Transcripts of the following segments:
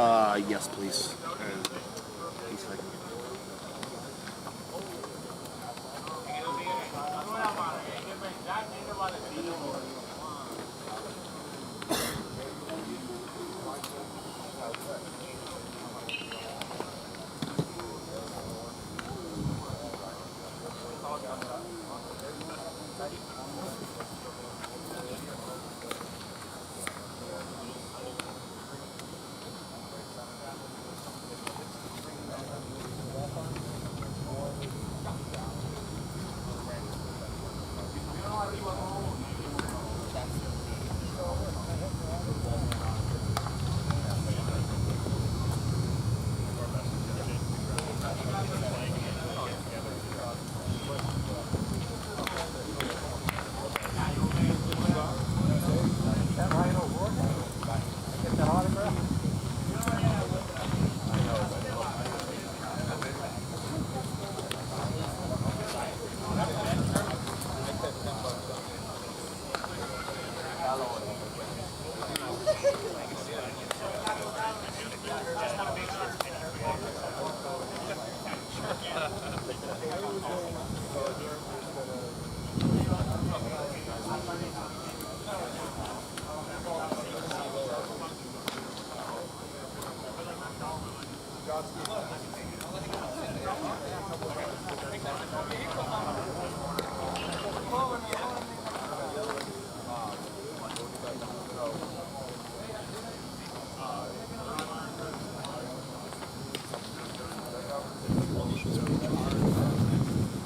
Yes, please.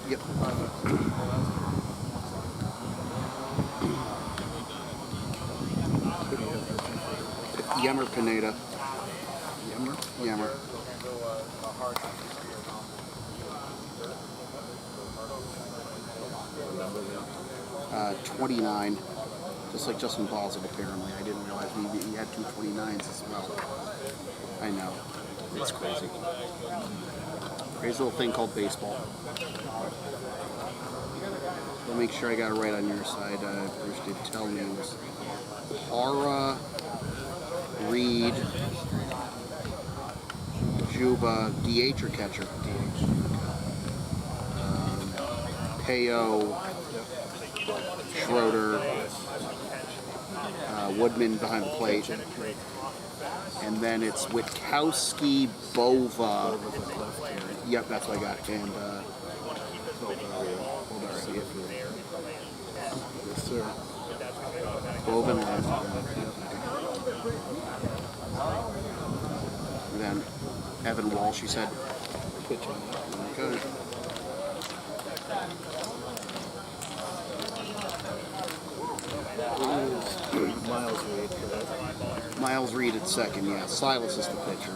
Yep. Yammer Pineda. Yammer? Yammer. 29. Just like Justin Balls, apparently. I didn't realize he had two 29s as well. I know. It's crazy. Crazy little thing called baseball. I'll make sure I got it right on your side. Bruce did tell me it was Hara, Reed, Juba, DH or catcher? DH. Peo, Schroeder, Woodman behind the plate. And then it's Witkowski, Bova. Yep, that's what I got. And Yes, sir. Bova and then Evan Walsh, you said. Okay. Miles Reed, correct? Miles Reed at second, yeah. Silas is the pitcher.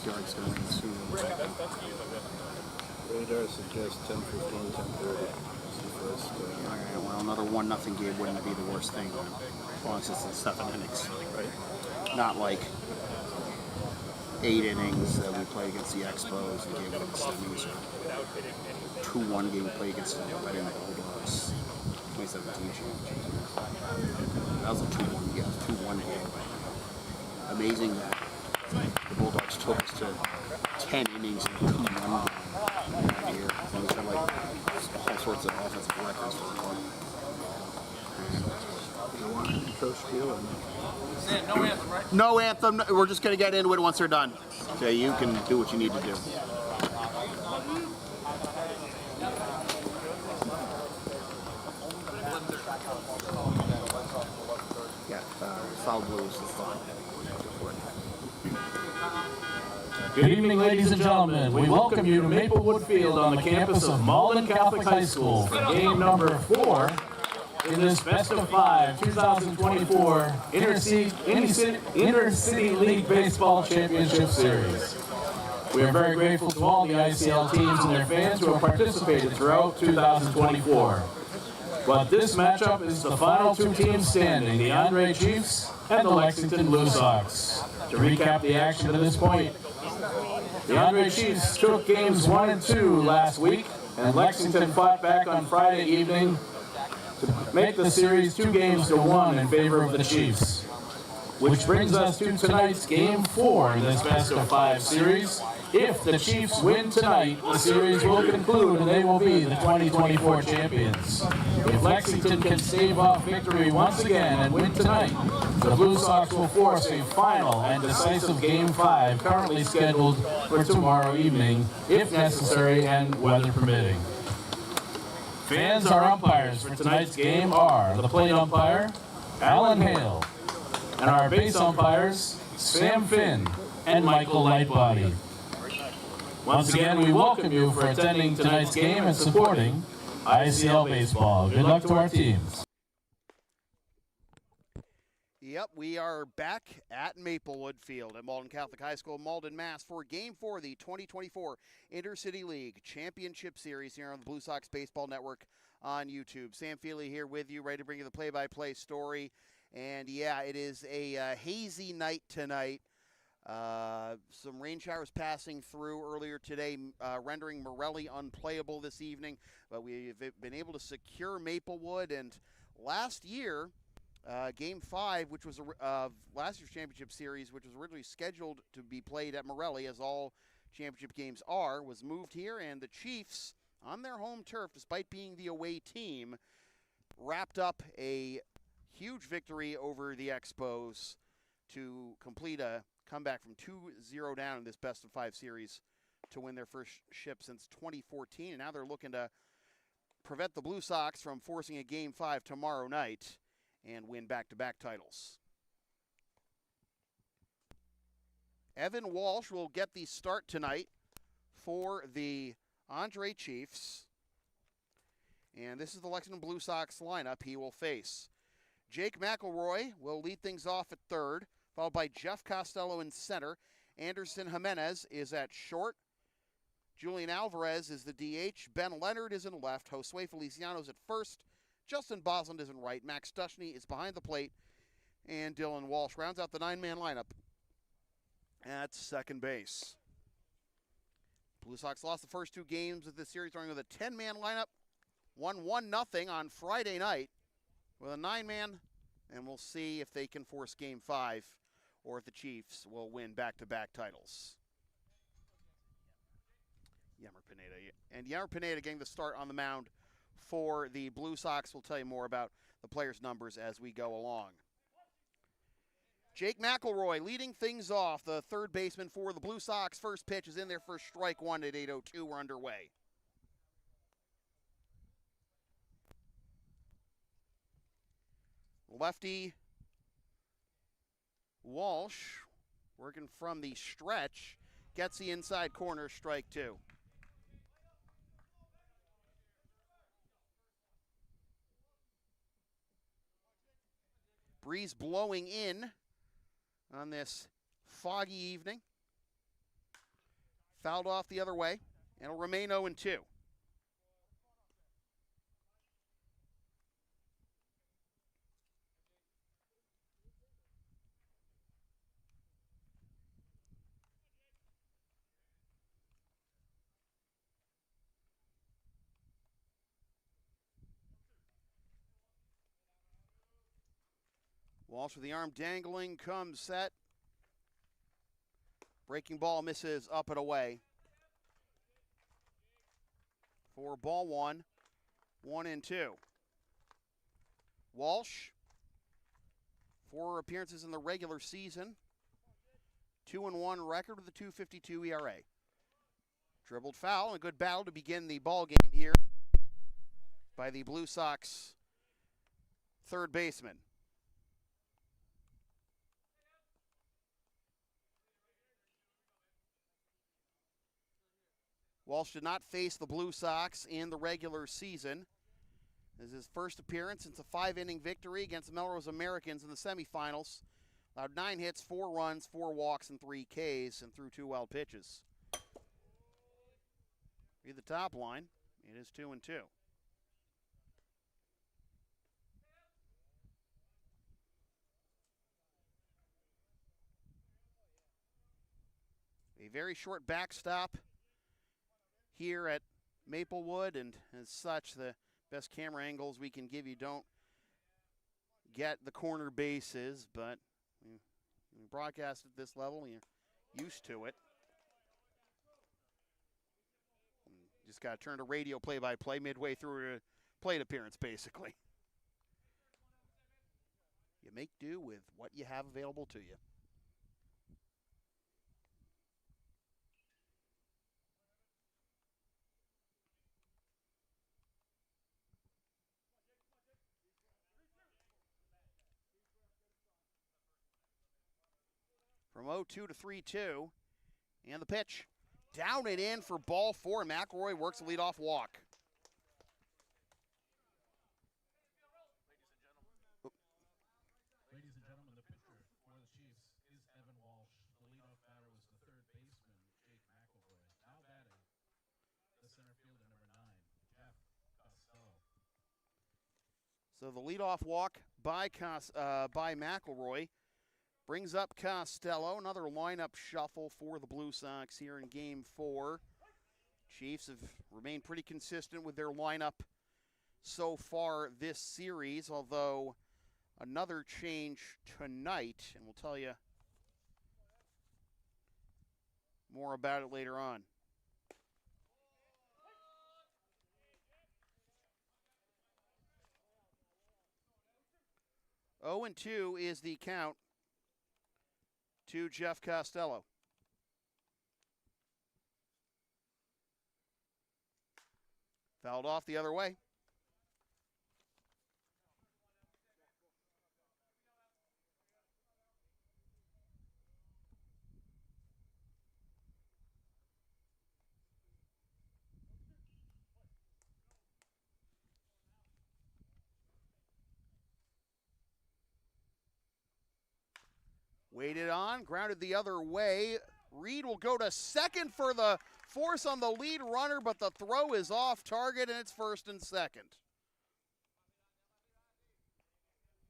Yard's going to soon. Radar suggests 10:15, 10:30. Alright, well, another 1-0 game wouldn't be the worst thing, as long as it's in 7 innings. Right. Not like 8 innings that we play against the Expos, the game against the Semis, or 2-1 game we play against the Reading Bulldogs, 2017 championship. That was a 2-1, yeah, 2-1 game. Amazing that the Bulldogs took us to 10 innings in 2-1 game here. And we had like all sorts of offensive records for the club. Coach Steele. No anthem, right? No anthem. We're just going to get into it once they're done. So you can do what you need to do. Yeah, solid blues is fine. Good evening, ladies and gentlemen. We welcome you to Maplewood Field on the campus of Malden Catholic High School for game number 4 in this Best of 5 2024 Intercity League Baseball Championship Series. We are very grateful to all the ICL teams and their fans who have participated throughout 2024. But this matchup is the final 2 teams standing, the Andre Chiefs and the Lexington Blue Sox. To recap the action to this point, the Andre Chiefs took games 1 and 2 last week, and Lexington fought back on Friday evening to make the series 2-1 in favor of the Chiefs. Which brings us to tonight's game 4 in this best of 5 series. If the Chiefs win tonight, the series will conclude and they will be the 2024 champions. If Lexington can stave off victory once again and win tonight, the Blue Sox will force a final and decisive game 5 currently scheduled for tomorrow evening, if necessary and weather permitting. Fans, our umpires for tonight's game are the plate umpire, Alan Hale, and our base umpires, Sam Finn and Michael Lightbody. Once again, we welcome you for attending tonight's game and supporting ICL Baseball. Good luck to our teams. Yep, we are back at Maplewood Field at Malden Catholic High School, Malden, Mass. for Game 4 of the 2024 Intercity League Championship Series here on the Blue Sox Baseball Network on YouTube. Sam Feely here with you, ready to bring you the play-by-play story. And yeah, it is a hazy night tonight. Some rain showers passing through earlier today, rendering Morelli unplayable this evening. But we've been able to secure Maplewood. And last year, Game 5, which was last year's championship series, which was originally scheduled to be played at Morelli, as all championship games are, was moved here. And the Chiefs, on their home turf, despite being the away team, wrapped up a huge victory over the Expos to complete a comeback from 2-0 down in this best of 5 series to win their first ship since 2014. And now they're looking to prevent the Blue Sox from forcing a Game 5 tomorrow night and win back-to-back titles. Evan Walsh will get the start tonight for the Andre Chiefs. And this is the Lexington Blue Sox lineup he will face. Jake McElroy will lead things off at third, followed by Jeff Costello in center. Anderson Jimenez is at short. Julian Alvarez is the DH. Ben Leonard is in left. Josue Feliciano is at first. Justin Bosland is in right. Max Dushny is behind the plate. And Dylan Walsh rounds out the 9-man lineup at second base. Blue Sox lost the first 2 games of this series, running with a 10-man lineup. Won 1-0 on Friday night with a 9-man, and we'll see if they can force Game 5 or if the Chiefs will win back-to-back titles. Yammer Pineda. And Yammer Pineda getting the start on the mound for the Blue Sox. We'll tell you more about the players' numbers as we go along. Jake McElroy leading things off, the third baseman for the Blue Sox. First pitch is in there for strike 1 at 8:02. We're underway. Lefty Walsh, working from the stretch, gets the inside corner, strike 2. Breeze blowing in on this foggy evening. Fouled off the other way, and it'll remain 0-2. Walsh with the arm dangling, comes set. Breaking ball misses up and away. For ball 1, 1-2. Walsh, 4 appearances in the regular season. 2-1 record with a 2.52 ERA. Dribbled foul and a good battle to begin the ball game here by the Blue Sox third baseman. Walsh did not face the Blue Sox in the regular season. This is his first appearance since a 5-inning victory against Melrose Americans in the semifinals. Allowed 9 hits, 4 runs, 4 walks, and 3 Ks, and threw 2 wild pitches. Read the top line. It is 2-2. A very short backstop here at Maplewood, and as such, the best camera angles we can give you don't get the corner bases, but we broadcast at this level, you're used to it. Just got to turn to radio play-by-play midway through a plate appearance, basically. You make do with what you have available to you. From 0-2 to 3-2, and the pitch. Down and in for ball 4. McElroy works a leadoff walk. Ladies and gentlemen, the pitcher for the Chiefs is Evan Walsh. The leadoff batter was the third baseman, Jake McElroy. Now batting, the center fielder, number 9, Jeff Costello. So the leadoff walk by McElroy brings up Costello. Another lineup shuffle for the Blue Sox here in Game 4. Chiefs have remained pretty consistent with their lineup so far this series, although another change tonight, and we'll tell you more about it later on. Oh and 2 is the count to Jeff Costello. Fouled off the other way. Waited on, grounded the other way. Reed will go to second for the force on the lead runner, but the throw is off target, and it's first and second.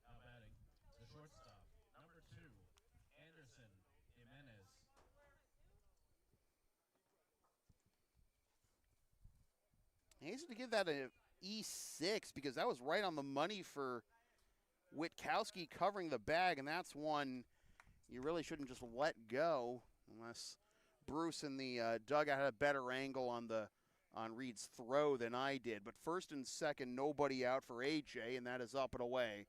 Now batting, the shortstop, number 2, Anderson Jimenez. I hasten to give that an E6 because that was right on the money for Witkowski covering the bag, and that's one you really shouldn't just let go unless Bruce in the dugout had a better angle on Reed's throw than I did. But first and second, nobody out for AJ, and that is up and away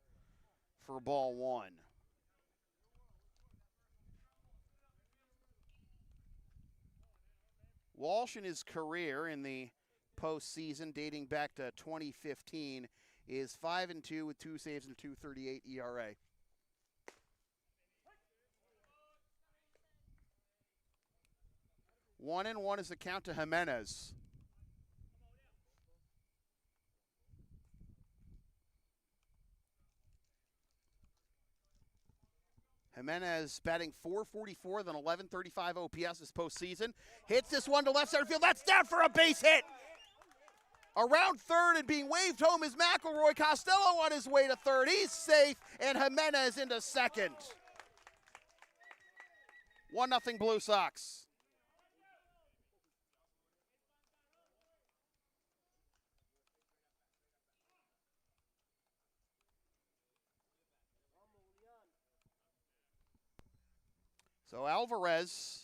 for ball 1. Walsh in his career in the postseason dating back to 2015 is 5-2 with 2 saves and a 2.38 ERA. One and one is the count to Jimenez. Jimenez batting .444 than 1135 OPS this postseason. Hits this one to left center field. That's down for a base hit. Around third and being waved home is McElroy. Costello on his way to third. He's safe, and Jimenez into second. 1-0 Blue Sox. So Alvarez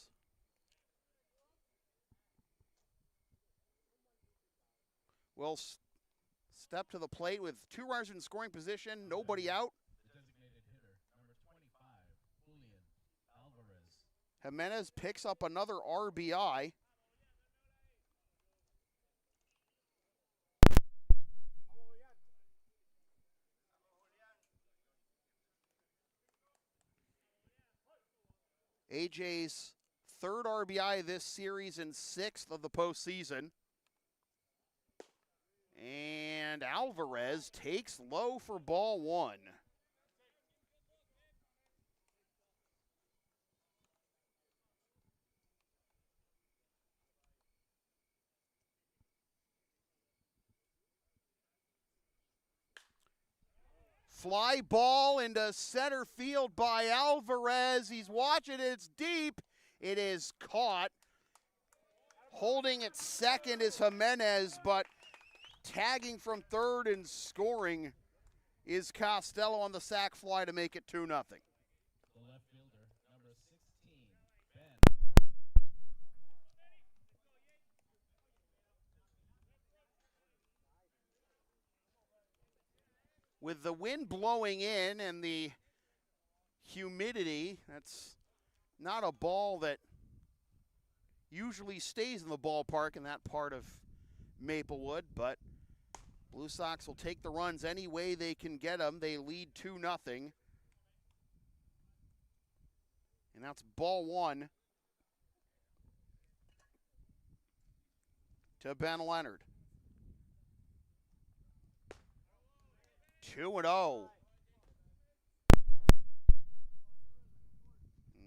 will step to the plate with 2 runners in scoring position, nobody out. The designated hitter, number 25, Julian Alvarez. Jimenez picks up another RBI. AJ's third RBI this series and 6th of the postseason. And Alvarez takes low for ball 1. Fly ball into center field by Alvarez. He's watching it. It's deep. It is caught. Holding at second is Jimenez, but tagging from third and scoring is Costello on the sac fly to make it 2-0. The left fielder, number 16, Ben. With the wind blowing in and the humidity, that's not a ball that usually stays in the ballpark in that part of Maplewood, but Blue Sox will take the runs any way they can get them. They lead 2-0. And that's ball 1 to Ben Leonard. 2-0.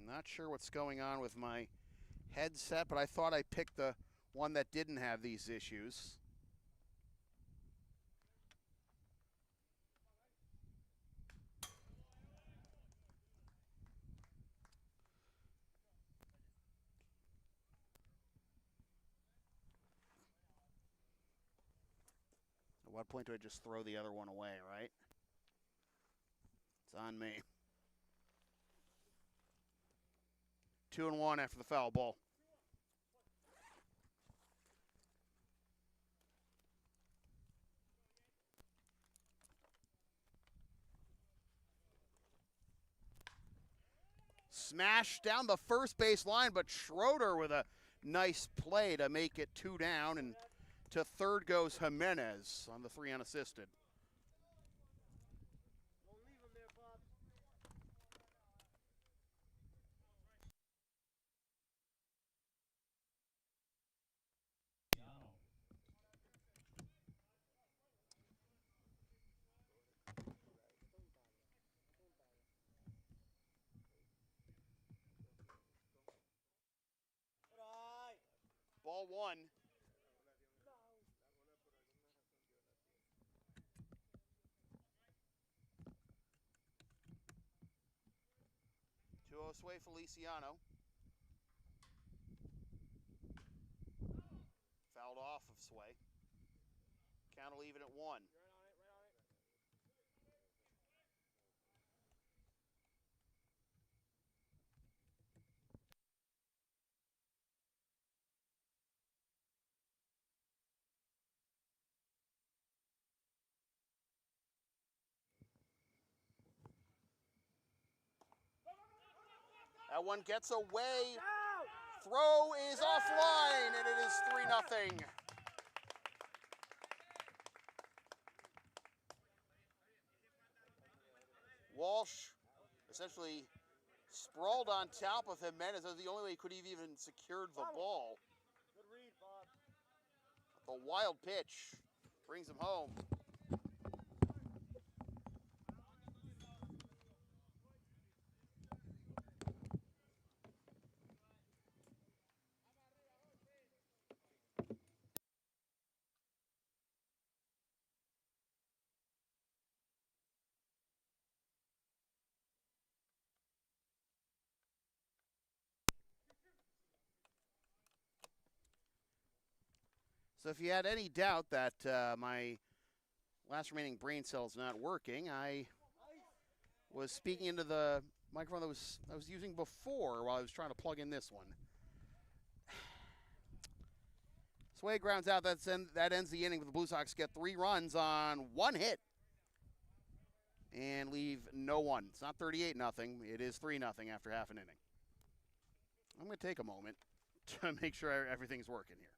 Not sure what's going on with my headset, but I thought I picked the one that didn't have these issues. At what point do I just throw the other one away, right? It's on me. 2-1 after the foul ball. Smash down the first base line, but Schroeder with a nice play to make it 2 down, and to third goes Jimenez on the 3 unassisted. Ball 1. To Josue Feliciano. Fouled off of Sway. Count will even at 1. That one gets away. Throw is offline, and it is 3-0. Walsh essentially sprawled on top of Jimenez. That was the only way he could have even secured the ball. Good read, Bob. The wild pitch brings him home. So if you had any doubt that my last remaining brain cell is not working, I was speaking into the microphone that I was using before while I was trying to plug in this one. Sway grounds out. That ends the inning. The Blue Sox get 3 runs on 1 hit and leave no one. It's not 38-0. It is 3-0 after half an inning. I'm going to take a moment to make sure everything's working here.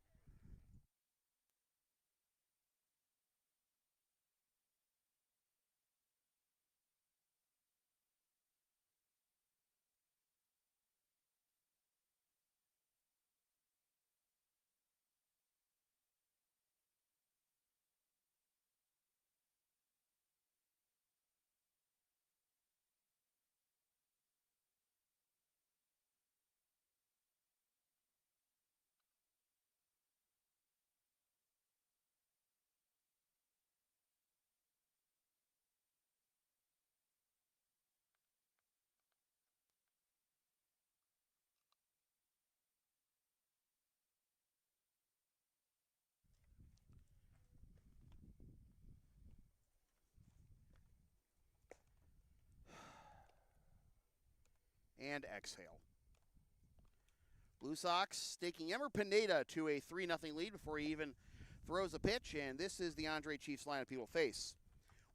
and exhale. Blue Sox staking Emmer Pineda to a 3-0 lead before he even throws a pitch, and this is the Andre Chiefs lineup he will face.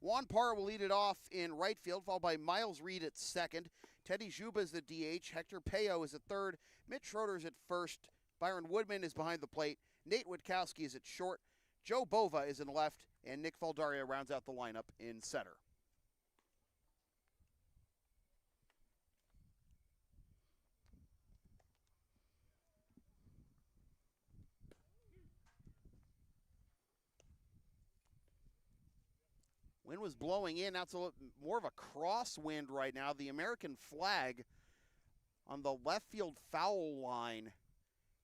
Juan Parra will lead it off in right field, followed by Miles Reed at second. Teddy Juba is the DH. Hector Payo is at third. Mitch Schroeder is at first. Byron Woodman is behind the plate. Nate Witkowski is at short. Joe Bova is in left, and Nick Faldaria rounds out the lineup in center. Wind was blowing in. Now it's more of a crosswind right now. The American flag on the left field foul line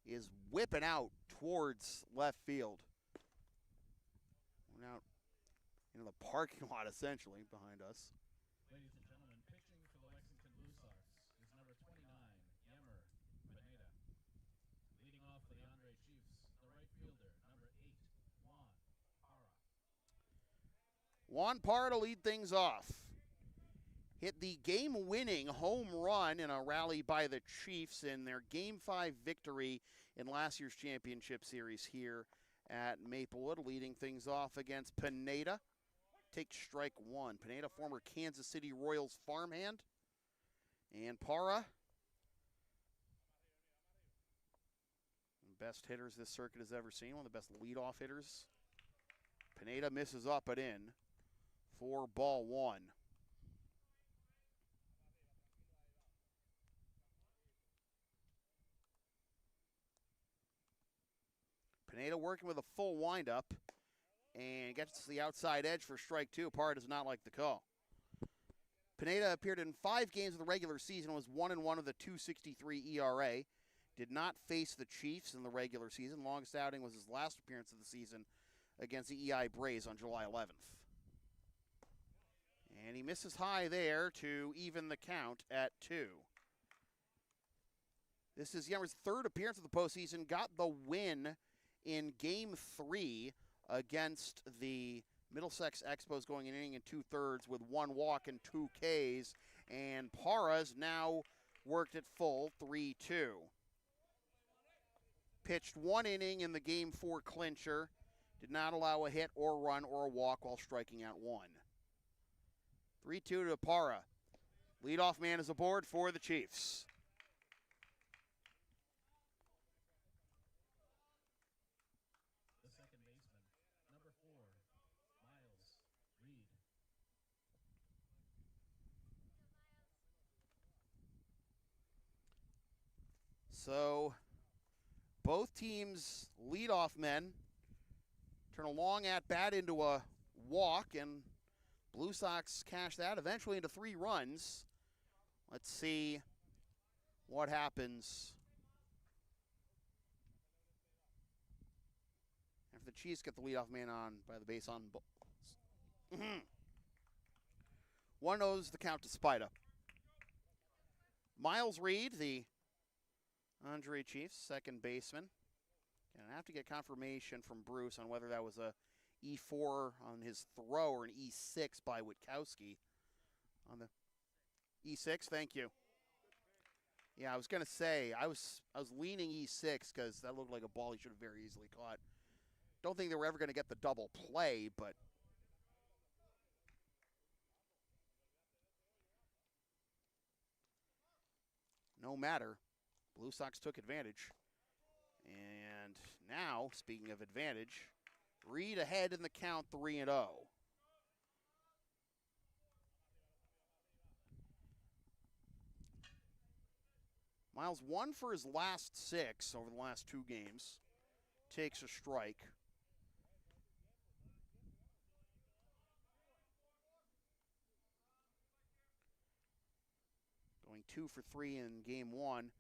is whipping out towards left field. We're now into the parking lot, essentially, behind us. Ladies and gentlemen, pitching for the Lexington Blue Sox is number 29, Emmer Pineda. Leading off for the Andre Chiefs, the right fielder, number 8, Juan Parra. Juan Parra to lead things off. Hit the game-winning home run in a rally by the Chiefs in their Game 5 victory in last year's championship series here at Maplewood, leading things off against Pineda. Take strike one. Pineda, former Kansas City Royals farmhand. And Parra, best hitters this circuit has ever seen, one of the best leadoff hitters. Pineda misses up but in for ball one. Pineda working with a full windup and gets to the outside edge for strike two. Parra does not like the call. Pineda appeared in 5 games of the regular season, was 1-1 with a .263 ERA. Did not face the Chiefs in the regular season. Longest outing was his last appearance of the season against the EI Braves on July 11th. And he misses high there to even the count at 2. This is Yemmer's 3rd appearance of the postseason. Got the win in Game 3 against the Middlesex Expos, going an inning and 2/3 with 1 walk and 2 Ks. And Parra's now worked at full, 3-2. Pitched 1 inning in the Game 4 clincher. Did not allow a hit or run or a walk while striking out 1. 3-2 to Parra. Leadoff man is aboard for the Chiefs. The second baseman, number 4, Miles Reed. So, both teams' leadoff men turn a long at-bat into a walk, and Blue Sox cash that eventually into 3 runs. Let's see what happens after the Chiefs get the leadoff man on by the base on balls. 1-0's the count to Spida. Miles Reed, the Andre Chiefs, second baseman. And I have to get confirmation from Bruce on whether that was a E4 on his throw or an E6 by Witkowski. On the E6, thank you. Yeah, I was going to say, I was leaning E6 because that looked like a ball he should have very easily caught. Don't think they were ever going to get the double play, but no matter. Blue Sox took advantage. And now, speaking of advantage, Reed ahead in the count, 3-0. Miles 1 for his last 6 over the last 2 games. Takes a strike. Going 2 for 3 in game 1.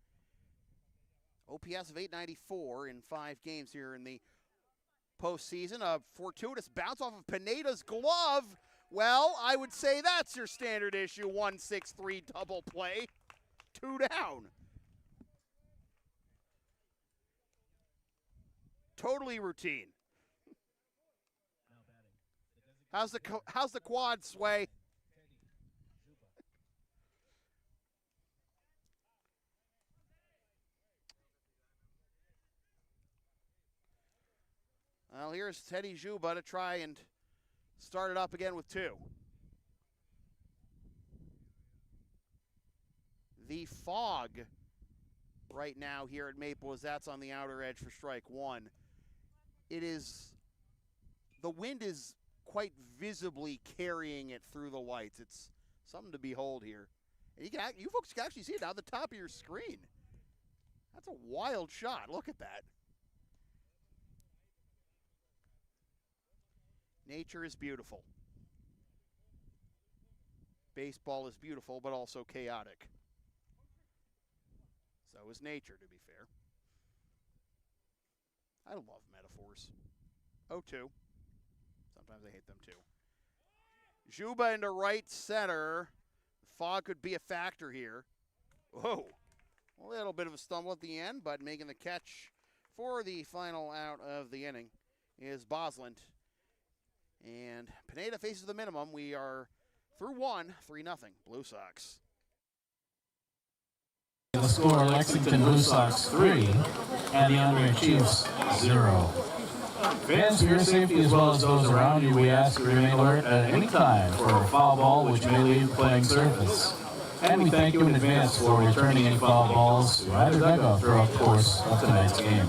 OPS of 894 in 5 games here in the postseason. A fortuitous bounce off of Pineda's glove. Well, I would say that's your standard issue 1-6-3 double play. 2 down. Totally routine. How's the quad sway? Well, here's Teddy Juba to try and start it up again with 2. The fog right now here at Maplewood, that's on the outer edge for strike 1. The wind is quite visibly carrying it through the lights. It's something to behold here. And you folks can actually see it down the top of your screen. That's a wild shot. Look at that. Nature is beautiful. Baseball is beautiful, but also chaotic. So is nature, to be fair. I love metaphors. 0-2. Sometimes I hate them too. Juba into right center. The fog could be a factor here. Whoa. A little bit of a stumble at the end, but making the catch for the final out of the inning is Bosland. And Pineda faces the minimum. We are through 1, 3-0, Blue Sox. The score, Lexington Blue Sox 3 and the Andre Chiefs 0. Fans, for your safety as well as those around you, we ask you to remain alert at any time for a foul ball which may leave the playing surface. And we thank you in advance for returning any foul balls to either dugout throughout the course of tonight's game.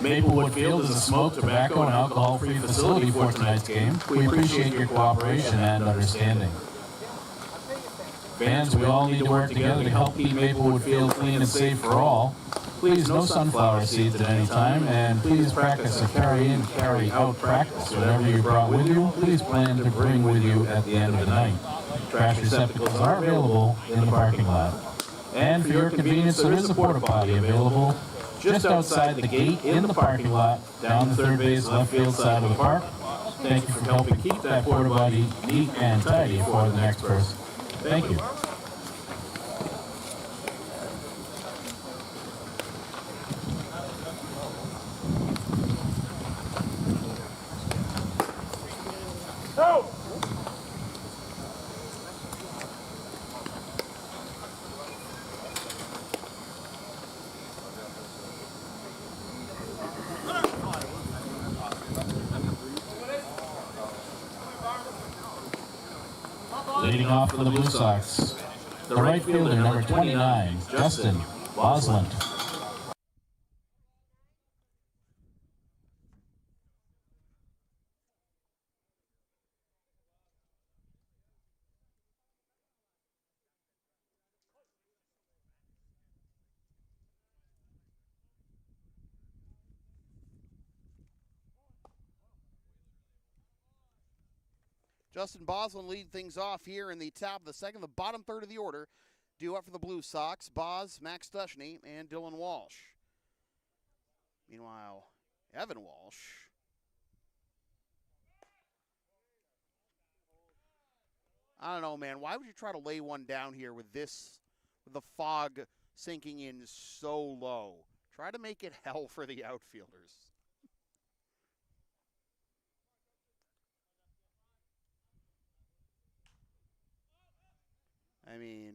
Maplewood Field is a smoke, tobacco, and alcohol-free facility for tonight's game. We appreciate your cooperation and understanding. Fans, we all need to work together to help keep Maplewood Field clean and safe for all. Please, no sunflower seeds at any time, and please practice a carry-in, carry-out practice. Whatever you brought with you, please plan to bring with you at the end of the night. Trash receptacles are available in the parking lot. And for your convenience, there is a porta potty available just outside the gate in the parking lot, down the third base left field side of the park. Thank you for helping keep that porta potty neat and tidy for the next person. Thank you. Leading off for the Blue Sox, the right fielder, number 29, Justin Bosland. Justin Bosland leading things off here in the top of the second, the bottom third of the order. Due up for the Blue Sox, Boz, Max Duchney, and Dylan Walsh. Meanwhile, Evan Walsh. I don't know, man. Why would you try to lay one down here with the fog sinking in so low? Try to make it hell for the outfielders. I mean,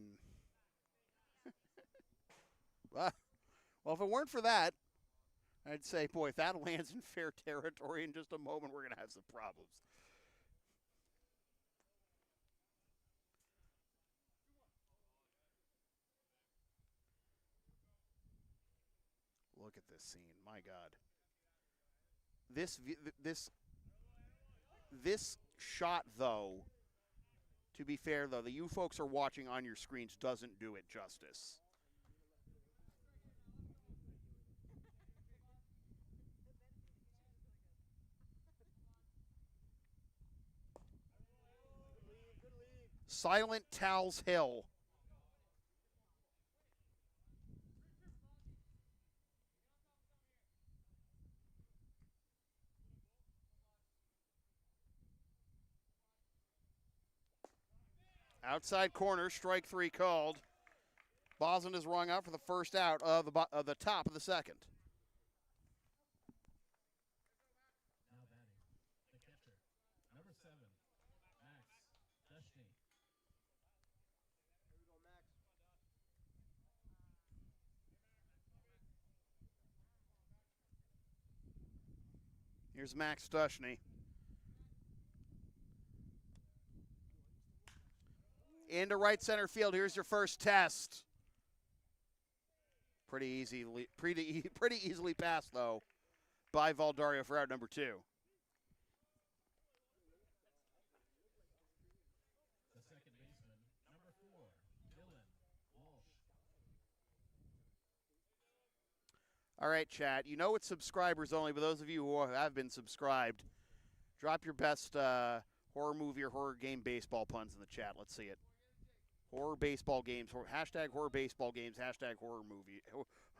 well, if it weren't for that, I'd say, boy, if that lands in fair territory in just a moment, we're going to have some problems. Look at this scene. My God. This shot, though, to be fair, though, that you folks are watching on your screens doesn't do it justice. Silent Towels Hill. Outside corner, strike 3 called. Bosland is rung out for the first out of the top of the second. Now batting, the catcher, number 7, Max Duchney. Here we go, Max. Here's Max Stushny. Into right center field. Here's your first test. Pretty easily passed, though, by Valdario for out number 2. The second baseman, number 4, Dylan Walsh. All right, chat. You know it's subscribers only, but those of you who have been subscribed, drop your best horror movie or horror game baseball puns in the chat. Let's see it. Horror baseball games. Hashtag horror baseball games. Hashtag horror movie.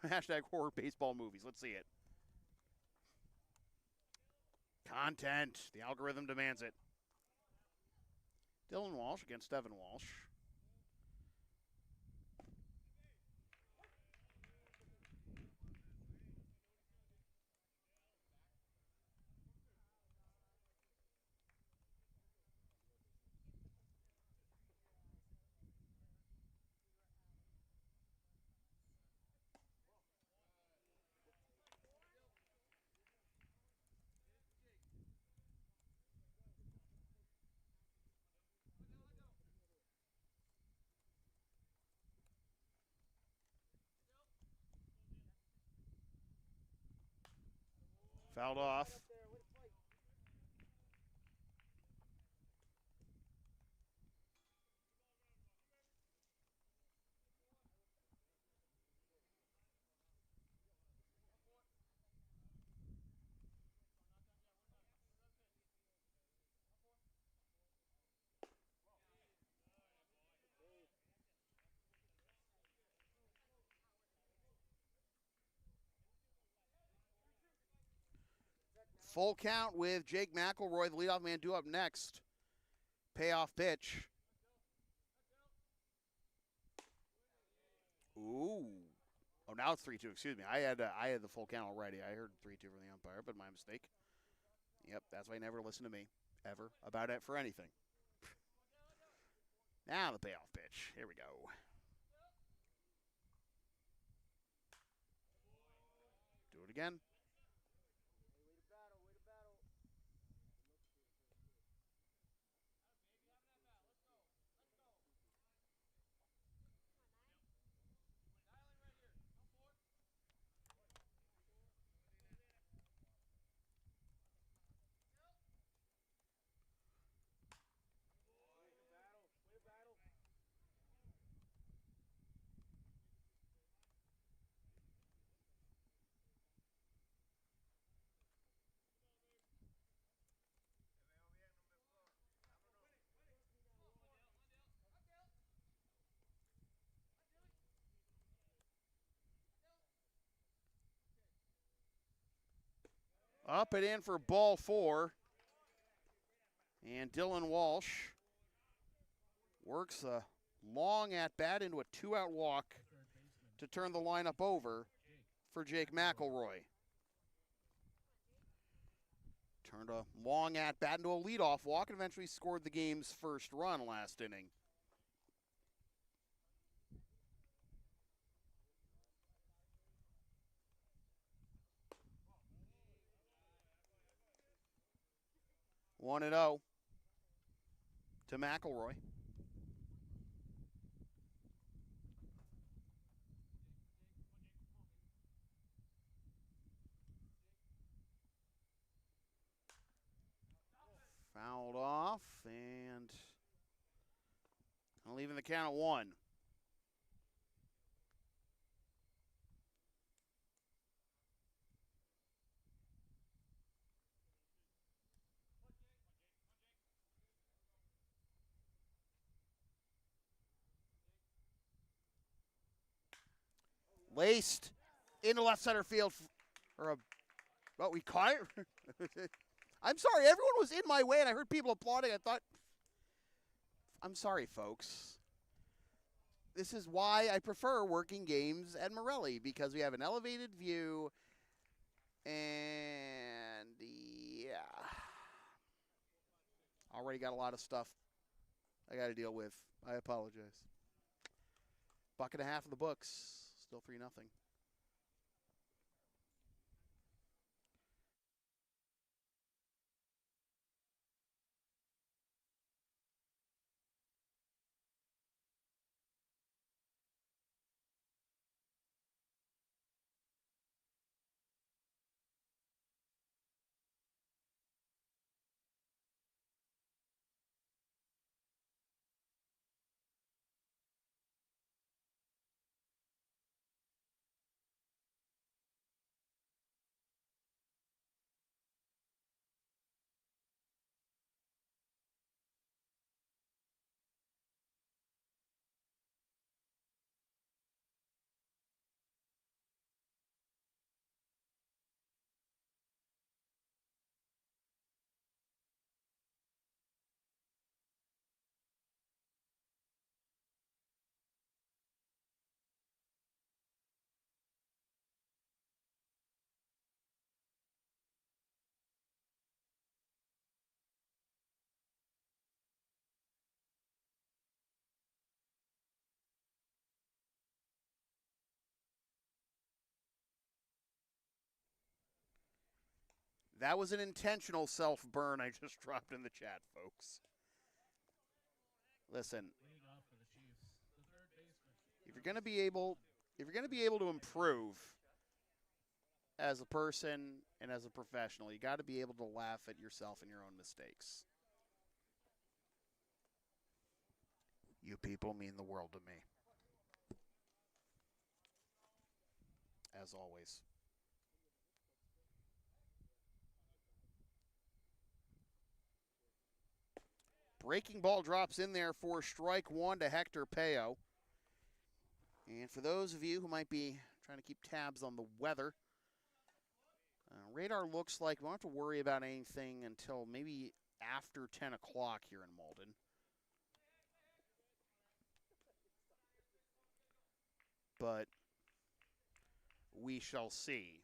Hashtag horror baseball movies. Let's see it. Content. The algorithm demands it. Dylan Walsh against Evan Walsh. Fouled off. Full count with Jake McElroy, the leadoff man, due up next. Payoff pitch. Ooh. Oh, now it's 3-2. Excuse me. I had the full count already. I heard 3-2 from the umpire, but my mistake. Yep, that's why you never listen to me, ever, about it for anything. Now the payoff pitch. Here we go. Do it again. Up and in for ball 4. And Dylan Walsh works a long at-bat into a 2-out walk to turn the lineup over for Jake McElroy. Turned a long at-bat into a leadoff walk and eventually scored the game's first run last inning. One and 0 to McElroy. Fouled off and leaving the count at 1. Laced into left center field, we caught it. I'm sorry, everyone was in my way and I heard people applauding. I thought, I'm sorry, folks. This is why I prefer working games at Morelli, because we have an elevated view and, yeah. Already got a lot of stuff I got to deal with. I apologize. Bucket and a half in the books. Still 3-0. That was an intentional self-burn I just dropped in the chat, folks. Listen, if you're going to be able to improve as a person and as a professional, you got to be able to laugh at yourself and your own mistakes. You people mean the world to me. As always. Breaking ball drops in there for strike one to Hector Peo. And for those of you who might be trying to keep tabs on the weather, radar looks like we won't have to worry about anything until maybe after 10 o'clock here in Malden. But we shall see.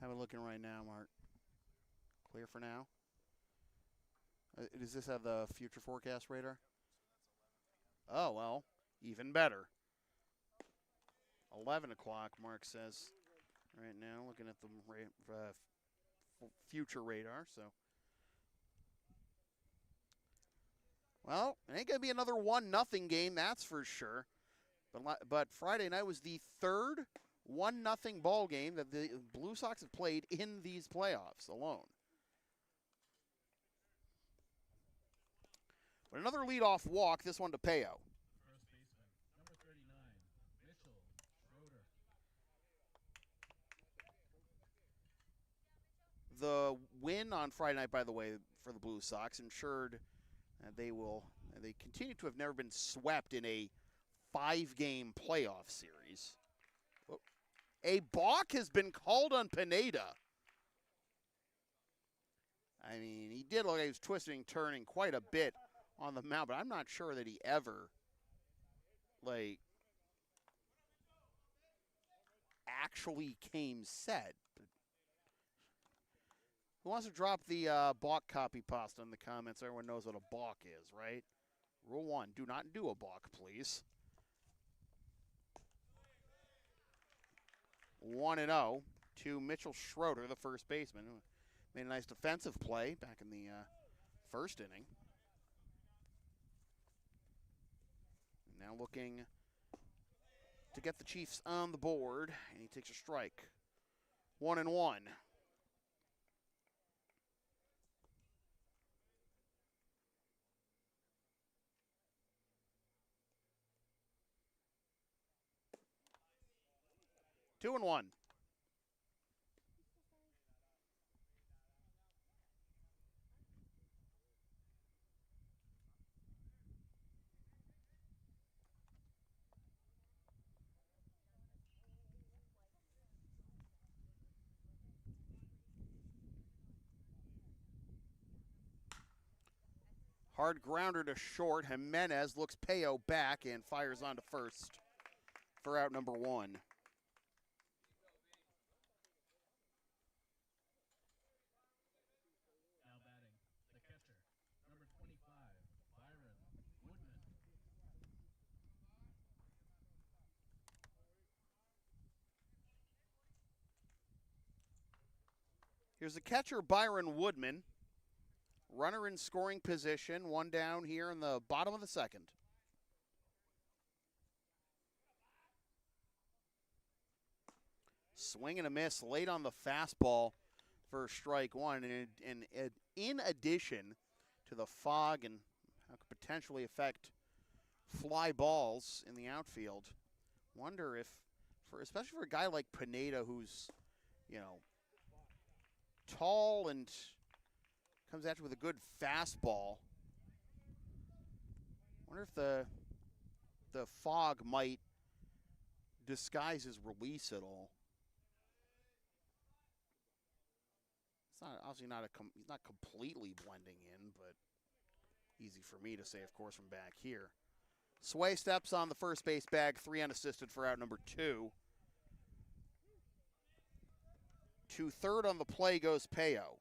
How are we looking right now, Mark? Clear for now? Does this have the future forecast radar? Oh, well, even better. 11 o'clock, Mark says. Right now, looking at the future radar, so. Well, it ain't going to be another 1-0 game, that's for sure. But Friday night was the third 1-0 ball game that the Blue Sox have played in these playoffs alone. But another leadoff walk, this one to Peo. First baseman, number 39, Mitchell Schroeder. The win on Friday night, by the way, for the Blue Sox ensured they continue to have never been swept in a 5-game playoff series. A balk has been called on Pineda. I mean, he did look like he was twisting, turning quite a bit on the mound, but I'm not sure that he ever, actually came set. But who wants to drop the balk copy pasta in the comments? Everyone knows what a balk is, right? Rule 1, do not do a balk, please. 1-0 to Mitchell Schroeder, the first baseman, who made a nice defensive play back in the first inning. Now looking to get the Chiefs on the board, and he takes a strike. 1-1. Two and one. Hard grounder to short. Jimenez looks Peo back and fires on to first for out number 1. Now batting, the catcher, number 25, Byron Woodman. Here's the catcher, Byron Woodman. Runner in scoring position, one down here in the bottom of the second. Swing and a miss late on the fastball for strike one. And in addition to the fog and how it could potentially affect fly balls in the outfield, wonder if, especially for a guy like Pineda who's, tall and comes at you with a good fastball. Wonder if the fog might disguise his release at all. It's not obviously he's not completely blending in, but easy for me to say, of course, from back here. Sway steps on the first base bag, 3 unassisted for out number 2. To third on the play goes Peo.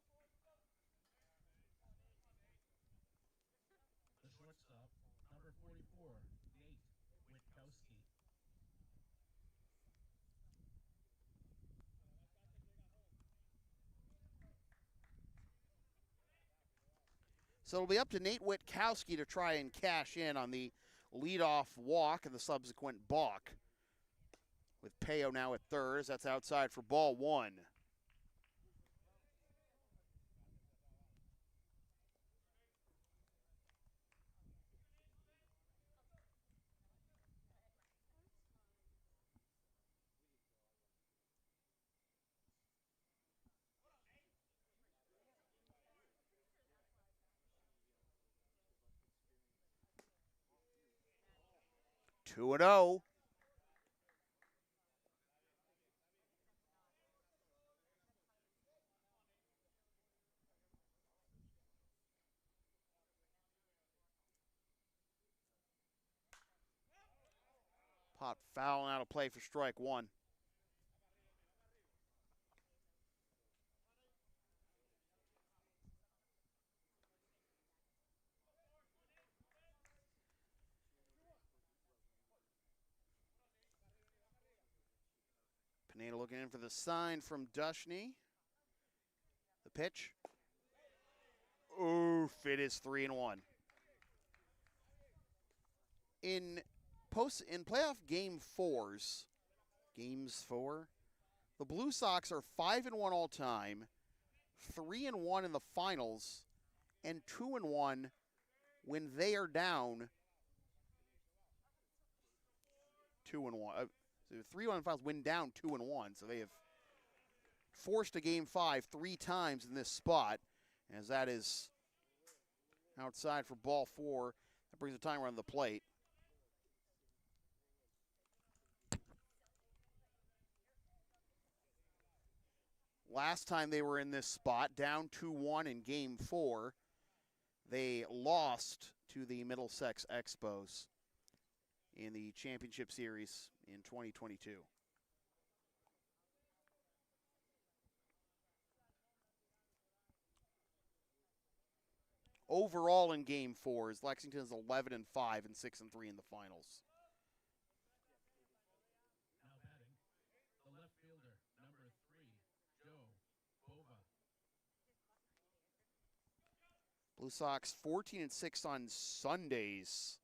So it'll be up to Nate Witkowski to try and cash in on the leadoff walk and the subsequent balk. With Peo now at third, that's outside for ball one. Two and 0. Pot foul out of play for strike one. Pineda looking in for the sign from Dushney. The pitch. Oof, it is 3-1. In playoff games four, the Blue Sox are 5-1 all time, 3-1 in the finals, and 2-1 when they are down 2-1. So 3-1 in the finals, win down 2-1. So they have forced a game five 3 times in this spot, as that is outside for ball four. That brings the timer on the plate. Last time they were in this spot, down 2-1 in game four, they lost to the Middlesex Expos in the championship series in 2022. Overall in game four, Lexington is 11-5 and 6-3 in the finals. Now batting, the left fielder, number 3, Joe Bova. Blue Sox 14-6 on Sundays.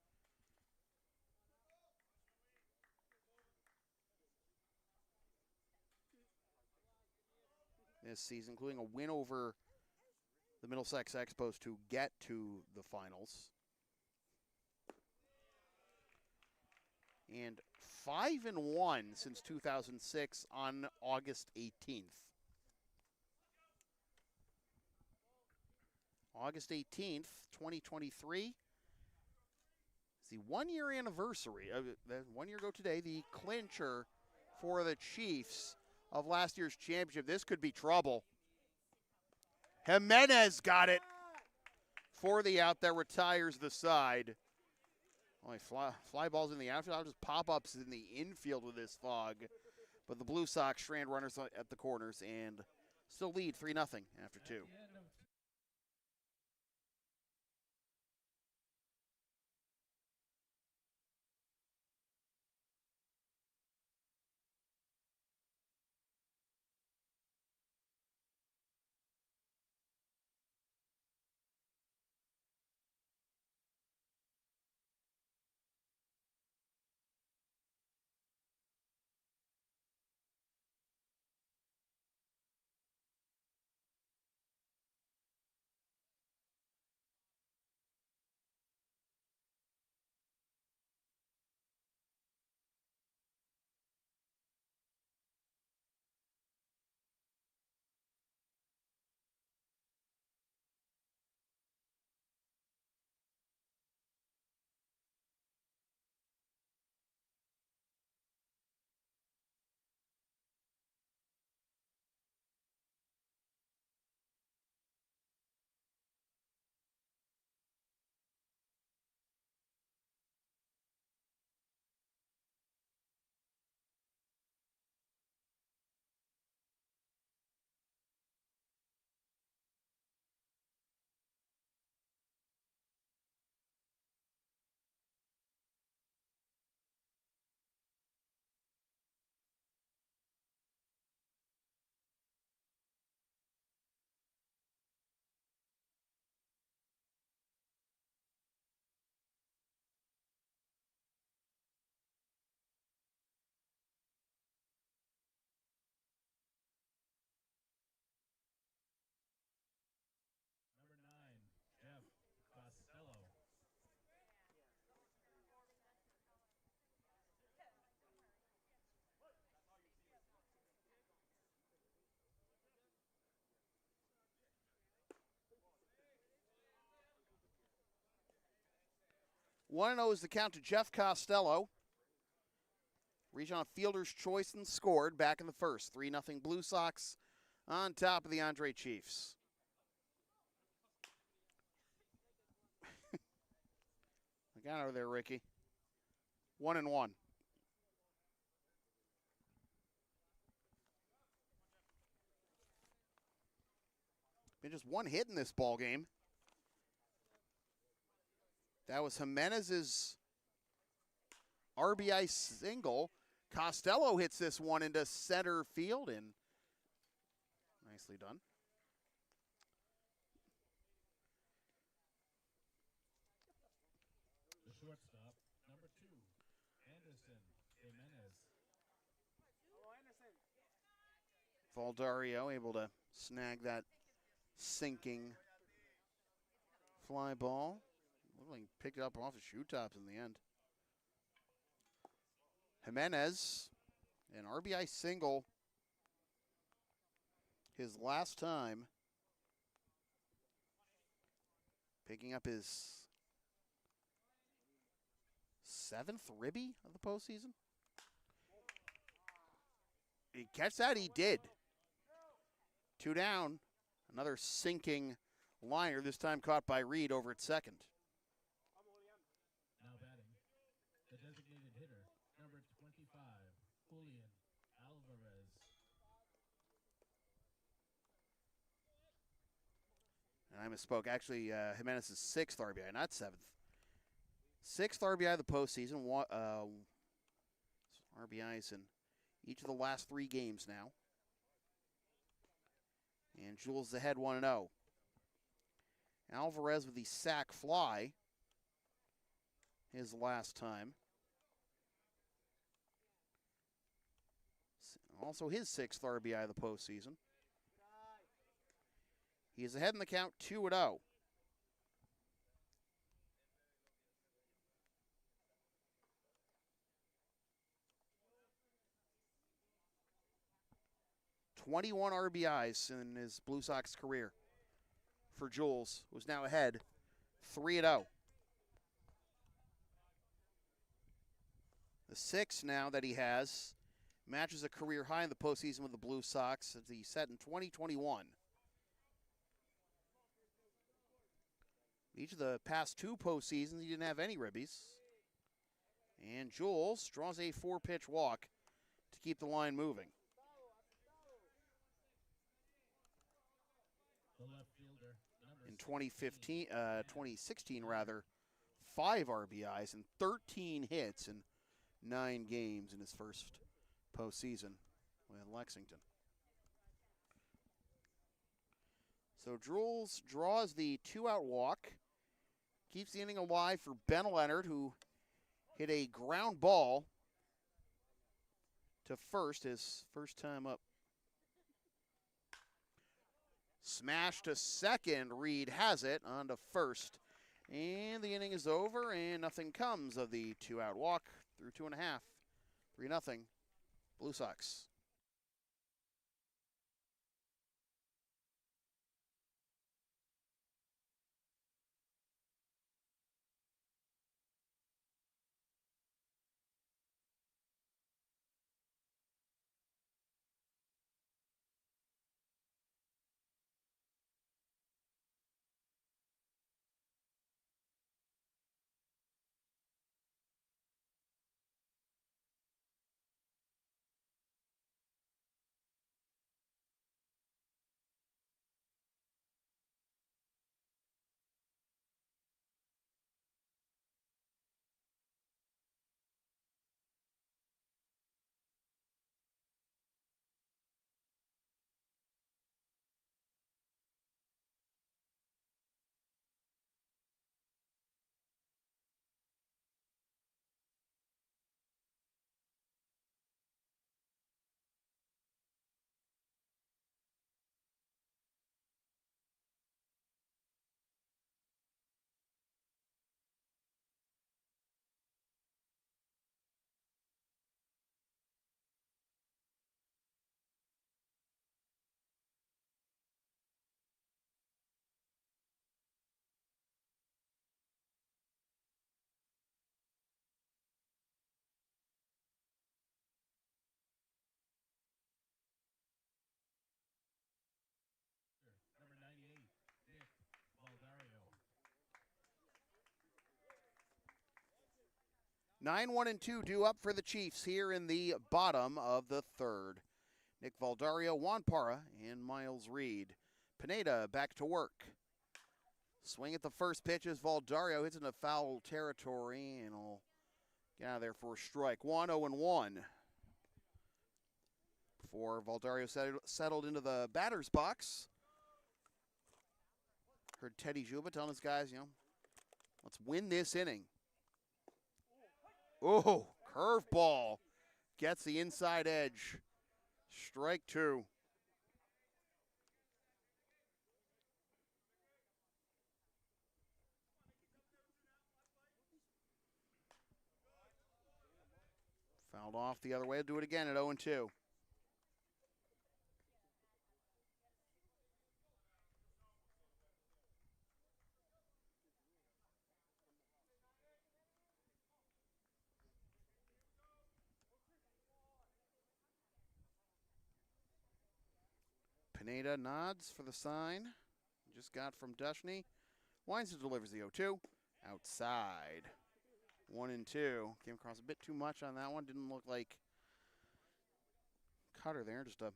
This season, including a win over the Middlesex Expos to get to the finals. And 5-1 since 2006 on August 18th. August 18th, 2023 is the 1-year anniversary. 1 year ago today, the clincher for the Chiefs of last year's championship. This could be trouble. Jimenez got it for the out that retires the side. Only fly balls in the outfield. I'll just pop-ups in the infield with this fog. But the Blue Sox strand runners at the corners and still lead 3-0 after 2. 1-0 is the count to Jeff Costello. Reached on a fielder's choice and scored back in the first. 3-0 Blue Sox on top of the Andre Chiefs. Look out over there, Ricky. 1-1. Been just one hit in this ball game. That was Jimenez's RBI single. Costello hits this one into center field, and nicely done. The shortstop, number 2, Anderson Jimenez. Valdario able to snag that sinking fly ball. Looked like he picked it up off the shoe tops in the end. Jimenez, an RBI single his last time. Picking up his 7th ribby of the postseason. He catch that? He did. 2 down. Another sinking liner, this time caught by Reed over at second. Now batting, the designated hitter, number 25, Julian Alvarez. And I misspoke. Actually, Jimenez's 6th RBI, not 7th. 6th RBI of the postseason. RBIs in each of the last 3 games now. And Jules ahead 1-0. Alvarez with the sac fly his last time. Also his 6th RBI of the postseason. He is ahead in the count 2-0. "21 RBIs in his Blue Sox career for Jules, who's now ahead 3-0. The 6 now that he has matches a career high in the postseason with the Blue Sox as he set in 2021. Each of the past 2 postseasons, he didn't have any ribbies. And Jules draws a 4-pitch walk to keep the line moving. The left fielder, In 2016 rather, 5 RBIs and 13 hits in 9 games in his first postseason with Lexington. So Jules draws the 2-out walk, keeps the inning alive for Ben Leonard, who hit a ground ball to first, his first time up. Smash to second, Reed has it on to first. And the inning is over, and nothing comes of the 2-out walk through 2.5. 3-0, Blue Sox. 9-1-2 due up for the Chiefs here in the bottom of the third. Nick Valdario, Juan Parra, and Miles Reed. Pineda back to work. Swing at the first pitch as Valdario hits into foul territory, and he'll get out of there for a strike. 1-0-1. Before Valdario settled into the batter's box. Heard Teddy Juba telling his guys, let's win this inning. Oh, curveball. Gets the inside edge. Strike 2. Fouled off the other way. Do it again at 0-2. Pineda nods for the sign. Just got from Dushney. Winds and delivers the 0-2. Outside. 1-2. Came across a bit too much on that one. Didn't look like cutter there. Just a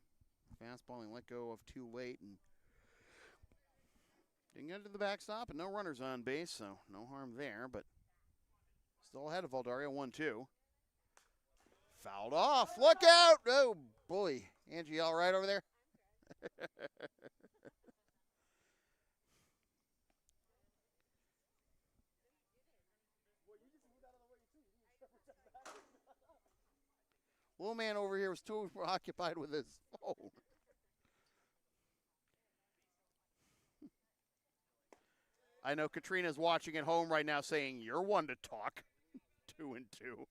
fastball and let go of too late. And didn't get to the backstop, and no runners on base, so no harm there. But still ahead of Valdario, 1-2. Fouled off. Look out! Oh, boy. Angie, all right over there? Little man over here was too occupied with his phone. I know Katrina's watching at home right now saying, "You're one to talk." 2-2.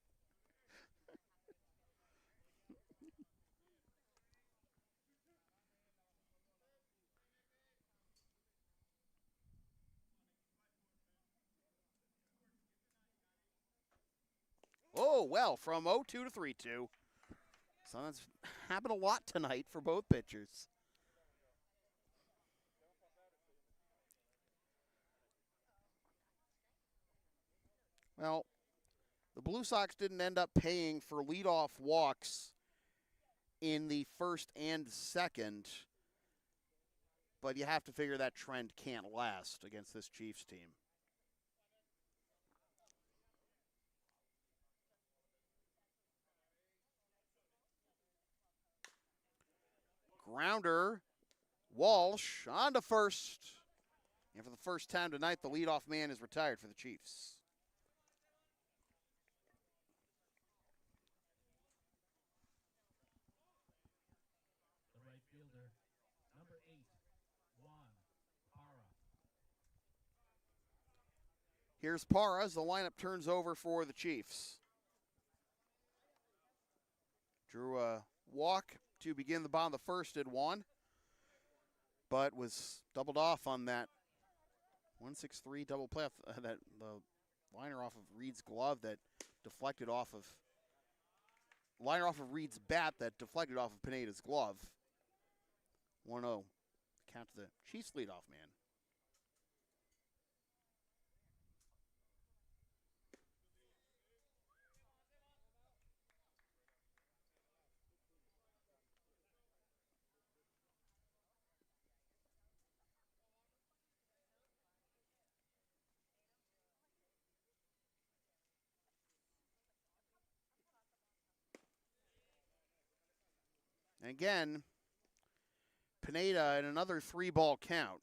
Oh, well, from 0-2 to 3-2. So that's happened a lot tonight for both pitchers. Well, the Blue Sox didn't end up paying for leadoff walks in the first and second, but you have to figure that trend can't last against this Chiefs team. Grounder, Walsh on to first. And for the first time tonight, the leadoff man is retired for the Chiefs. The right fielder, number 8, Juan Parra. Here's Parra as the lineup turns over for the Chiefs. Drew a walk to begin the bottom of the first at 1, but was doubled off on that 1-6-3 double play off that the liner off of Reed's glove that deflected off of liner off of Reed's bat that deflected off of Pineda's glove. 1-0. Count to the Chiefs leadoff man. Again, Pineda in another 3-ball count.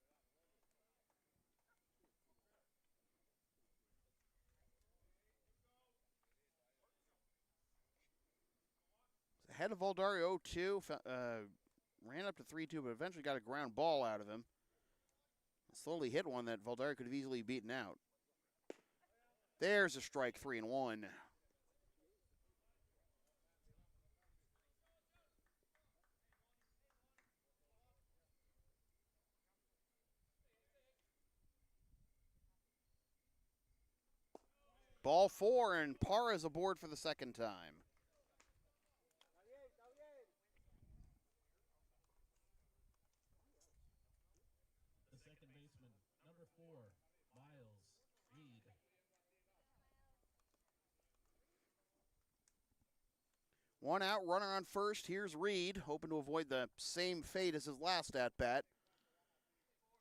Ahead of Valdario 0-2, ran up to 3-2, but eventually got a ground ball out of him. Slowly hit one that Valdario could have easily beaten out. There's a strike, 3-1. Ball 4, and Parra is aboard for the second time. The second baseman, number 4, Miles Reed. One out, runner on first. Here's Reed, hoping to avoid the same fate as his last at-bat.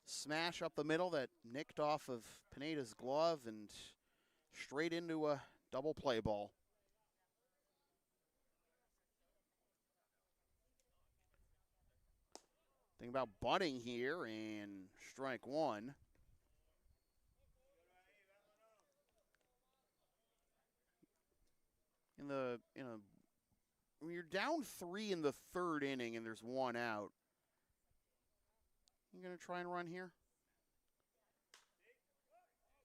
Smash up the middle that nicked off of Pineda's glove and straight into a double play ball. Think about bunting here, and strike one. When you're down 3 in the third inning and there's one out, you gonna try and run here?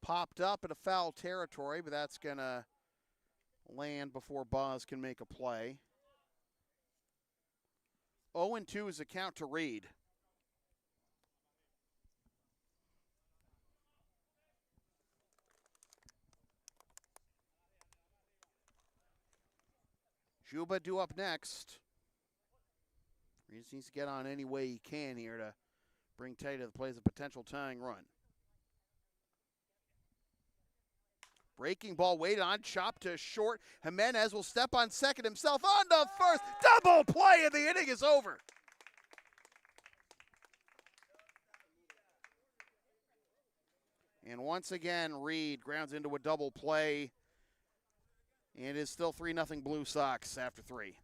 Popped up at a foul territory, but that's gonna land before Boz can make a play. 0-2 is the count to Reed. Juba due up next. He just needs to get on any way he can here to bring Teddy to the play as a potential tying run. Breaking ball waited on, chopped to short. Jimenez will step on second himself on the first. Double play and the inning is over. And once again, Reed grounds into a double play. And it is still 3-0 Blue Sox after 3.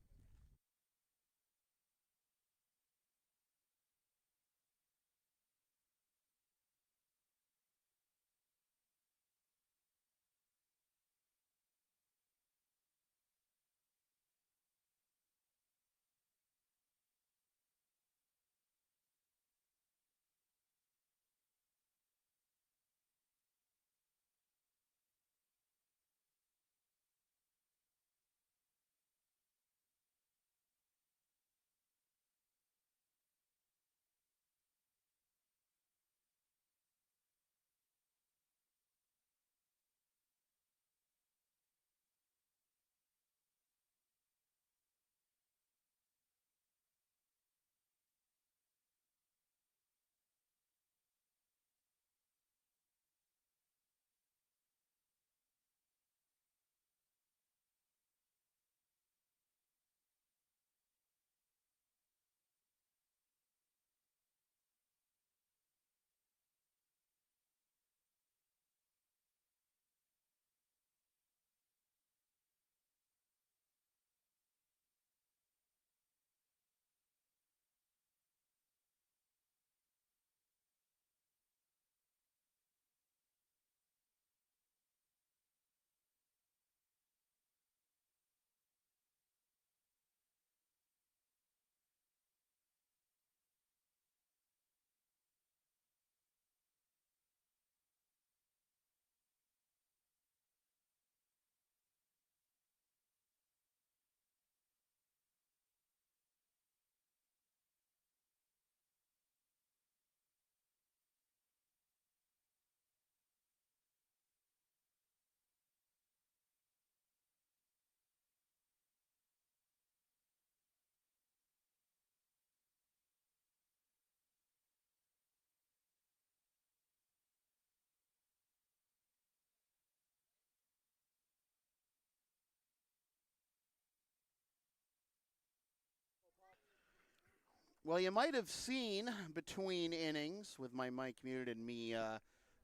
Well, you might have seen between innings with my mic muted and me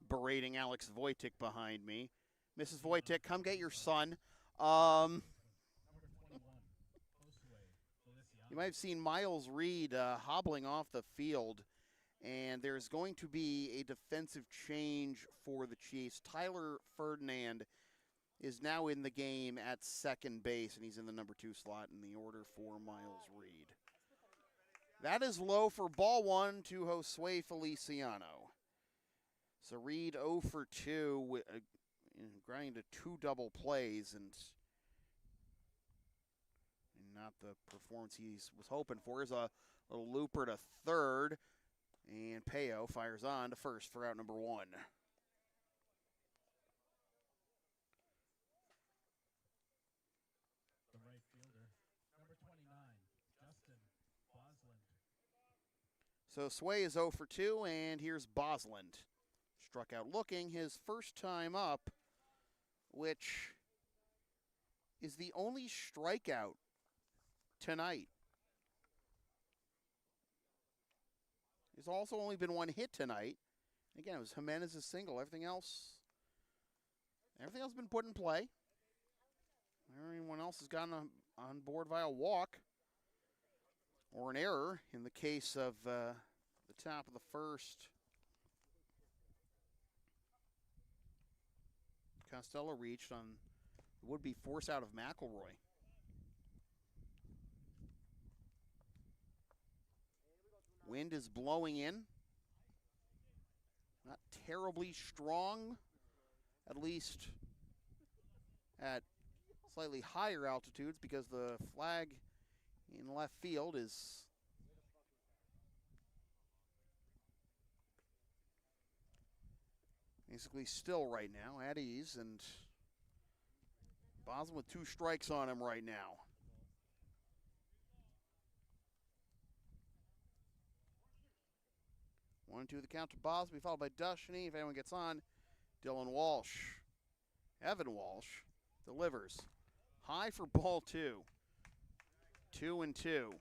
berating Alex Wojcik behind me. Mrs. Wojcik, come get your son. You might have seen Miles Reed hobbling off the field, and there's going to be a defensive change for the Chiefs. Tyler Ferdinand is now in the game at second base, and he's in the number 2 slot in the order for Miles Reed. That is low for ball 1 to Josue Feliciano. So Reed 0 for 2, grinding to 2 double plays, and not the performance he was hoping for. Here's a little looper to third, and Payo fires on to first for out number 1. The right fielder, number 29, Justin Bosland. So Sway is 0 for 2, and here's Bosland. Struck out looking his first time up, which is the only strikeout tonight. There's also only been one hit tonight. Again, it was Jimenez's single. Everything else has been put in play. Everyone else has gotten on board via walk or an error in the case of the top of the first. Costello reached on the would-be force out of McElroy. Wind is blowing in. Not terribly strong, at least at slightly higher altitudes, because the flag in left field is basically still right now, at ease, and Boswell with 2 strikes on him right now. One and 2 the count to Bosby, followed by Dushny. If anyone gets on, Dylan Walsh. Evan Walsh delivers. High for ball 2. 2-2.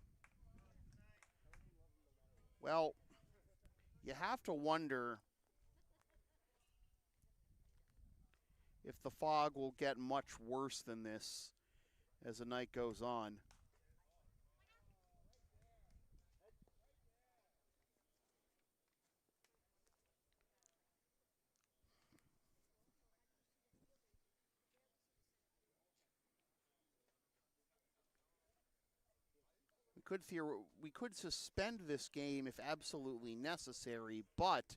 Well, you have to wonder if the fog will get much worse than this as the night goes on. We could suspend this game if absolutely necessary, but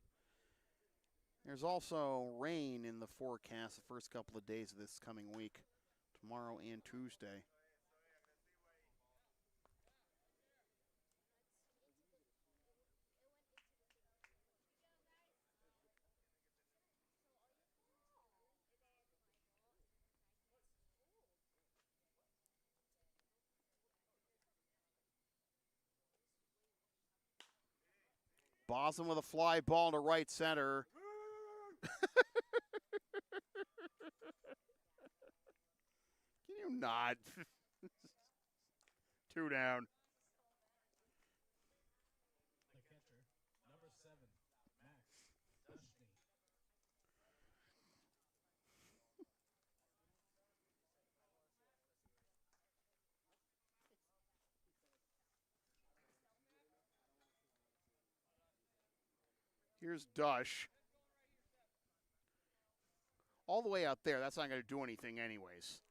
there's also rain in the forecast the first couple of days of this coming week, tomorrow and Tuesday. Boston with a fly ball to right center. Can you not? 2 down. The catcher, number 7, Max Dushny. Here's Dush. All the way out there, that's not going to do anything anyways.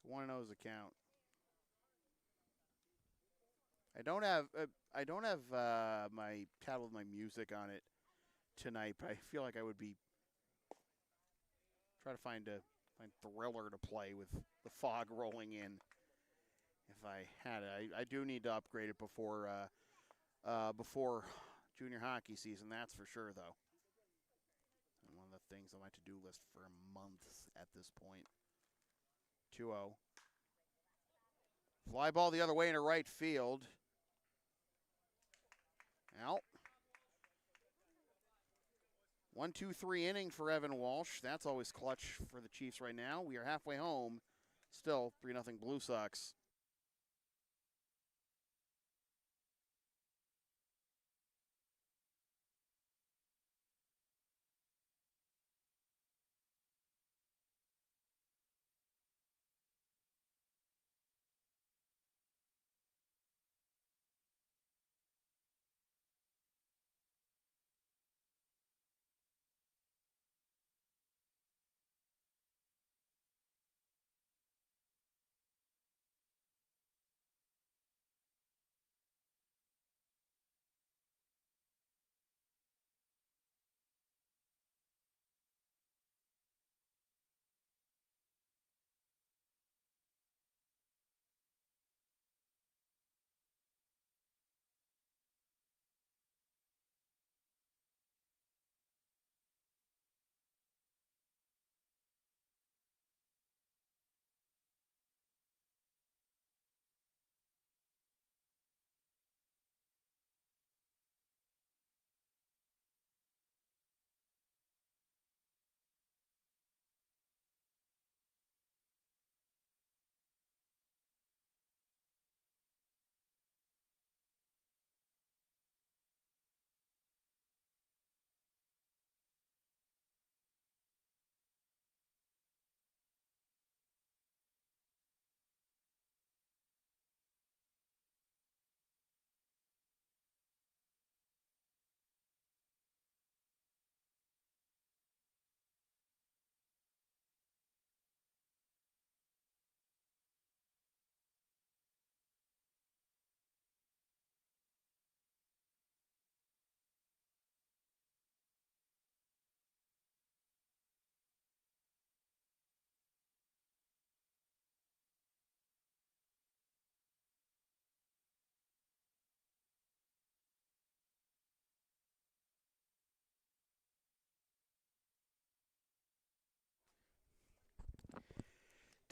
One knows the count. I don't have my tablet with my music on it tonight, but I feel like I would be try to find Thriller to play with the fog rolling in. If I had it, I do need to upgrade it before junior hockey season. That's for sure, though. And one of the things on my to-do list for months at this point. 2-0. Fly ball the other way into right field. Out. 1-2-3 inning for Evan Walsh. That's always clutch for the Chiefs right now. We are halfway home. Still 3-0 Blue Sox.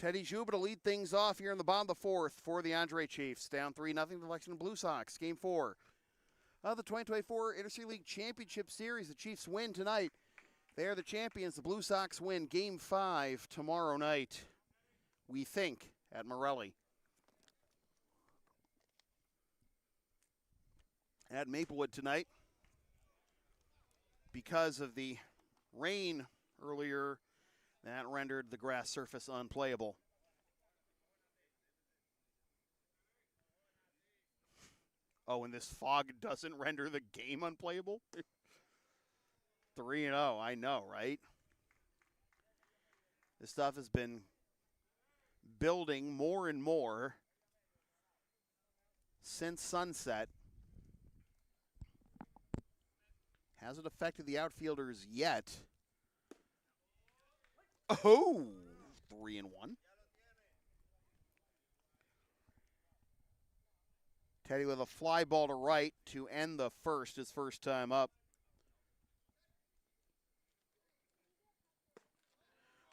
Teddy Juba to lead things off here in the bottom of the fourth for the Andre Chiefs. Down 3-0 to the Lexington Blue Sox. Game 4 of the 2024 Intercity League Championship Series. The Chiefs win tonight. They are the champions. The Blue Sox win Game 5 tomorrow night, we think, at Morelli. At Maplewood tonight, because of the rain earlier, that rendered the grass surface unplayable. Oh, and this fog doesn't render the game unplayable? 3-0, I know, right? This stuff has been building more and more since sunset. Hasn't affected the outfielders yet. Oh, 3-1. Teddy with a fly ball to right to end the first, his first time up.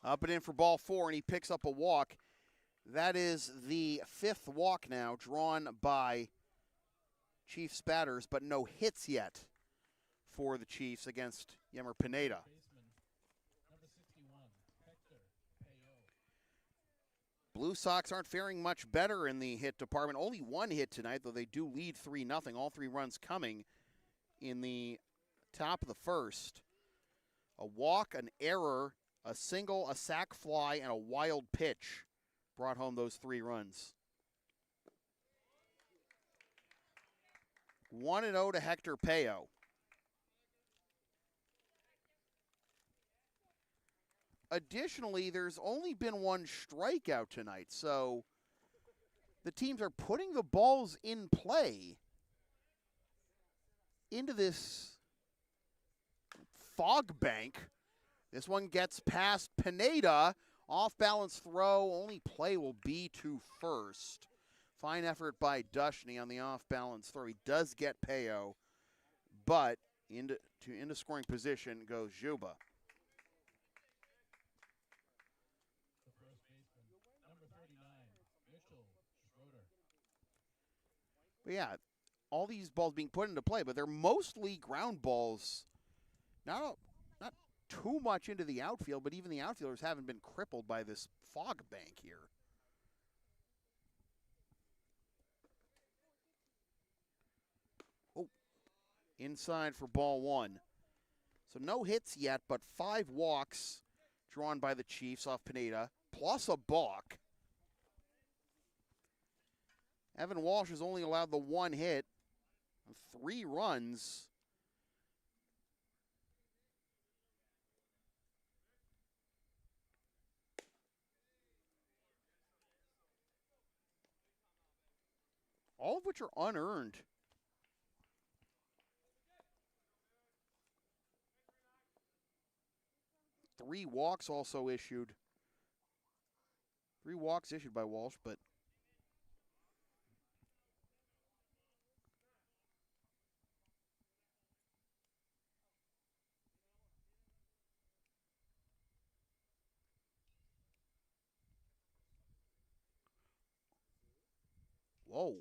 Up and in for ball 4, and he picks up a walk. That is the 5th walk now drawn by Chiefs batters, but no hits yet for the Chiefs against Yemmer Pineda. Blue Sox aren't faring much better in the hit department. Only 1 hit tonight, though they do lead 3-0. All 3 runs coming in the top of the first. A walk, an error, a single, a sac fly, and a wild pitch brought home those 3 runs. 1-0 to Hector Payo. Additionally, there's only been 1 strikeout tonight, so the teams are putting the balls in play into this fog bank. This one gets past Pineda. Off-balance throw. Only play will be to first. Fine effort by Dushny on the off-balance throw. He does get Payo, but into scoring position goes Juba. But yeah, all these balls being put into play, but they're mostly ground balls. Not too much into the outfield, but even the outfielders haven't been crippled by this fog bank here. Oh, inside for ball 1. So no hits yet, but 5 walks drawn by the Chiefs off Pineda, plus a balk. Evan Walsh has only allowed the 1 hit, 3 runs. All of which are unearned. Three walks also issued. 3 walks issued by Walsh, but whoa.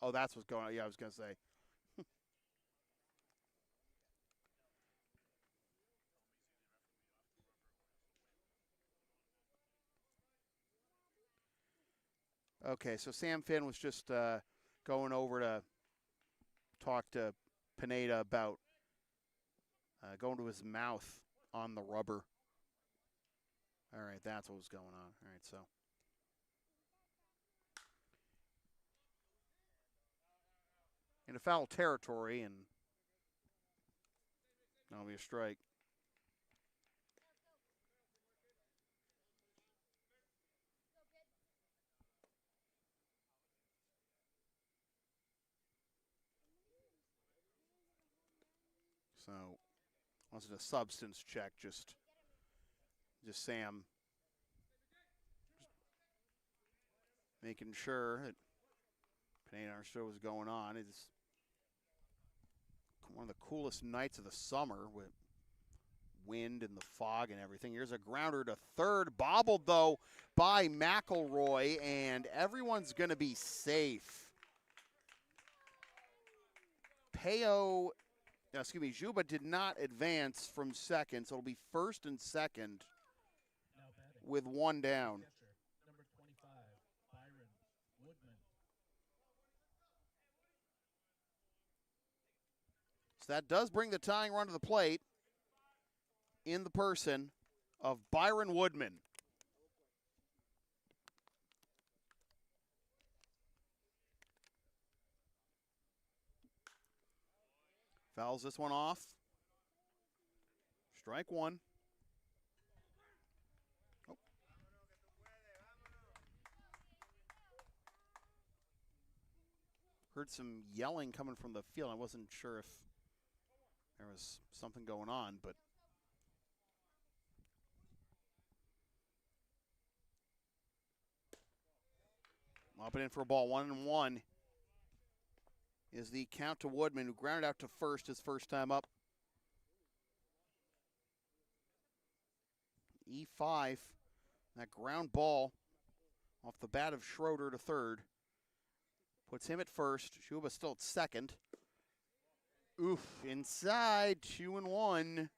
Oh, that's what's going on. Yeah, I was going to say. Okay, so Sam Finn was just going over to talk to Pineda about going to his mouth on the rubber. All right, that's what was going on. All right, so. In a foul territory, and that'll be a strike. So, wasn't a substance check, just Sam just making sure that Pineda understood what was going on. It's one of the coolest nights of the summer with wind and the fog and everything. Here's a grounder to third, bobbled though by McElroy, and everyone's going to be safe. Juba did not advance from second, so it'll be first and second with one down. Number 25, Byron Woodman. So that does bring the tying run to the plate in the person of Byron Woodman. Fouls this one off. Strike one. Oh. Heard some yelling coming from the field. I wasn't sure if there was something going on, but up and in for a ball, 1-1 is the count to Woodman, who grounded out to first his first time up. E5, that ground ball off the bat of Schroeder to third puts him at first. Juba still at second. Oof, inside, 2-1.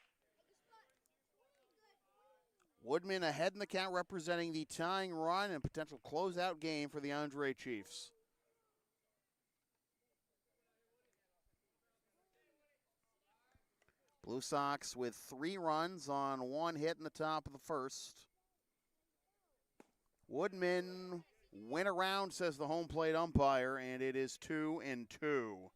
Woodman ahead in the count, representing the tying run and potential closeout game for the Andre Chiefs. Blue Sox with 3 runs on 1 hit in the top of the first. Woodman went around, says the home plate umpire, and it is 2-2.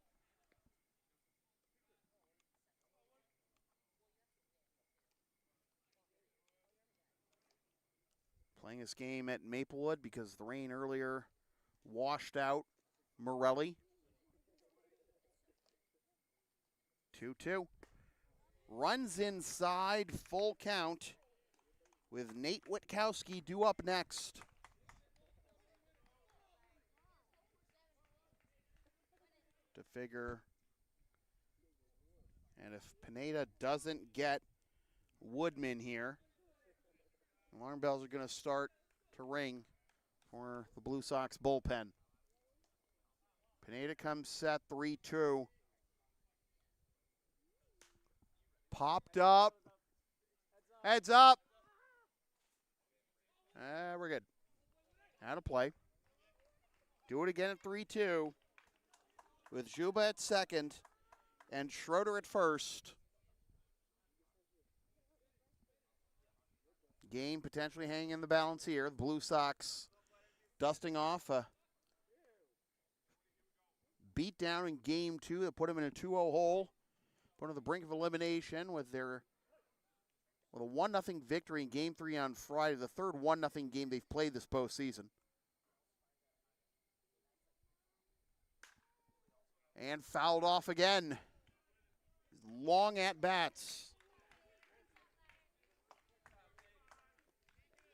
Playing this game at Maplewood because the rain earlier washed out Morelli. 2-2. Runs inside, full count, with Nate Witkowski due up next. To figure, and if Pineda doesn't get Woodman here, alarm bells are going to start to ring for the Blue Sox bullpen. Pineda comes set, 3-2. Popped up. Heads up. We're good. Out of play. Do it again at 3-2 with Juba at second and Schroeder at first. Game potentially hanging in the balance here. The Blue Sox dusting off a beat down in game 2 that put them in a 2-0 hole. Put on the brink of elimination with a 1-0 victory in game 3 on Friday, the third 1-0 game they've played this postseason. And fouled off again. Long at bats.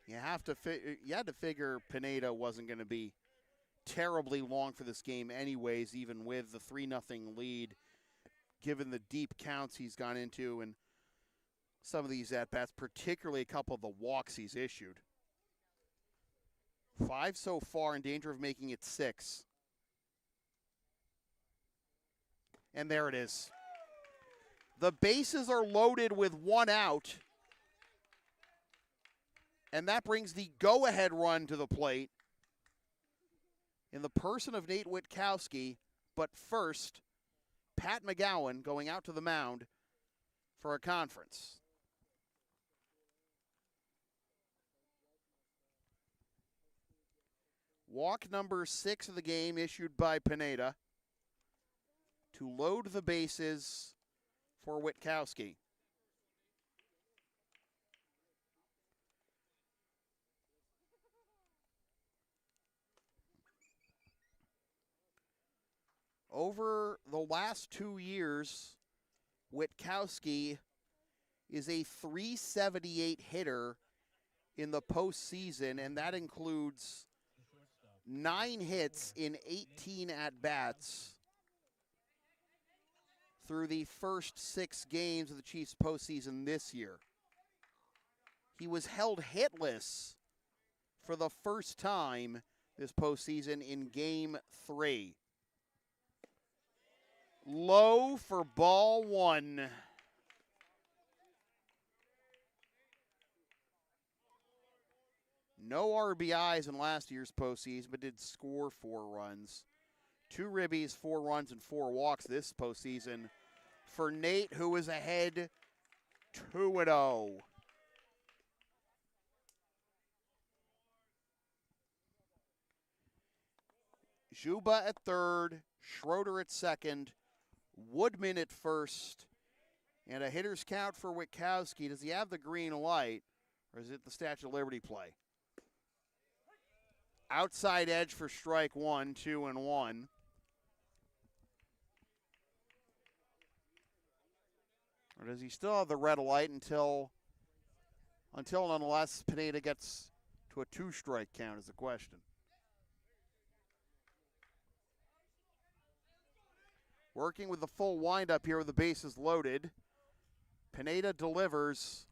You had to figure Pineda wasn't going to be terribly long for this game anyways, even with the 3-0 lead, given the deep counts he's gone into and some of these at-bats, particularly a couple of the walks he's issued. 5 so far, in danger of making it 6. And there it is. The bases are loaded with 1 out. And that brings the go-ahead run to the plate in the person of Nate Witkowski. But first, Pat McGowan going out to the mound for a conference. Walk number 6 of the game issued by Pineda to load the bases for Witkowski. Over the last 2 years, Witkowski is a .378 hitter in the postseason, and that includes 9 hits in 18 at-bats through the first 6 games of the Chiefs postseason this year. He was held hitless for the first time this postseason in Game 3. Low for ball 1. No RBIs in last year's postseason, but did score 4 runs. 2 ribbies, 4 runs, and 4 walks this postseason for Nate, who is ahead 2-0. Juba at third, Schroeder at second, Woodman at first, and a hitter's count for Witkowski. Does he have the green light, or is it the Statue of Liberty play? Outside edge for strike 1, 2-1. Or does he still have the red light until nonetheless Pineda gets to a 2-strike count is the question. Working with the full windup here with the bases loaded. Pineda delivers.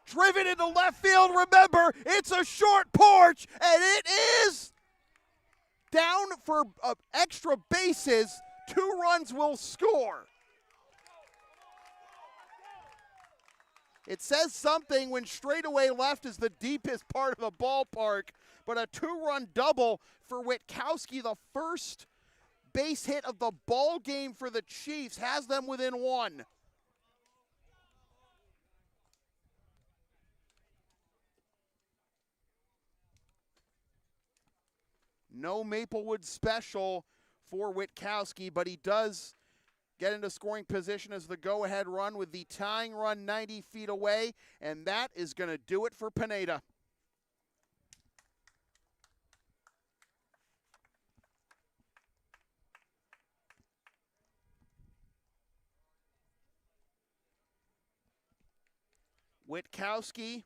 Driven into left field. Remember, it's a short porch, and it is down for extra bases. 2 runs will score. It says something when straightaway left is the deepest part of the ballpark, but a 2-run double for Witkowski, the first base hit of the ball game for the Chiefs, has them within 1. No Maplewood special for Witkowski, but he does get into scoring position as the go-ahead run with the tying run 90 feet away, and that is going to do it for Pineda. Witkowski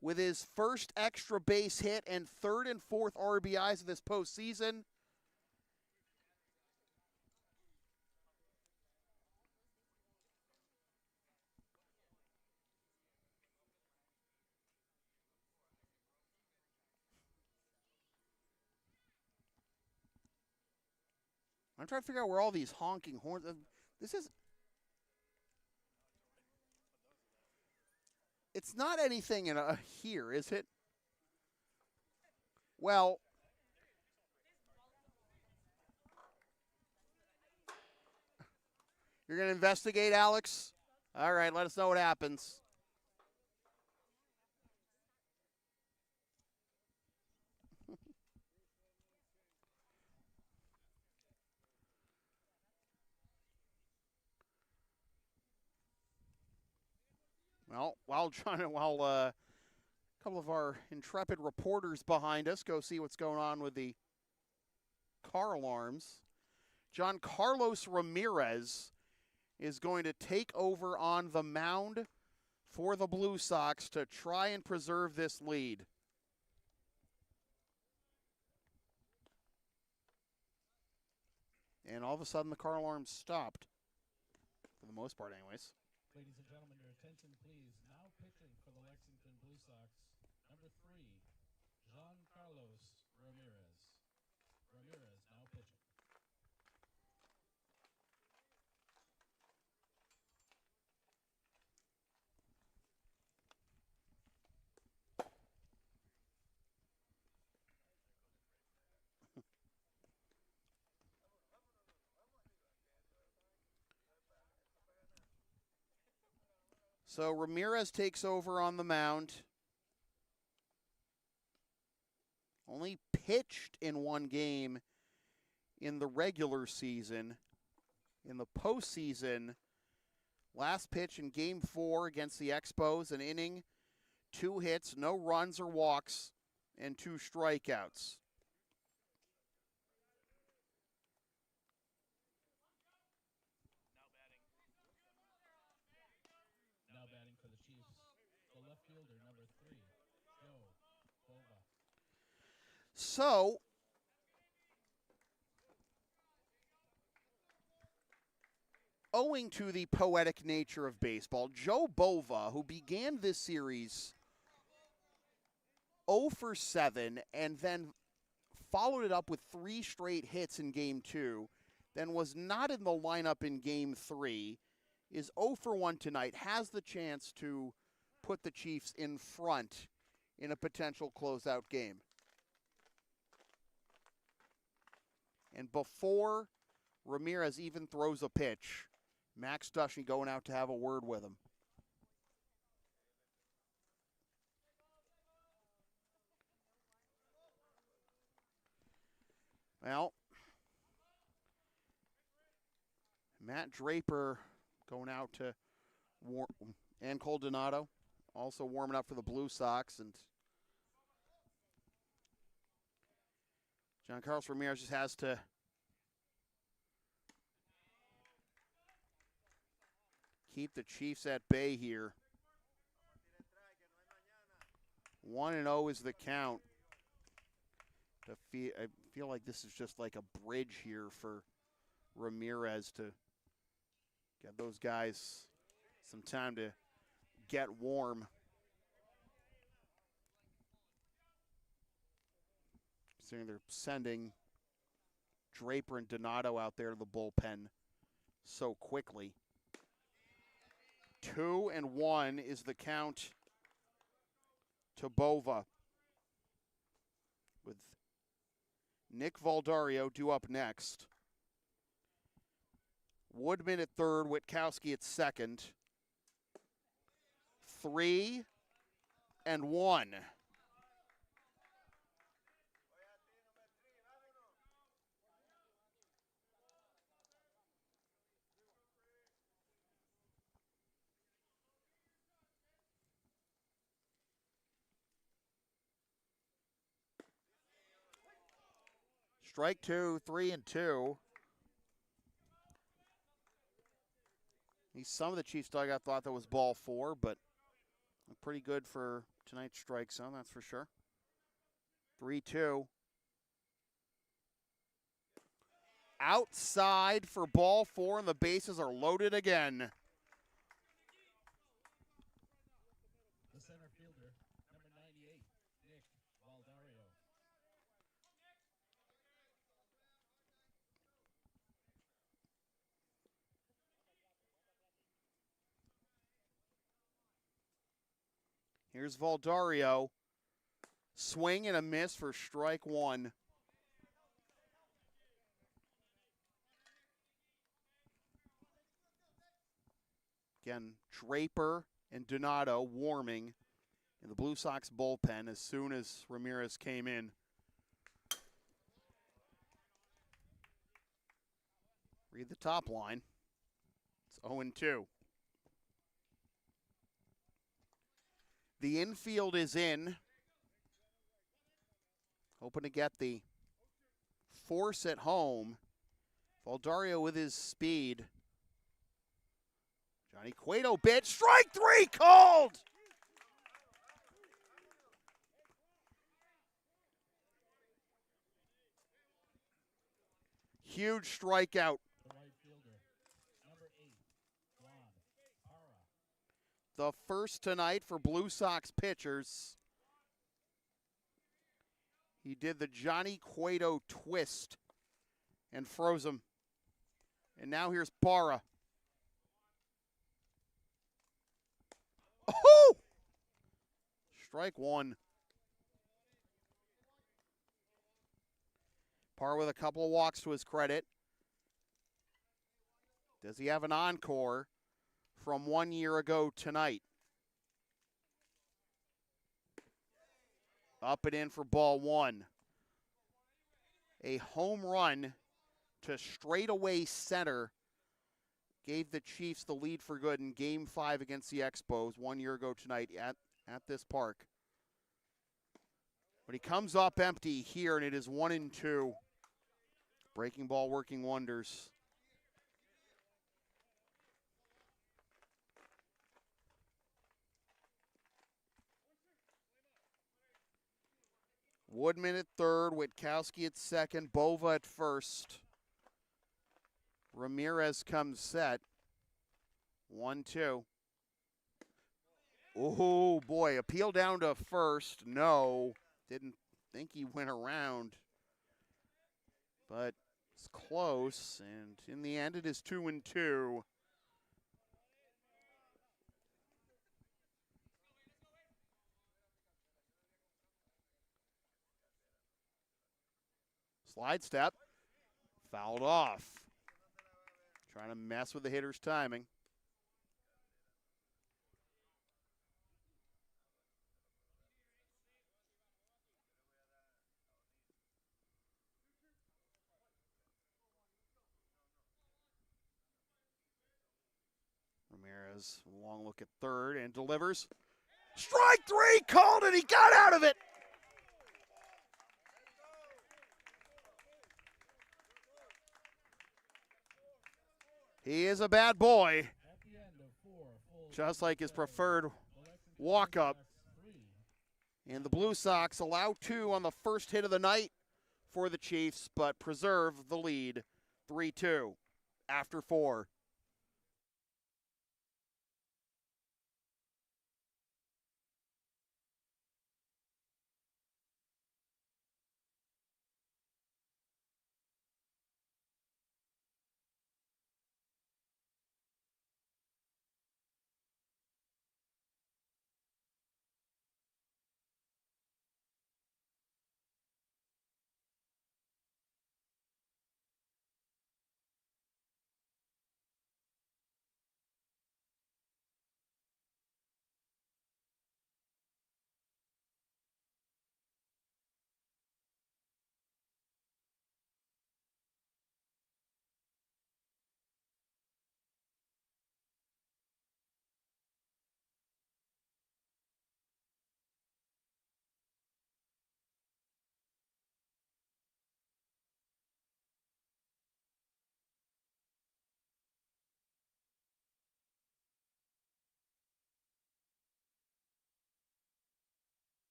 with his first extra base hit and 3rd and 4th RBIs of this postseason. I'm trying to figure out where all these honking horns. This is. It's not anything in here, is it? Well, you're going to investigate, Alex? All right, let us know what happens. Well, while a couple of our intrepid reporters behind us go see what's going on with the car alarms, John Carlos Ramirez is going to take over on the mound for the Blue Sox to try and preserve this lead. And all of a sudden the car alarms stopped, for the most part anyways. Ladies and gentlemen, your attention please. Now pitching for the Lexington Blue Sox, number 3, Jean Carlos Ramirez. Ramirez now pitching. So Ramirez takes over on the mound. Only pitched in 1 game in the regular season. In the postseason, last pitch in Game 4 against the Expos, an inning, 2 hits, no runs or walks, and 2 strikeouts. Now batting for the Chiefs, the left fielder, number 3, Joe Bova. So, owing to the poetic nature of baseball, Joe Bova, who began this series 0 for 7 and then followed it up with 3 straight hits in Game 2, then was not in the lineup in Game 3, is 0 for 1 tonight, has the chance to put the Chiefs in front in a potential closeout game. And before Ramirez even throws a pitch, Max Dushney going out to have a word with him. Well, Matt Draper going out to and Cole Donato also warming up for the Blue Sox, and Giancarlos Ramirez just has to keep the Chiefs at bay here. 1-0 is the count. I feel like this is just like a bridge here for Ramirez to get those guys some time to get warm. So they're sending Draper and Donato out there to the bullpen so quickly. 2-1 is the count to Bova, with Nick Valdario due up next. Woodman at third, Witkowski at second. 3-1. Strike 2, 3-2. Some of the Chiefs dugout thought that was ball 4, but pretty good for tonight's strike zone, that's for sure. 3-2. Outside for ball 4, and the bases are loaded again. The center fielder, number 98, Nick Valdario. Here's Valdario. Swing and a miss for strike 1. Again, Draper and Donato warming in the Blue Sox bullpen as soon as Ramirez came in. Read the top line. It's 0-2. The infield is in. Hoping to get the force at home. Valdario with his speed. Johnny Cueto bit. Strike 3 called! Huge strikeout. The right fielder, number 8, Juan Parra. The first tonight for Blue Sox pitchers. He did the Johnny Cueto twist and froze him. And now here's Parra. Oh! Strike 1. Parra with a couple of walks to his credit. Does he have an encore from 1 year ago tonight? Up and in for ball 1. A home run to straightaway center gave the Chiefs the lead for good in Game 5 against the Expos 1 year ago tonight at this park. But he comes up empty here, and it is 1-2. Breaking ball working wonders. Woodman at third, Witkowski at second, Bova at first. Ramirez comes set. 1-2. Oh, boy. Appeal down to first. No. Didn't think he went around. But it's close. And in the end, it is 2-2. Slide step. Fouled off. Trying to mess with the hitter's timing. Ramirez, long look at third and delivers. Strike three, called it, he got out of it. He is a bad boy, just like his preferred walk-up. And the Blue Sox allow 2 on the first hit of the night for the Chiefs, but preserve the lead 3-2 after 4.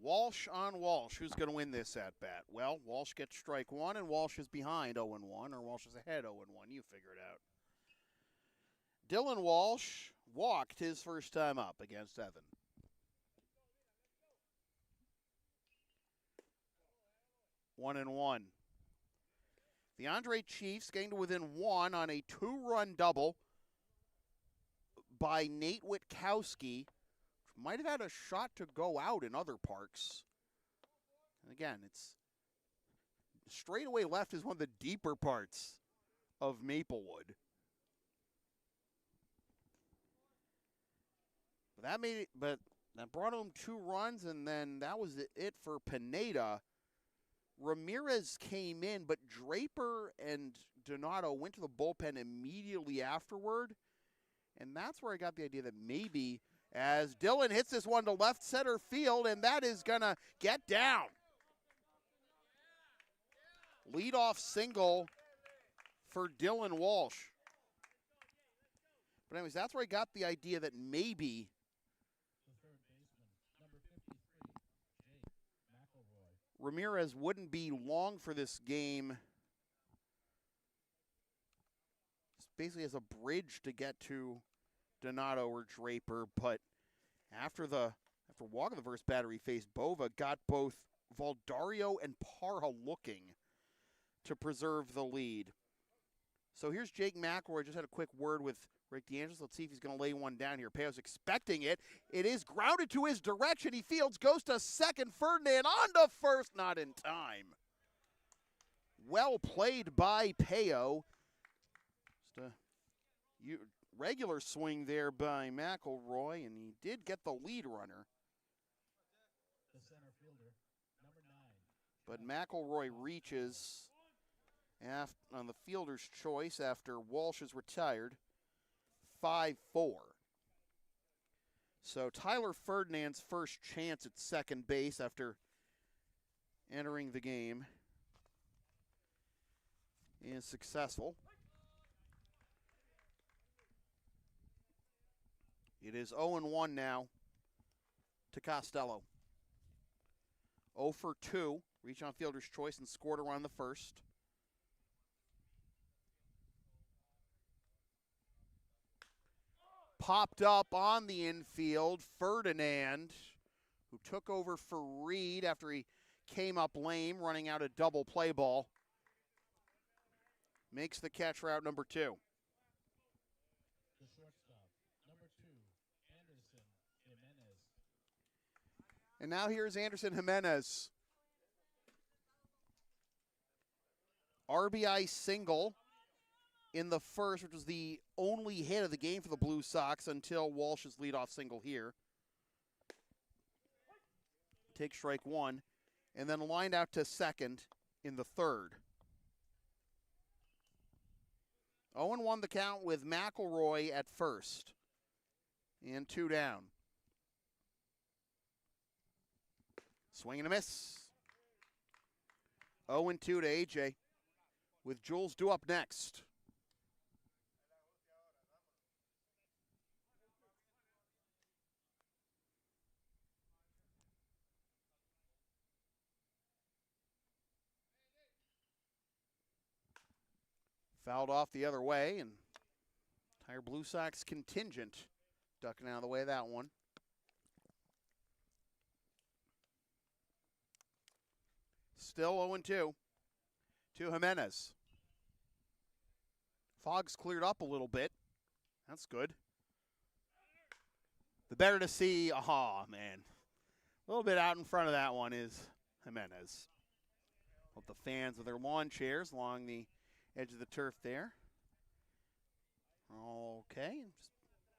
Walsh on Walsh. Who's going to win this at bat? Well, Walsh gets strike 1, and Walsh is behind 0-1, or Walsh is ahead 0-1. You figure it out. Dylan Walsh walked his first time up against Evan. One and one. The Andre Chiefs getting to within 1 on a 2-run double by Nate Witkowski. Might have had a shot to go out in other parks. And again, it's straightaway left is one of the deeper parts of Maplewood. But that brought home 2 runs, and then that was it for Pineda. Ramirez came in, but Draper and Donato went to the bullpen immediately afterward. And that's where I got the idea that maybe as Dylan hits this one to left center field, and that is going to get down. Leadoff single for Dylan Walsh. But anyways, that's where I got the idea that maybe Ramirez wouldn't be long for this game. It's basically as a bridge to get to Donato or Draper, but After walking the first batter, he faced Bova, got both Valdario and Parra looking to preserve the lead. So here's Jake McElroy. Just had a quick word with Rick DeAngelis. Let's see if he's going to lay one down here. Payo's expecting it. It is grounded to his direction. He fields, goes to second. Ferdinand on to first, not in time. Well played by Payo. Just a regular swing there by McElroy, and he did get the lead runner. The center fielder, number 9. But McElroy reaches on the fielder's choice after Walsh is retired. 5-4. So Tyler Ferdinand's first chance at second base after entering the game is successful. It is 0-1 now to Costello. 0 for 2, reach on fielder's choice and scored around the first. Popped up on the infield, Ferdinand, who took over for Reed after he came up lame, running out a double play ball. Makes the catch route number 2. The shortstop, number 2, Anderson Jimenez. And now here's Anderson Jimenez. RBI single in the first, which was the only hit of the game for the Blue Sox until Walsh's leadoff single here. Take strike 1, and then lined out to second in the third. 0-1 the count with McElroy at first. And 2 down. Swing and a miss. 0-2 to AJ, with Jules due up next. Fouled off the other way, and entire Blue Sox contingent ducking out of the way of that one. Still 0-2 to Jimenez. Fog's cleared up a little bit. That's good. The better to see, man. A little bit out in front of that one is Jimenez. Hope the fans with their lawn chairs along the edge of the turf there. Okay, just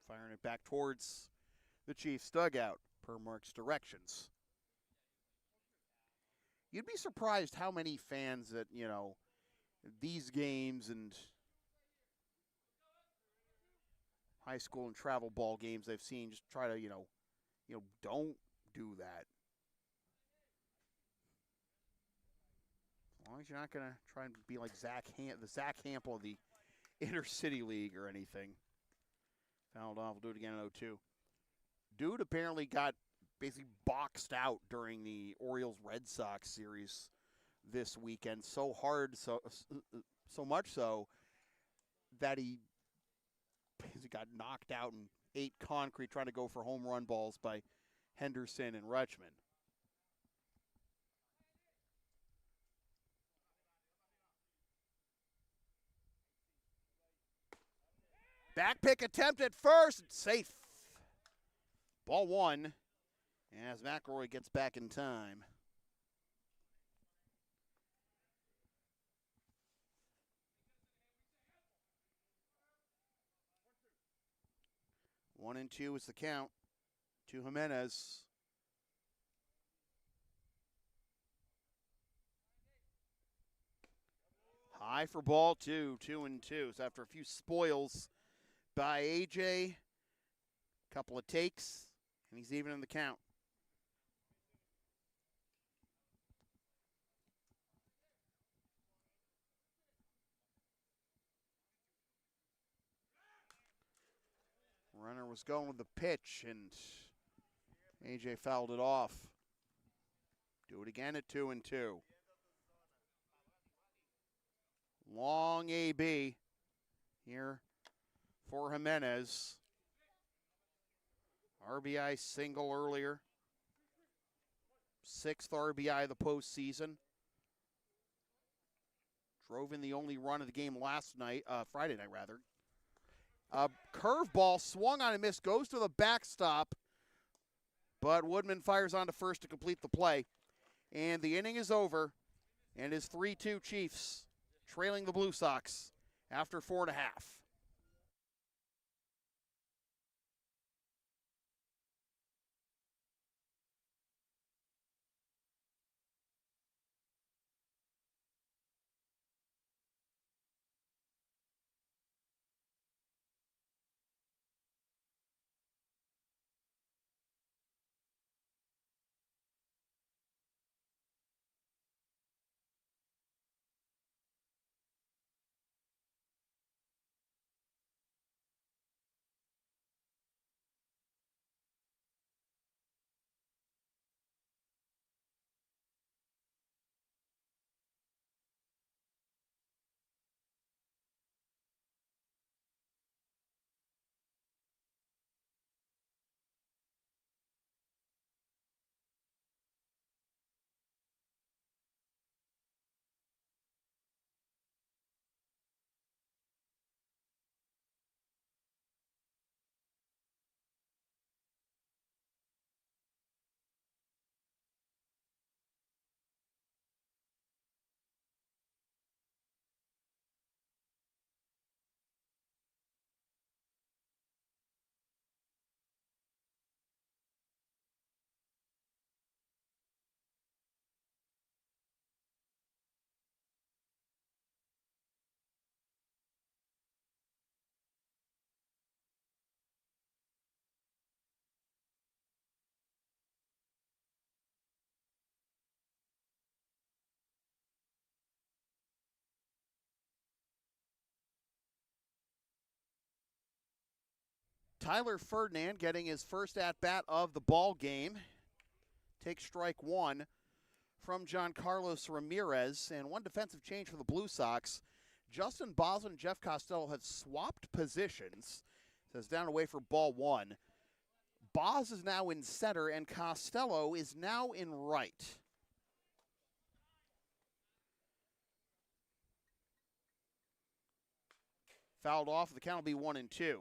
firing it back towards the Chiefs' dugout per Mark's directions. You'd be surprised how many fans at, these games and high school and travel ball games I've seen just try to, don't do that. As long as you're not going to try and be like the Zach Hampel of the Intercity League or anything. Fouled off. We'll do it again in 0-2. Dude apparently got basically boxed out during the Orioles-Red Sox series this weekend. So much so that he basically got knocked out and ate concrete trying to go for home run balls by Henderson and Rutschman. Back pick attempt at first. It's safe. Ball 1 as McElroy gets back in time. One and 2 is the count to Jimenez. High for ball 2, 2-2. So after a few spoils by AJ, couple of takes, and he's even in the count. Runner was going with the pitch, and AJ fouled it off. Do it again at 2-2. Long AB here for Jimenez. RBI single earlier. 6th RBI of the postseason. Drove in the only run of the game last night, Friday night rather. Curveball swung on and missed, goes to the backstop, but Woodman fires on to first to complete the play. And the inning is over, and is 3-2 Chiefs trailing the Blue Sox after 4.5. Tyler Ferdinand getting his first at-bat of the ball game. Takes strike one from Giancarlos Ramirez, and one defensive change for the Blue Sox. Justin Boswell and Jeff Costello have swapped positions. Says down away for ball one. Boz is now in center, and Costello is now in right. Fouled off. The count will be 1-2.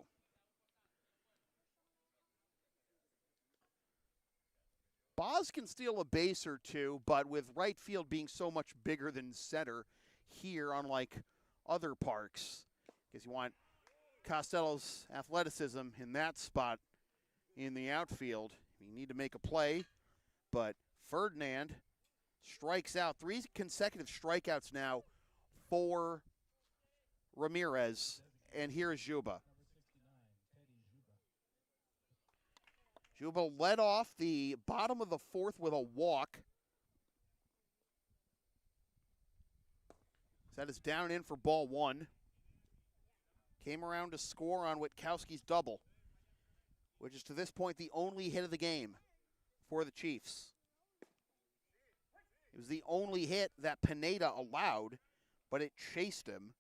Boz can steal a base or two, but with right field being so much bigger than center here, unlike other parks, because you want Costello's athleticism in that spot in the outfield. You need to make a play, but Ferdinand strikes out. 3 consecutive strikeouts now for Ramirez, and here is Juba. Juba led off the bottom of the 4th with a walk. That is down and in for ball one. Came around to score on Witkowski's double, which is to this point the only hit of the game for the Chiefs. It was the only hit that Pineda allowed, but it chased him.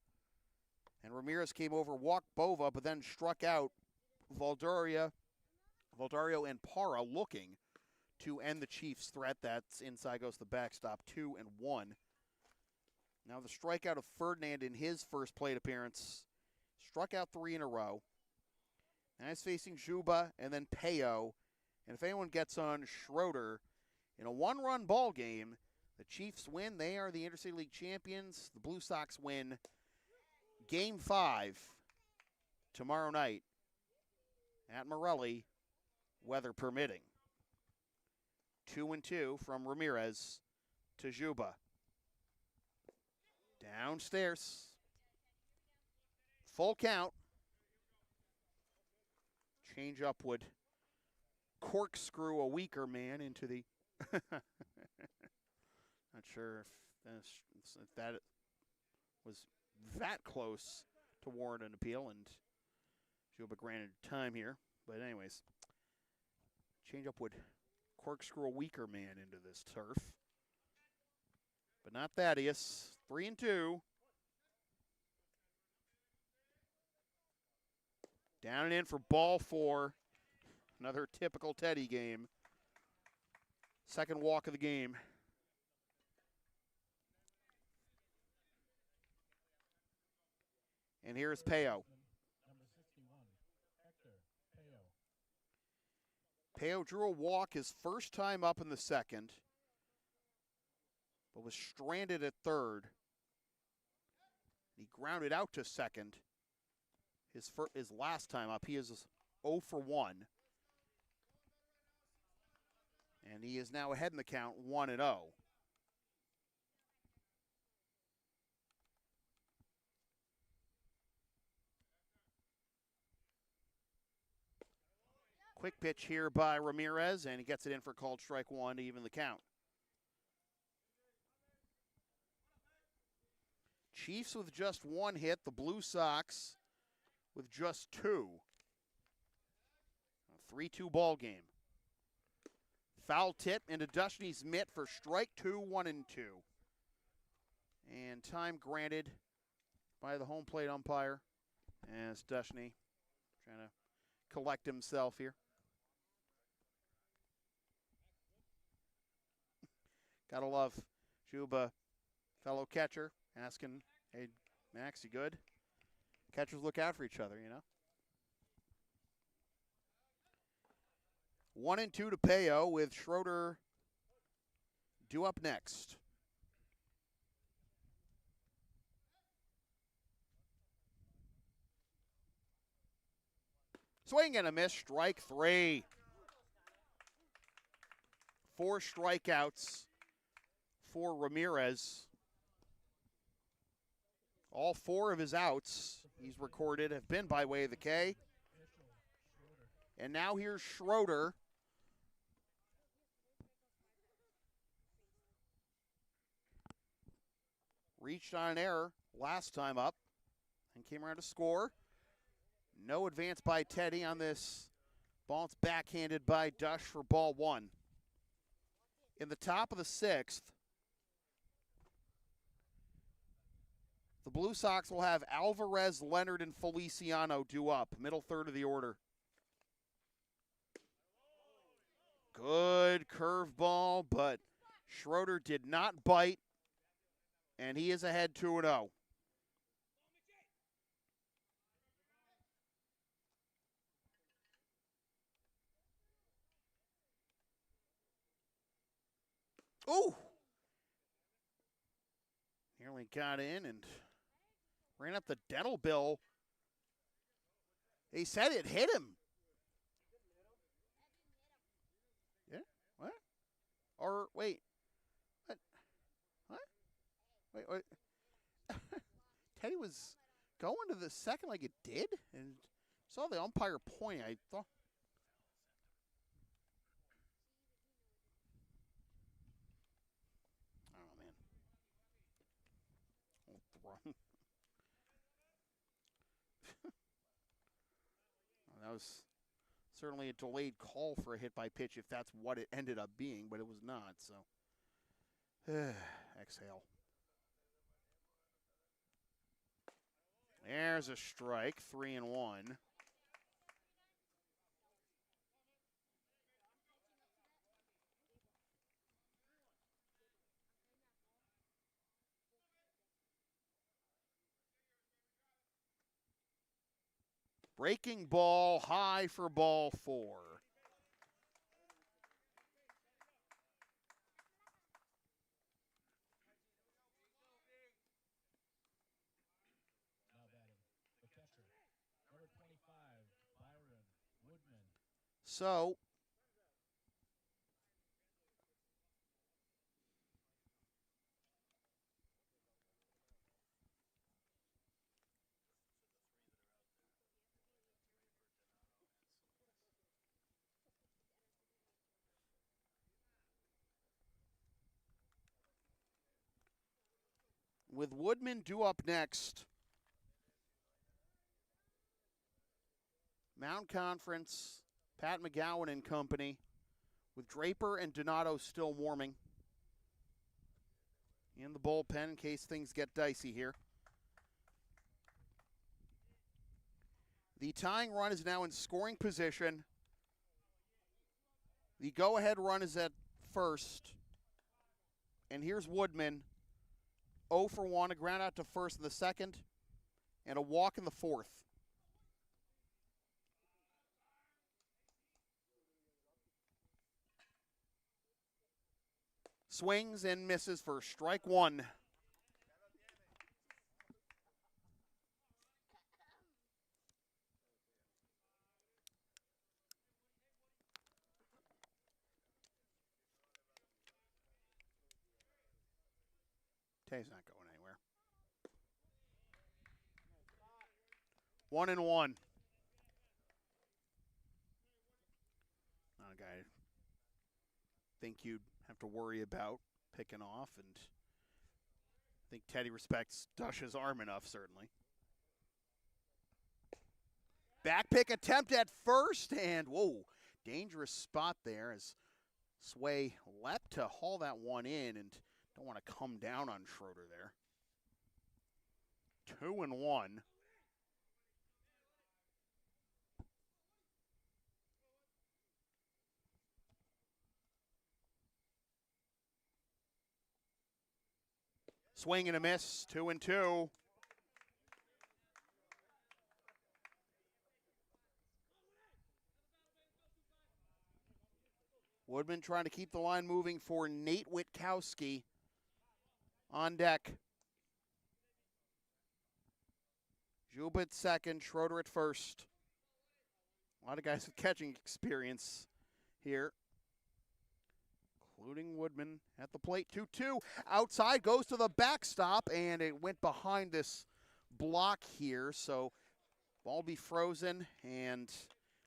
And Ramirez came over, walked Bova, but then struck out Valdario and Parra, looking to end the Chiefs' threat. That's inside goes the backstop, 2-1. Now the strikeout of Ferdinand in his first plate appearance. Struck out 3 in a row. Now he's facing Juba and then Peo. And if anyone gets on Schroeder in a 1-run ball game, the Chiefs win. They are the Interstate League champions. The Blue Sox win Game 5 tomorrow night at Morelli, weather permitting. 2-2 from Ramirez to Juba. Downstairs. Full count. Change up would corkscrew a weaker man into the... Not sure if that was that close to warrant an appeal, and Juba granted time here. But anyways, changeup would corkscrew a weaker man into this turf. But not Thaddeus. 3-2. Down and in for ball 4. Another typical Teddy game. Second walk of the game. And here's Peo. Peo drew a walk his first time up in the second, but was stranded at third. He grounded out to second his last time up. He is 0 for 1. And he is now ahead in the count, 1-0. Quick pitch here by Ramirez, and he gets it in for called strike one to even the count. Chiefs with just one hit, the Blue Sox with just two. A 3-2 ball game. Foul tip into Dushny's mitt for strike two, 1-2. And time granted by the home plate umpire as Dushny trying to collect himself here. Gotta love Juba, fellow catcher, asking, hey, Max, you good? Catchers look out for each other, you know? 1-2 to Peo with Schroeder due up next. Swing and a miss, strike three. 4 strikeouts for Ramirez. All 4 of his outs he's recorded have been by way of the K. And now here's Schroeder. Reached on an error last time up and came around to score. No advance by Teddy on this ball. It's backhanded by Dush for ball 1. In the top of the 6th, the Blue Sox will have Alvarez, Leonard, and Feliciano due up, middle third of the order. Good curveball, but Schroeder did not bite, and he is ahead 2-0. Ooh! Nearly got in and ran up the dental bill. He said it hit him. Yeah? What? Or, wait. What? What? Wait. Teddy was going to the second like it did and saw the umpire point. I thought. Oh, man. That was certainly a delayed call for a hit by pitch if that's what it ended up being, but it was not, so. Exhale. There's a strike, 3-1. Breaking ball high for ball 4. So, with Woodman due up next, Mound Conference, Pat McGowan and company, with Draper and Donato still warming in the bullpen in case things get dicey here. The tying run is now in scoring position The go-ahead run is at first. And here's Woodman. 0 for 1, a ground out to first in the second, and a walk in the fourth. Swings and misses for strike one. Tay's not going anywhere. 1-1. Not a guy I think you'd have to worry about picking off, and I think Teddy respects Dush's arm enough, certainly. Back pick attempt at first, and whoa, dangerous spot there as Sway leapt to haul that one in, and don't want to come down on Schroeder there. 2-1. Swing and a miss, 2-2. Woodman trying to keep the line moving for Nate Witkowski on deck. Juba at second, Schroeder at first. A lot of guys with catching experience here, including Woodman at the plate. 2-2. Outside, goes to the backstop, and it went behind this block here. So ball be frozen, and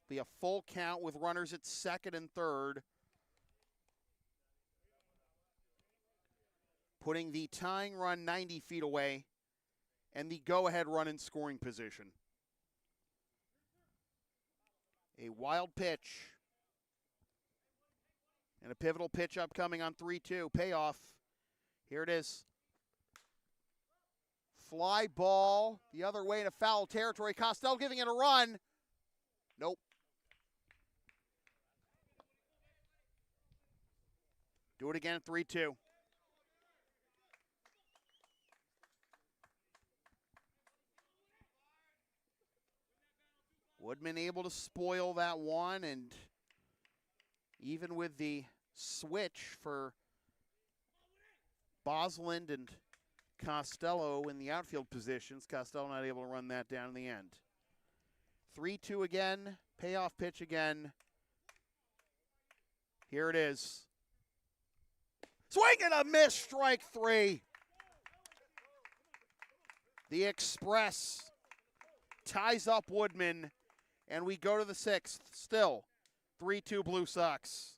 be a full count with runners at second and third. Putting the tying run 90 feet away and the go-ahead run in scoring position. A wild pitch. And a pivotal pitch upcoming on 3-2. Payoff. Here it is. Fly ball the other way into foul territory. Costello giving it a run. Nope. Do it again, 3-2. Woodman able to spoil that one, and even with the switch for Bosland and Costello in the outfield positions, Costello not able to run that down in the end. 3-2 again, payoff pitch again. Here it is. Swing and a miss, strike three. The Express ties up Woodman, and we go to the sixth. Still 3-2 Blue Sox.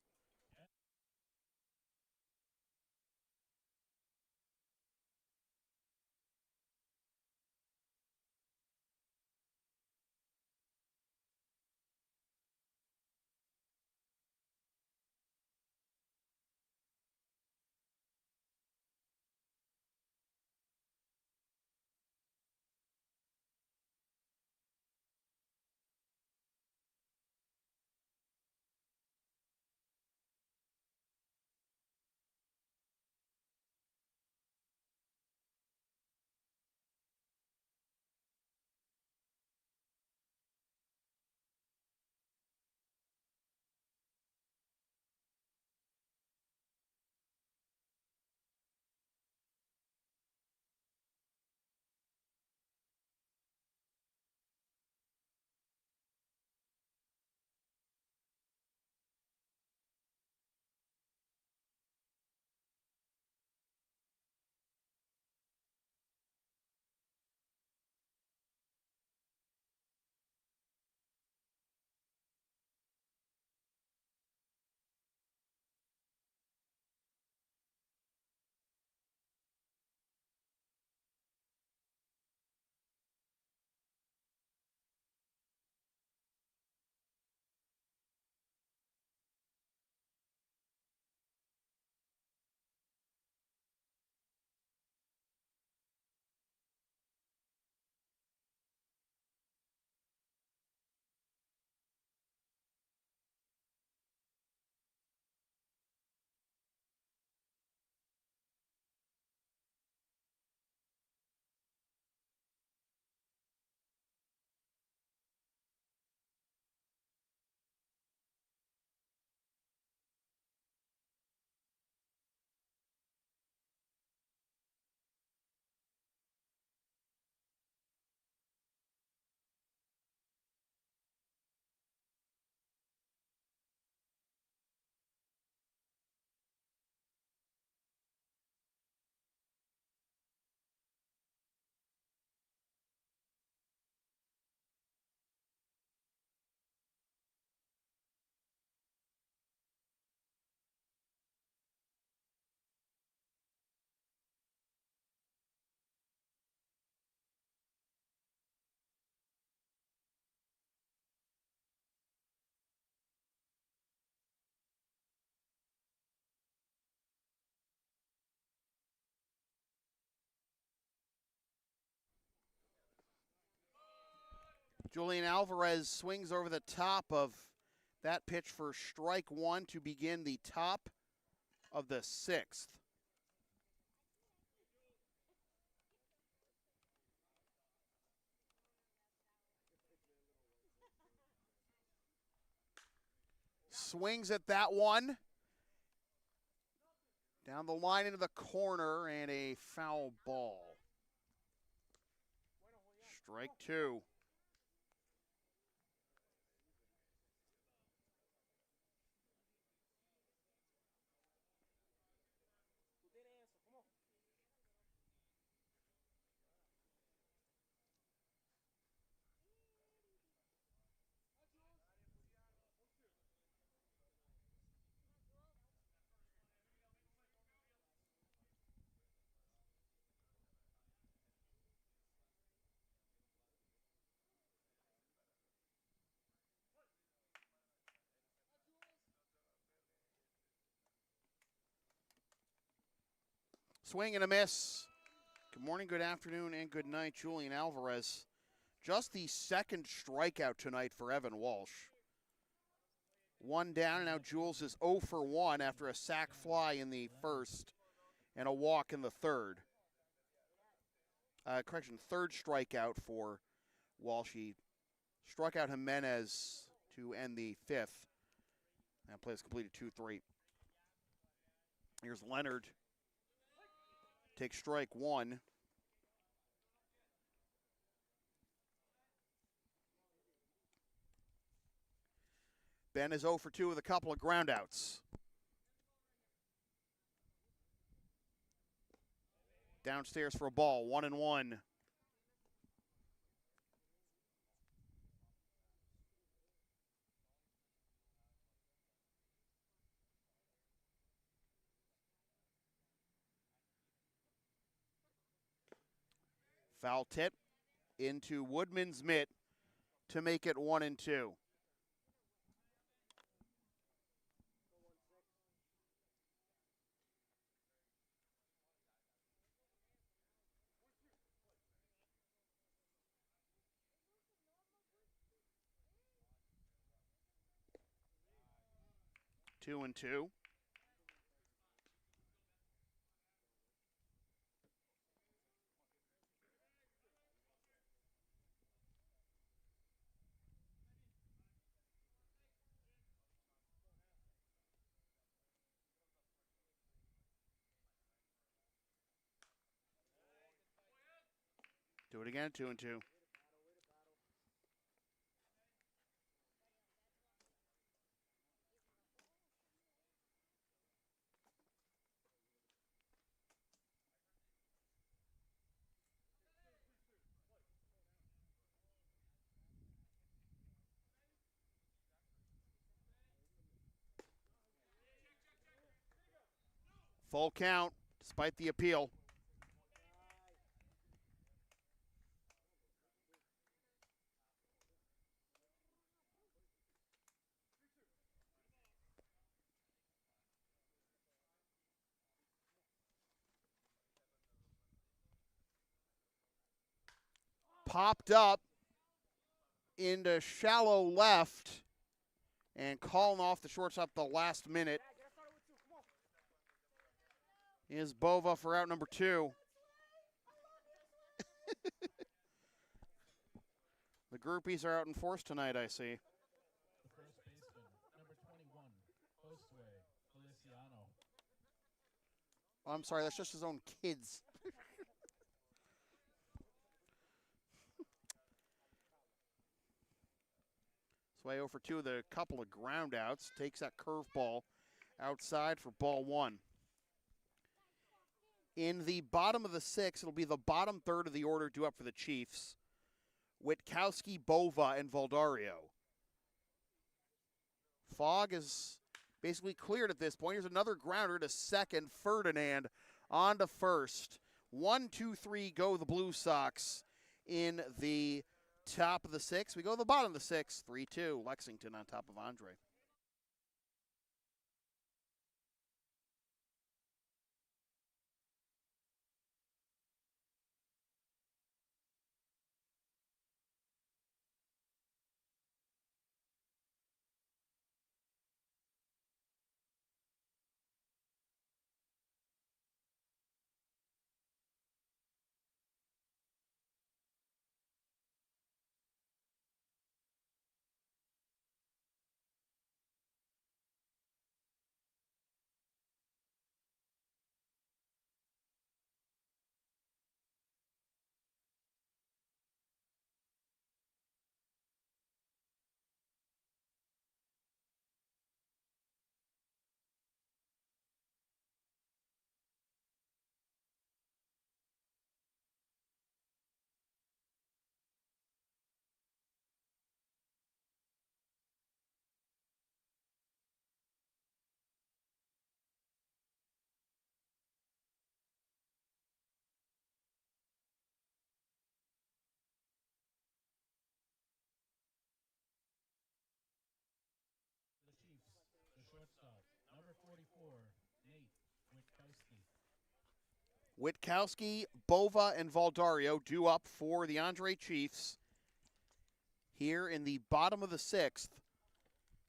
Julian Alvarez swings over the top of that pitch for strike one to begin the top of the sixth. Swings at that one. Down the line into the corner and a foul ball. Strike two. Swing and a miss. Good morning, good afternoon, and good night, Julian Alvarez. Just the second strikeout tonight for Evan Walsh. One down, and now Jules is 0 for 1 after a sac fly in the first and a walk in the third. Third strikeout for Walsh. He struck out Jimenez to end the fifth. That play is completed 2-3. Here's Leonard. Takes strike one. Ben is 0 for 2 with a couple of groundouts. Downstairs for a ball, 1-1. Foul tip into Woodman's mitt to make it 1-2. Two and two. Do it again, 2-2. Full count, despite the appeal. Popped up into shallow left and calling off the shortstop the last minute is Bova for out number 2. The groupies are out in force tonight, I see. The first baseman, number 21, Josue Feliciano. Oh, I'm sorry, that's just his own kids. Sway 0 for 2 with a couple of groundouts. Takes that curveball outside for ball 1. In the bottom of the 6th, it'll be the bottom third of the order due up for the Chiefs. Witkowski, Bova, and Valdario. Fogg is basically cleared at this point. Here's another grounder to second. Ferdinand on to first. 1-2-3 go the Blue Sox in the top of the 6th. We go to the bottom of the 6th. 3-2. Lexington on top of Andre. Witkowski, Bova, and Valdario due up for the Andre Chiefs here in the bottom of the 6th.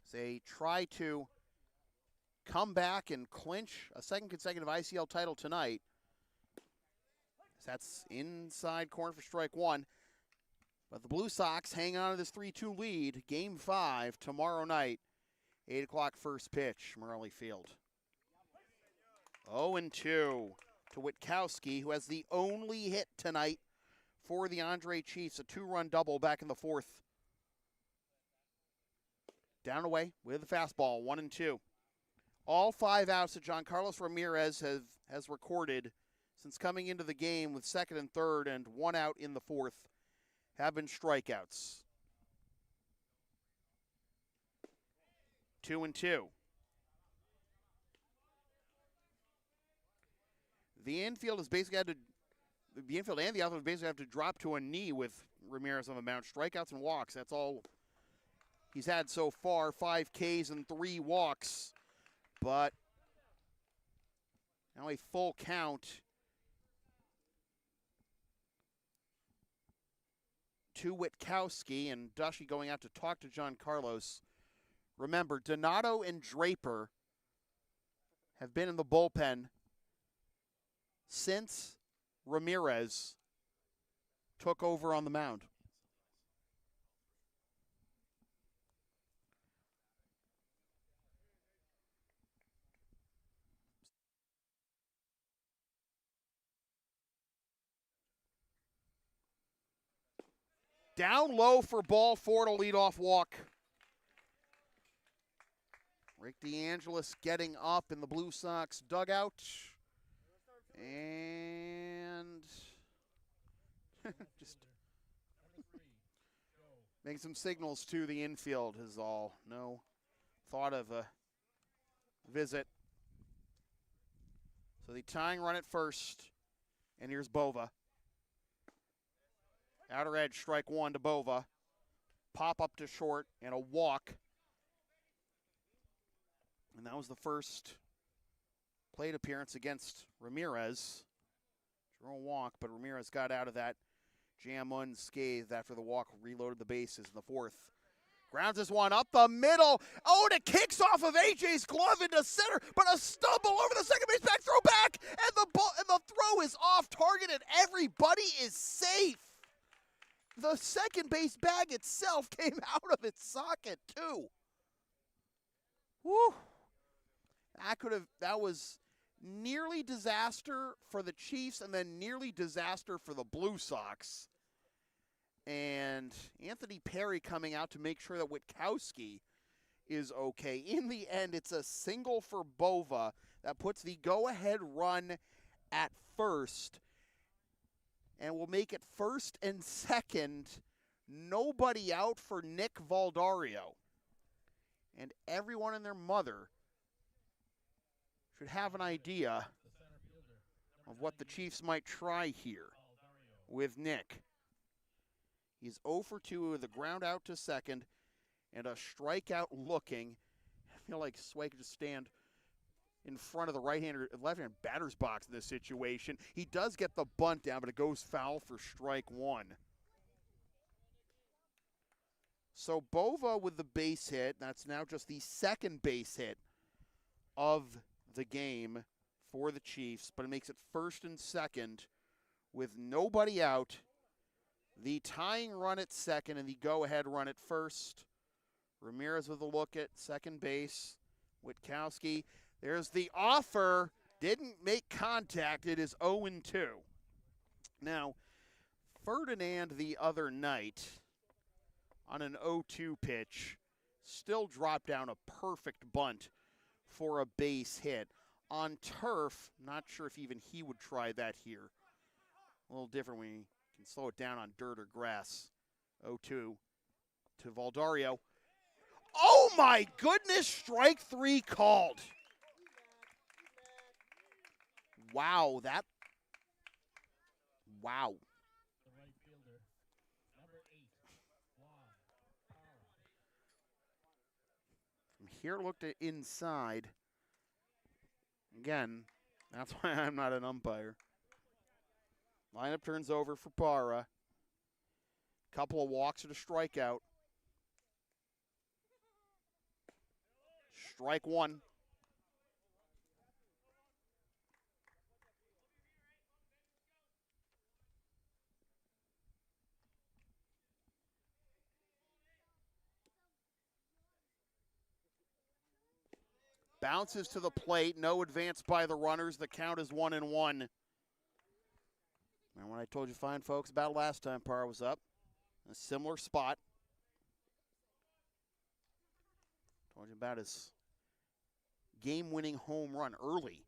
As they try to come back and clinch a second consecutive ICL title tonight. That's inside corner for strike one. But the Blue Sox hang on to this 3-2 lead. Game 5 tomorrow night, 8 o'clock first pitch, Morelli Field. 0-2 to Witkowski, who has the only hit tonight for the Andre Chiefs, a 2-run double back in the 4th. Down away with the fastball, 1-2. All 5 outs that Giancarlos Ramirez has recorded since coming into the game with 2nd and 3rd and 1 out in the 4th have been strikeouts. 2-2. The infield has basically had to, the infield and the outfield basically have to drop to a knee with Ramirez on the mound. Strikeouts and walks, that's all he's had so far. 5 Ks and 3 walks, but now a full count to Witkowski, and Dushy going out to talk to Giancarlos. Remember, Donato and Draper have been in the bullpen since Ramirez took over on the mound. Down low for ball 4 to lead off walk. Rick DeAngelis getting up in the Blue Sox dugout. And just making some signals to the infield is all. No thought of a visit. So the tying run at first. And here's Bova. Outer edge, strike 1 to Bova. Pop up to short and a walk. And that was the first plate appearance against Ramirez. Jerome walk, but Ramirez got out of that jam unscathed after the walk, reloaded the bases in the 4th. Grounds this one up the middle. Oh, and it kicks off of AJ's glove into center, but a stumble over the second base back, throw back, and the throw is off target, and everybody is safe. The second base bag itself came out of its socket, too. Woo. That was nearly disaster for the Chiefs and then nearly disaster for the Blue Sox. And Anthony Perry coming out to make sure that Witkowski is okay. In the end, it's a single for Bova that puts the go-ahead run at first and will make it 1st and 2nd. Nobody out for Nick Valdario. And everyone and their mother should have an idea of what the Chiefs might try here with Nick. He's 0 for 2 with a ground out to 2nd and a strikeout looking. I feel like Sway could just stand in front of the left-hand batter's box in this situation. He does get the bunt down, but it goes foul for strike 1. So Bova with the base hit. That's now just the 2nd base hit of the game for the Chiefs, but it makes it 1st and 2nd with nobody out. The tying run at 2nd and the go-ahead run at 1st. Ramirez with a look at second base. Witkowski. There's the offer. Didn't make contact. It is 0-2. Now, Ferdinand the other night on an 0-2 pitch still dropped down a perfect bunt for a base hit. On turf, not sure if even he would try that here. A little different when you can slow it down on dirt or grass. 0-2 to Valdario. Oh my goodness, strike 3 called. Wow, wow. From here, looked at inside. Again, that's why I'm not an umpire. Lineup turns over for Parra. Couple of walks and a strikeout. Strike one. Bounces to the plate. No advance by the runners. The count is 1-1. Remember when I told you fine folks about last time Parra was up? A similar spot. Told you about his game-winning home run early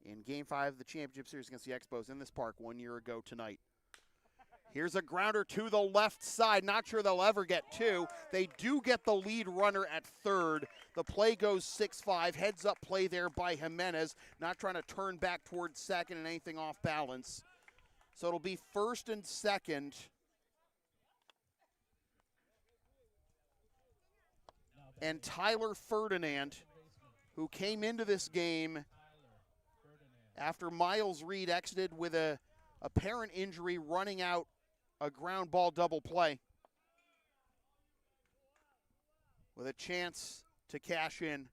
in Game 5 of the Championship Series against the Expos in this park 1 year ago tonight. Here's a grounder to the left side. Not sure they'll ever get two. They do get the lead runner at third. The play goes 6-5. Heads up play there by Jimenez. Not trying to turn back towards second and anything off balance. So it'll be first and second. And Tyler Ferdinand, who came into this game after Miles Reed exited with a apparent injury, running out a ground ball double play with a chance to cash in.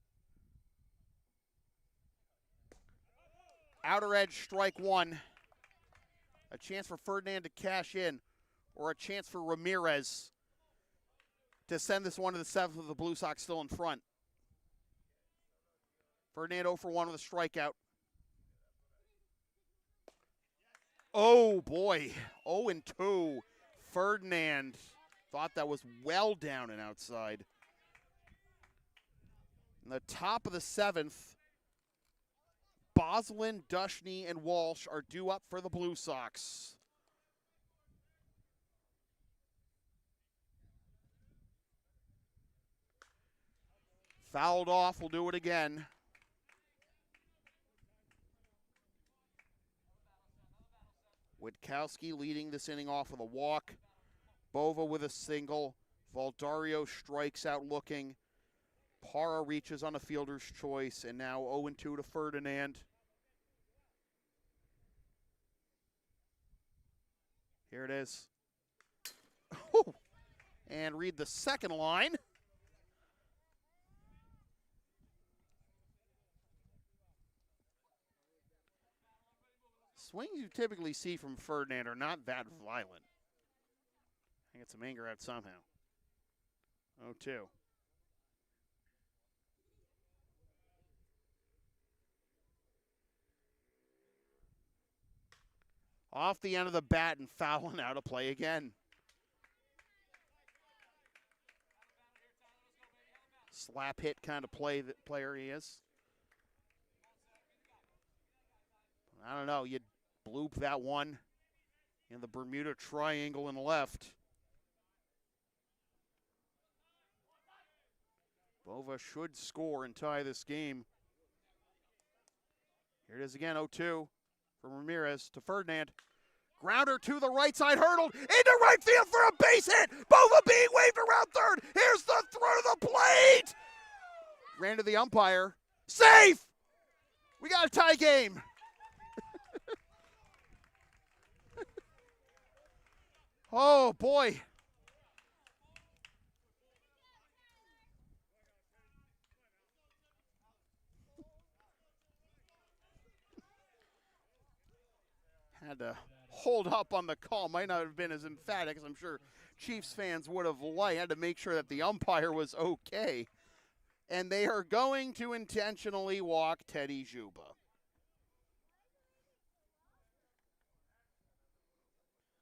Outer edge, strike one. A chance for Ferdinand to cash in, or a chance for Ramirez to send this one to the seventh with the Blue Sox still in front. Ferdinand 0 for 1 with a strikeout. Oh boy, 0-2. Ferdinand thought that was well down and outside. In the top of the seventh, Boslin, Dushney, and Walsh are due up for the Blue Sox. Fouled off, we'll do it again. Witkowski leading this inning off with a walk. Bova with a single. Valdario strikes out looking. Parra reaches on a fielder's choice, and now 0-2 to Ferdinand. Here it is. And read the second line. Swings you typically see from Ferdinand are not that violent. I get some anger out somehow. 0-2. Off the end of the bat and fouling out of play again. Slap hit kind of player he is. I don't know, you'd bloop that one in the Bermuda Triangle in the left. Bova should score and tie this game. Here it is again, 0-2 from Ramirez to Ferdinand. Grounder to the right side, hurdled into right field for a base hit. Bova being waved around third. Here's the throw to the plate. Ran to the umpire. Safe! We got a tie game. Oh, boy. Had to hold up on the call. Might not have been as emphatic as I'm sure Chiefs fans would have liked. Had to make sure that the umpire was okay. And they are going to intentionally walk Teddy Juba.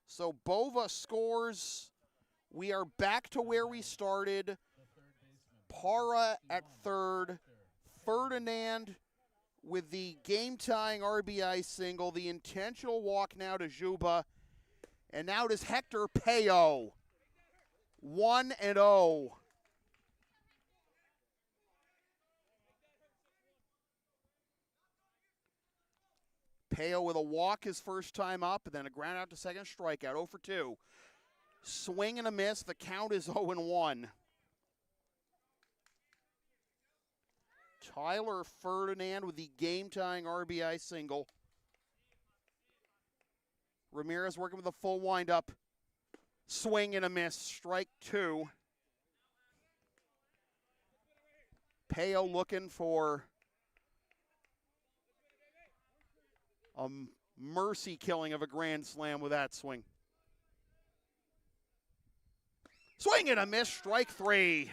So Bova scores. We are back to where we started. Parra at third. Ferdinand with the game-tying RBI single. The intentional walk now to Juba. And now it is Hector Payo. 1-0. Payo with a walk his first time up, and then a ground out to second, strikeout, 0 for 2. Swing and a miss, the count is 0-1. Tyler Ferdinand with the game-tying RBI single. Ramirez working with a full windup. Swing and a miss. Strike 2. Peo looking for a mercy killing of a grand slam with that swing. Swing and a miss. Strike 3.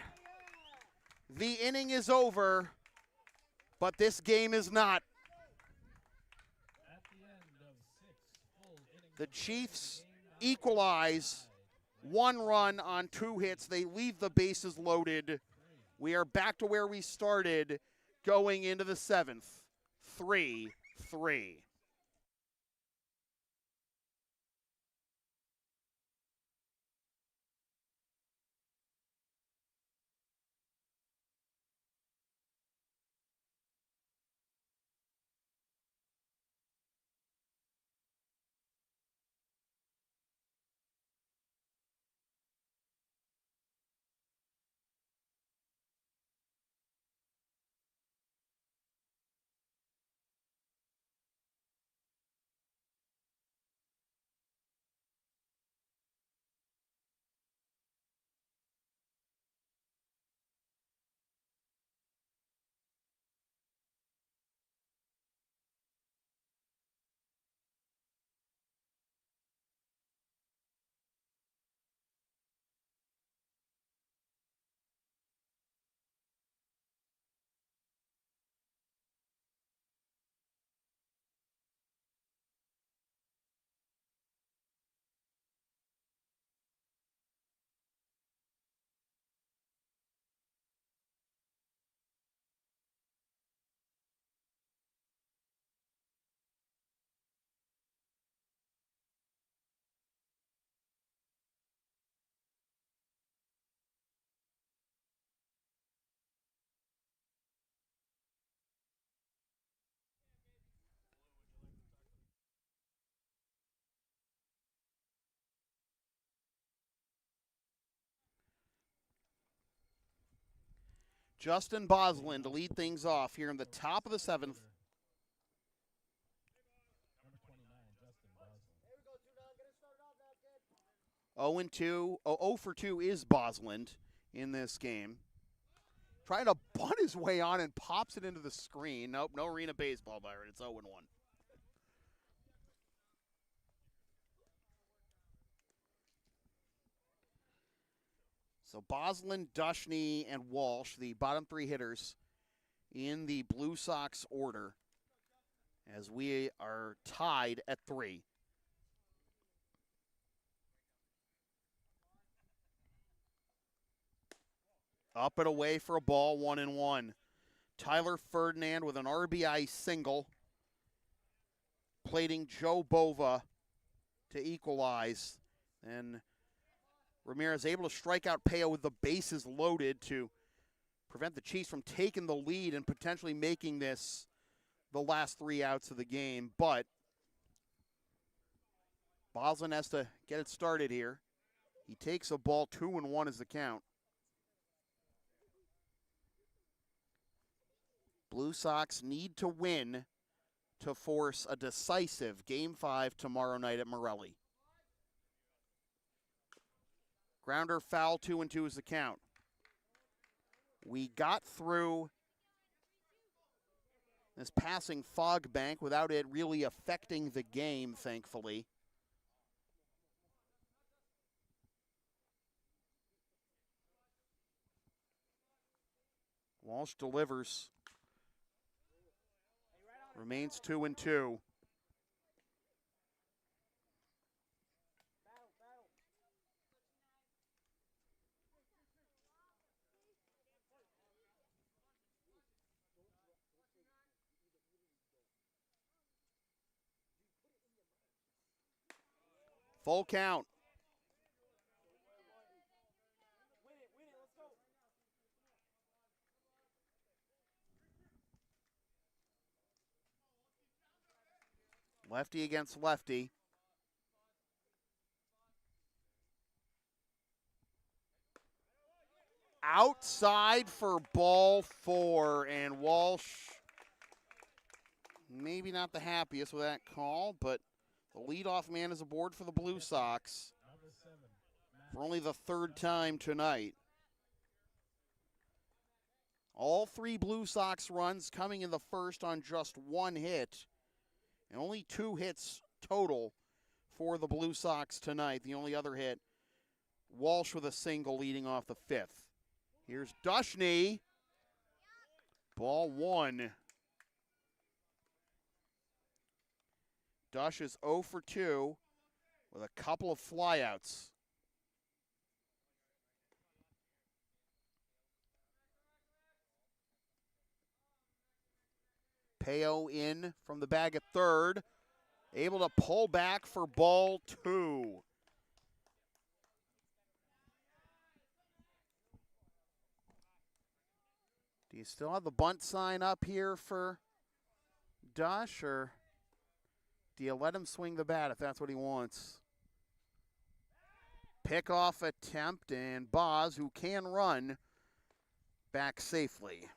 The inning is over, but this game is not. The Chiefs equalize. 1 run on 2 hits. They leave the bases loaded. We are back to where we started going into the 7th. 3-3. Justin Boslin to lead things off here in the top of the 7th. 0-2, 0 for 2 is Boslin in this game. Trying to bunt his way on and pops it into the screen. Nope, no arena baseball, Byron. It's 0-1. So Boslin, Dushney, and Walsh, the bottom 3 hitters in the Blue Sox order, as we are tied at 3. Up and away for a ball, 1-1. Tyler Ferdinand with an RBI single, plating Joe Bova to equalize. And Ramirez able to strike out Peo with the bases loaded to prevent the Chiefs from taking the lead and potentially making this the last 3 outs of the game. But Boslin has to get it started here. He takes a ball, 2-1 is the count. Blue Sox need to win to force a decisive Game 5 tomorrow night at Morelli. Grounder foul, 2-2 is the count. We got through this passing fog bank without it really affecting the game, thankfully. Walsh delivers. Remains 2-2. Full count. Lefty against lefty. Outside for ball 4, and Walsh maybe not the happiest with that call, but The leadoff man is aboard for the Blue Sox for only the third time tonight. All three Blue Sox runs coming in the first on just one hit, and only 2 hits total for the Blue Sox tonight. The only other hit, Walsh with a single leading off the 5th. Here's Dushney. Ball 1. Dush is 0 for 2 with a couple of flyouts. Peo in from the bag at third, able to pull back for ball 2. Do you still have the bunt sign up here for Dush, or do you let him swing the bat if that's what he wants? Pickoff attempt, and Boz, who can run, back safely.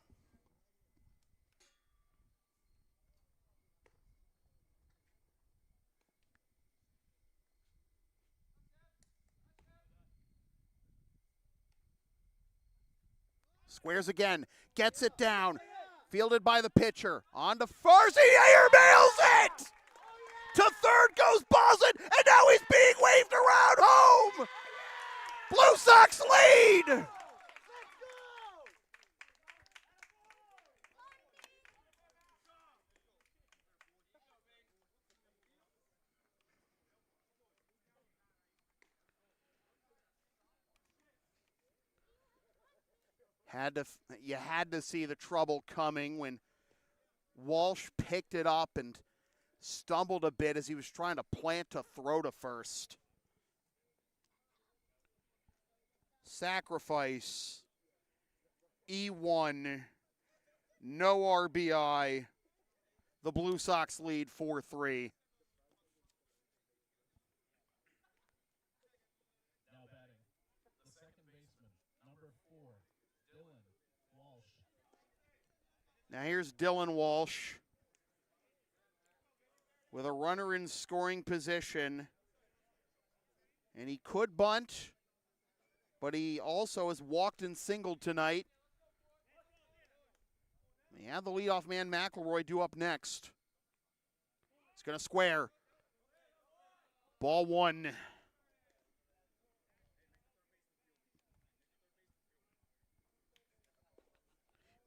Squares again, gets it down, fielded by the pitcher, on to first, he airmails it! To third goes Boston, and now he's being waved around home! Blue Sox lead! You had to see the trouble coming when Walsh picked it up and stumbled a bit as he was trying to plant to throw to first. Sacrifice. E1. No RBI. The Blue Sox lead 4-3. Now batting, the second baseman, number 4, Dylan Walsh. Now here's Dylan Walsh with a runner in scoring position. And he could bunt, but he also has walked and singled tonight. They have the leadoff man, McElroy, due up next. He's going to square. Ball 1.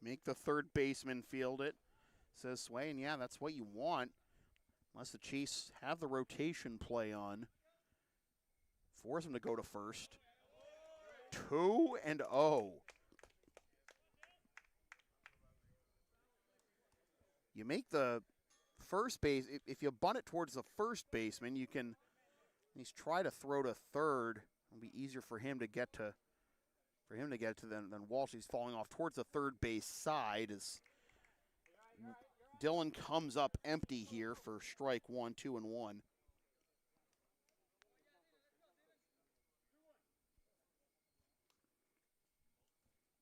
Make the third baseman field it, says Sway, and yeah, that's what you want. Unless the Chiefs have the rotation play on. Force him to go to first. 2-0. You make the first base, if you bunt it towards the first baseman, you can at least try to throw to third. It'll be easier for him to get to than Walsh. He's falling off towards the third base side as Dylan comes up empty here for strike 1, 2-1.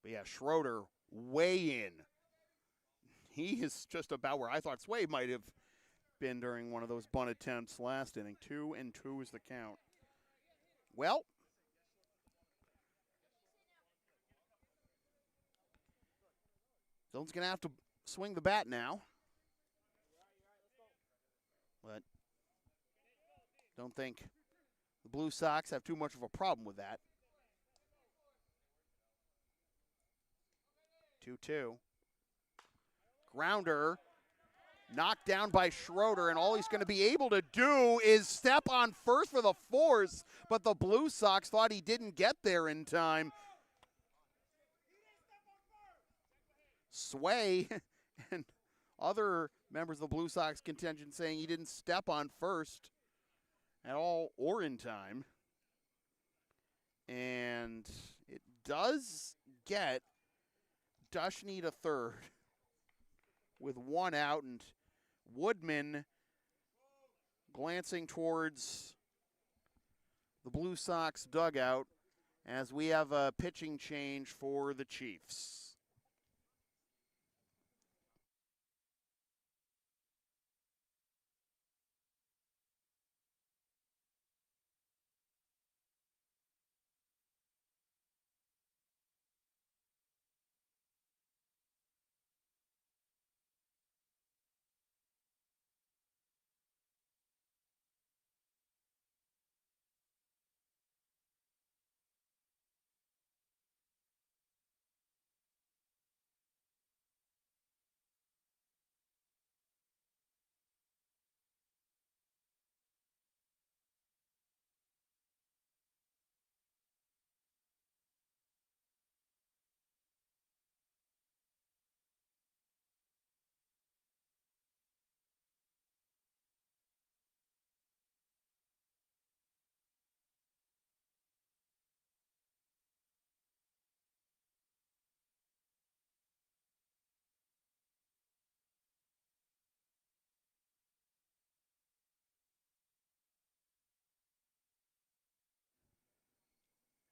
But yeah, Schroeder way in. He is just about where I thought Sway might have been during one of those bunt attempts last inning. 2-2 is the count. Well, Dylan's going to have to swing the bat now. But don't think the Blue Sox have too much of a problem with that. 2-2. Grounder knocked down by Schroeder, and all he's going to be able to do is step on first for the force, but the Blue Sox thought he didn't get there in time. Sway and other members of the Blue Sox contingent saying he didn't step on first at all or in time. And it does get Dushney to third with 1 out, and Woodman glancing towards the Blue Sox dugout as we have a pitching change for the Chiefs.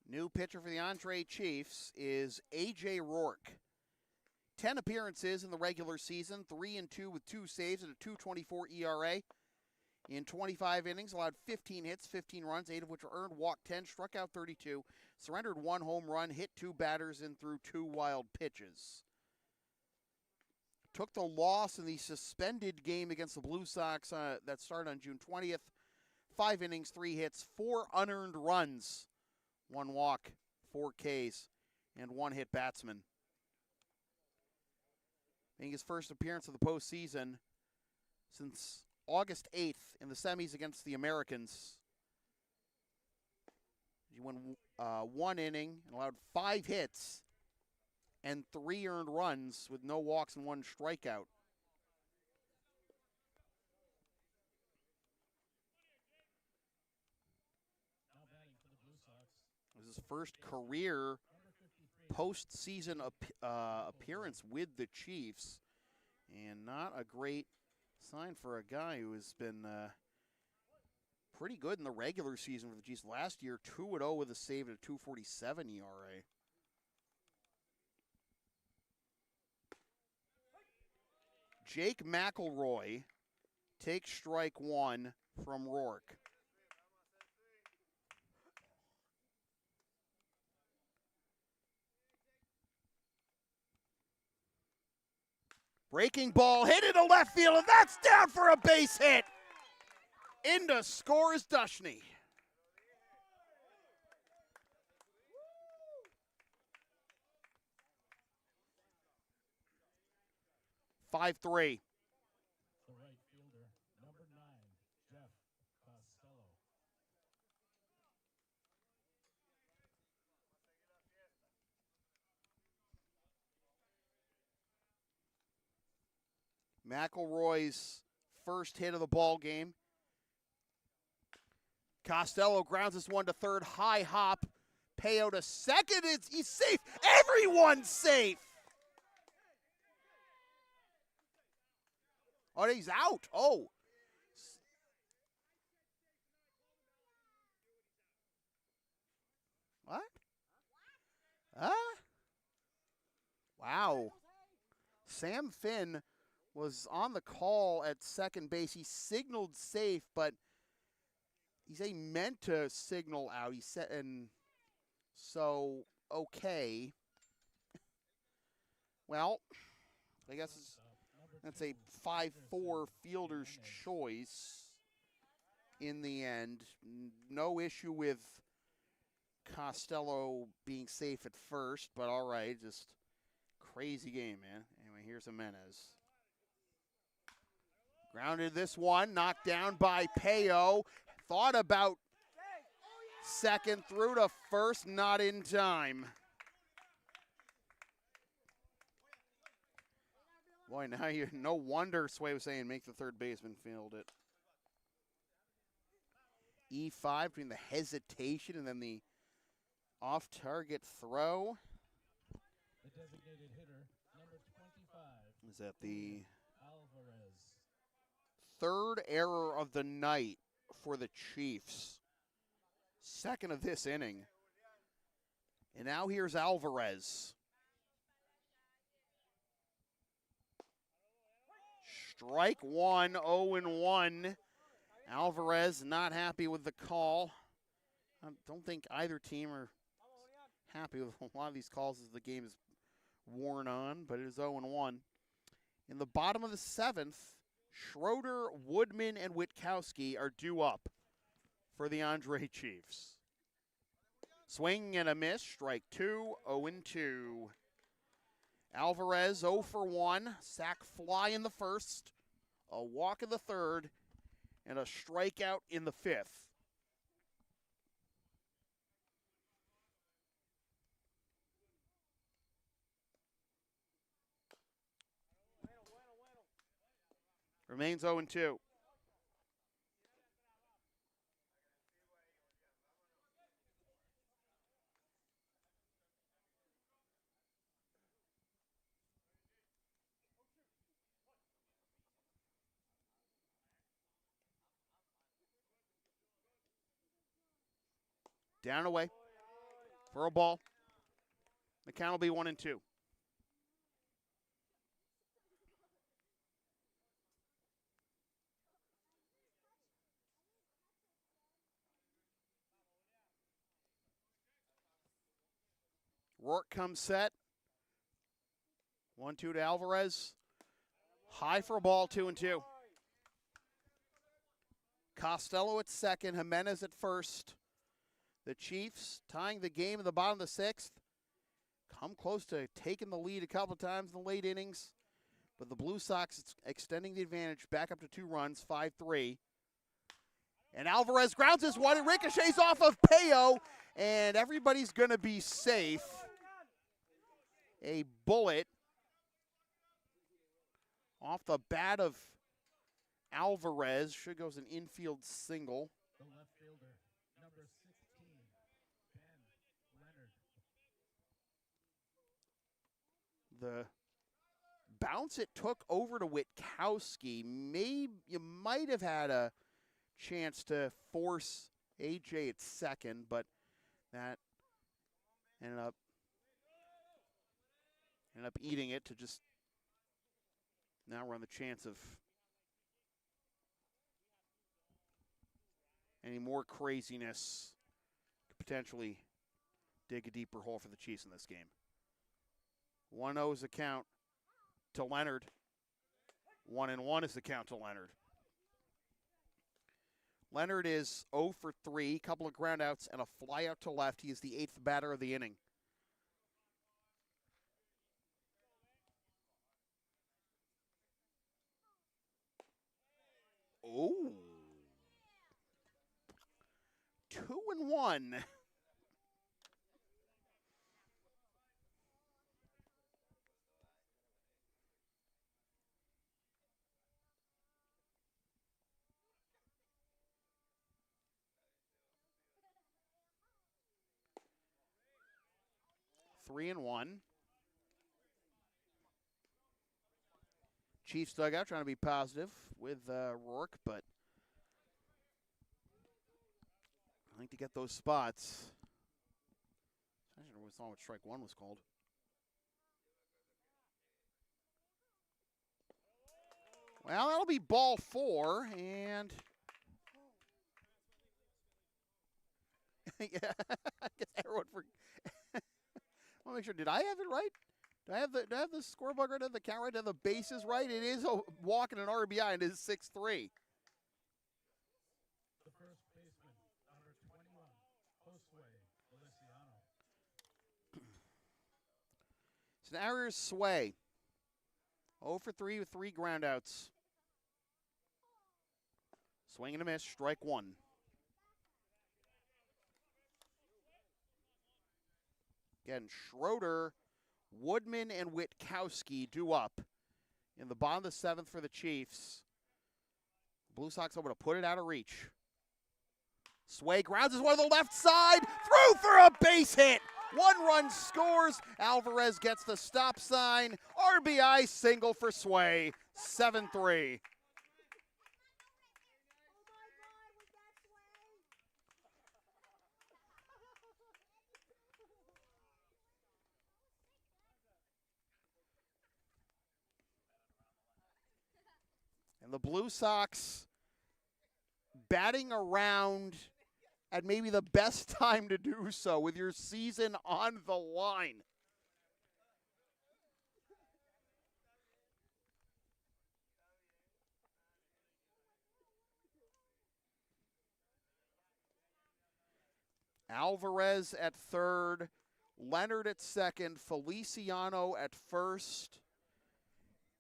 New pitcher for the Andre Chiefs is A.J. Rourke. 10 appearances in the regular season, 3-2 with 2 saves and a 2.24 ERA. In 25 innings, allowed 15 hits, 15 runs, 8 of which were earned, walked 10, struck out 32, surrendered 1 home run, hit 2 batters, and threw 2 wild pitches. Took the loss in the suspended game against the Blue Sox that started on June 20th. 5 innings, 3 hits, 4 unearned runs, 1 walk, 4 Ks, and 1 hit batsman. Making his first appearance of the postseason since August 8th in the semis against the Americans. He went 1 inning and allowed 5 hits and 3 earned runs with no walks and 1 strikeout. It was his first career postseason appearance with the Chiefs, and not a great sign for a guy who has been pretty good in the regular season for the Chiefs. Last year, 2-0 with a save at a 2.47 ERA. Jake McElroy takes strike 1 from Rourke. Breaking ball hit into left field, and that's down for a base hit. Into scores Dushney. Five-3. The right fielder, number 9, Jeff Costello. McElroy's first hit of the ball game. Costello grounds this one to third, high hop. Payo to second, he's safe. Everyone's safe. Oh, he's out. Oh. What? Huh? Wow. Sam Finn was on the call at second base. He signaled safe, but he meant to signal out. He said, and so, okay. Well, I guess that's a 5-4 fielder's choice in the end. No issue with Costello being safe at first, but all right, just crazy game, man. Anyway, here's Jimenez. Grounded this one, knocked down by Payo. Thought about second, through to first, not in time. Boy, now you no wonder Sway was saying make the third baseman field it. E5 between the hesitation and then the off-target throw. The designated hitter, number 25. Is that the Alvarez. third error of the night for the Chiefs? Second of this inning. And now here's Alvarez. Strike 1, 0-1. Alvarez not happy with the call. I don't think either team are happy with a lot of these calls as the game is worn on, but it is 0-1. In the bottom of the 7th, Schroeder, Woodman, and Witkowski are due up for the Andre Chiefs. Swing and a miss, strike 2, 0-2. Alvarez 0 for 1, sac fly in the first, a walk in the third, and a strikeout in the 5th. Remains 0-2. Down away. for a ball. The count will be 1-2. Rourke comes set. 1-2 to Alvarez. High for a ball, 2-2. Costello at second, Jimenez at first. The Chiefs tying the game in the bottom of the sixth. Come close to taking the lead a couple of times in the late innings. But the Blue Sox extending the advantage back up to 2 runs, 5-3. And Alvarez grounds this one. It ricochets off of Payo. And everybody's going to be safe. A bullet off the bat of Alvarez. Should go as an infield single. The left fielder, number 16, Ben Leonard. The bounce it took over to Witkowski. Maybe you might have had a chance to force AJ at second, but that ended up eating it to just now run the chance of any more craziness. Could potentially dig a deeper hole for the Chiefs in this game. 1-0 is the count to Leonard. 1-1 is the count to Leonard. Leonard is 0 for 3, couple of groundouts and a fly out to left. He is the 8th batter of the inning. Oh. 2-1. Three and one. Chiefs dugout trying to be positive with Rourke, but I think to get those spots. I don't know what strike one was called. Well, that'll be ball 4, and yeah, I guess everyone for. I want to make sure. Did I have it right? Do I have the scoreboard right? The count right? Do I have the bases right? It is a walk and an RBI, and it is 6-3. The first baseman, number 21, Josue Feliciano. It's an Arias Sway. 0 for 3 with 3 groundouts. Swing and a miss, strike 1. Again, Schroeder, Woodman, and Witkowski due up in the bottom of the 7th for the Chiefs. Blue Sox able to put it out of reach. Sway grounds his one to the left side, through for a base hit. 1 run scores. Alvarez gets the stop sign. RBI single for Sway. 7-3. And the Blue Sox batting around at maybe the best time to do so with your season on the line. Alvarez at third, Leonard at second, Feliciano at first,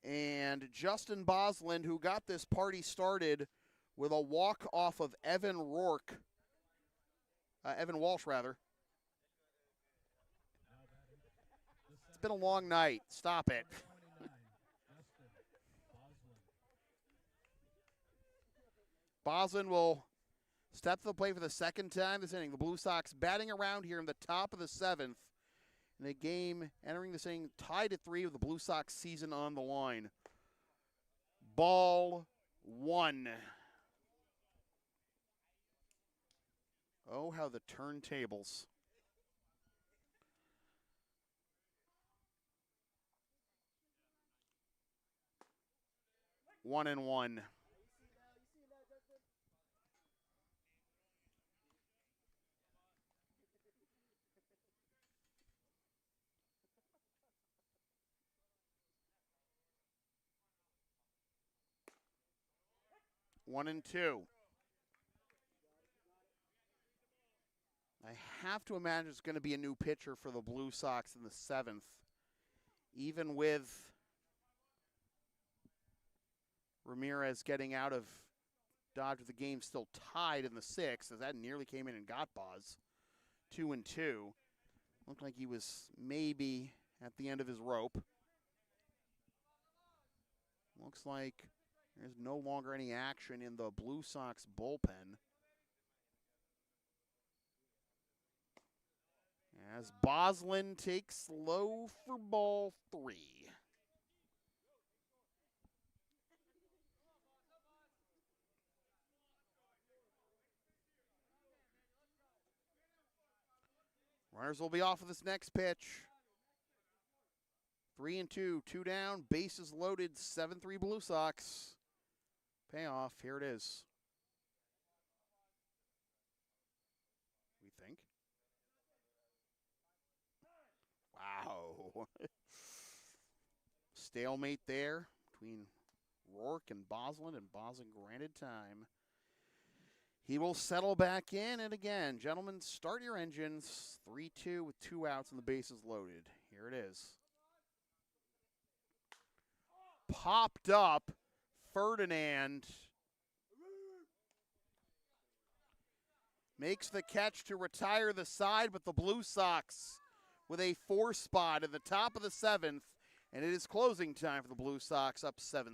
and Justin Bosland, who got this party started with a walk off of Evan Walsh, rather. It's been a long night. Stop it. Bosland will step to the plate for the second time this inning. The Blue Sox batting around here in the top of the 7th. In a game entering this inning tied at 3 with the Blue Sox season on the line. Ball 1. Oh, how the turntables. 1-1. One and two. I have to imagine it's going to be a new pitcher for the Blue Sox in the 7th. Even with Ramirez getting out of Dodge with the game still tied in the 6th, as that nearly came in and got Boz. 2-2. Looked like he was maybe at the end of his rope. Looks like there's no longer any action in the Blue Sox bullpen. As Boslin takes low for ball 3. Runners will be off of this next pitch. 3-2, 2 down, bases loaded, 7-3 Blue Sox. Payoff, here it is. We think. Wow. Stalemate there between Rourke and Boslin granted time. He will settle back in, and again, gentlemen, start your engines. 3-2 with 2 outs and the bases loaded. Here it is. Popped up, Ferdinand makes the catch to retire the side, but the Blue Sox with a 4 spot at the top of the 7th, and it is closing time for the Blue Sox, up 7-3.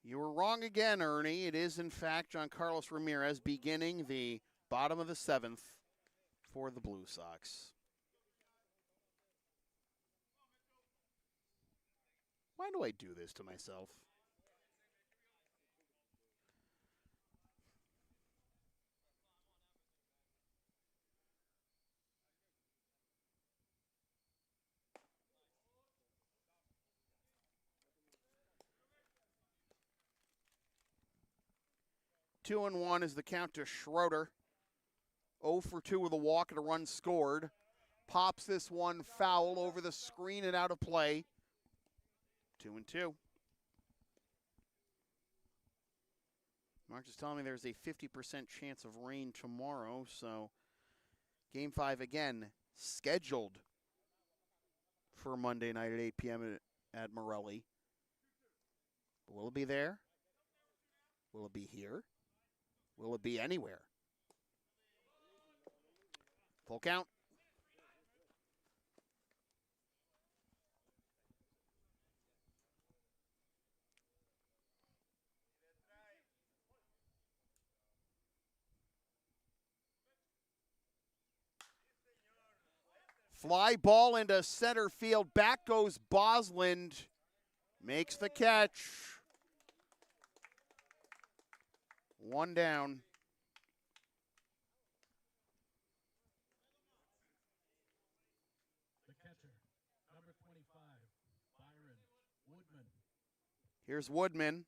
You were wrong again, Ernie. It is, in fact, Giancarlos Ramirez beginning the bottom of the 7th for the Blue Sox. Why do I do this to myself? Two and one is the count to Schroeder. 0 for 2 with a walk and a run scored. Pops this one foul over the screen and out of play. 2-2. Mark is telling me there's a 50% chance of rain tomorrow, so Game 5 again scheduled for Monday night at 8 p.m. at Morelli. Will it be there? Will it be here? Will it be anywhere? Full count. Fly ball into center field. Back goes Bosland. Makes the catch. One down. The catcher, number 25, Byron Woodman. Here's Woodman.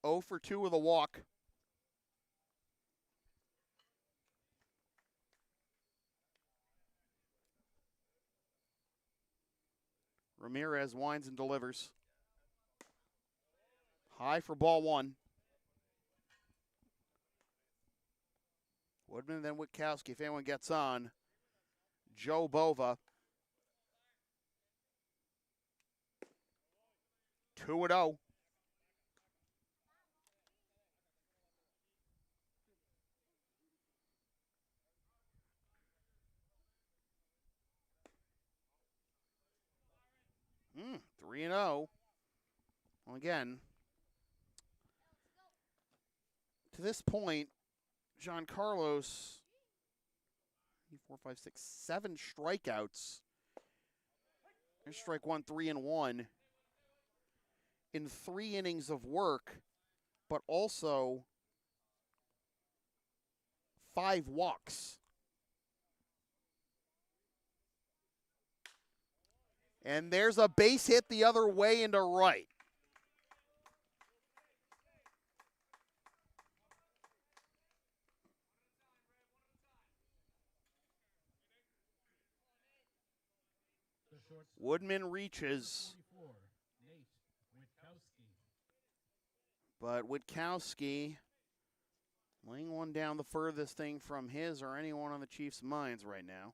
0 for 2 with a walk. Ramirez winds and delivers. High for ball one. Woodman, then Witkowski, if anyone gets on. Joe Bova. 2-0. Hmm, 3-0. Well, again, to this point, John Carlos, 4, 5, 6, 7 strikeouts. There's strike one, 3-1 in 3 innings of work, but also 5 walks. And there's a base hit the other way into right. Woodman reaches, but Witkowski laying one down the furthest thing from his or anyone on the Chiefs' minds right now.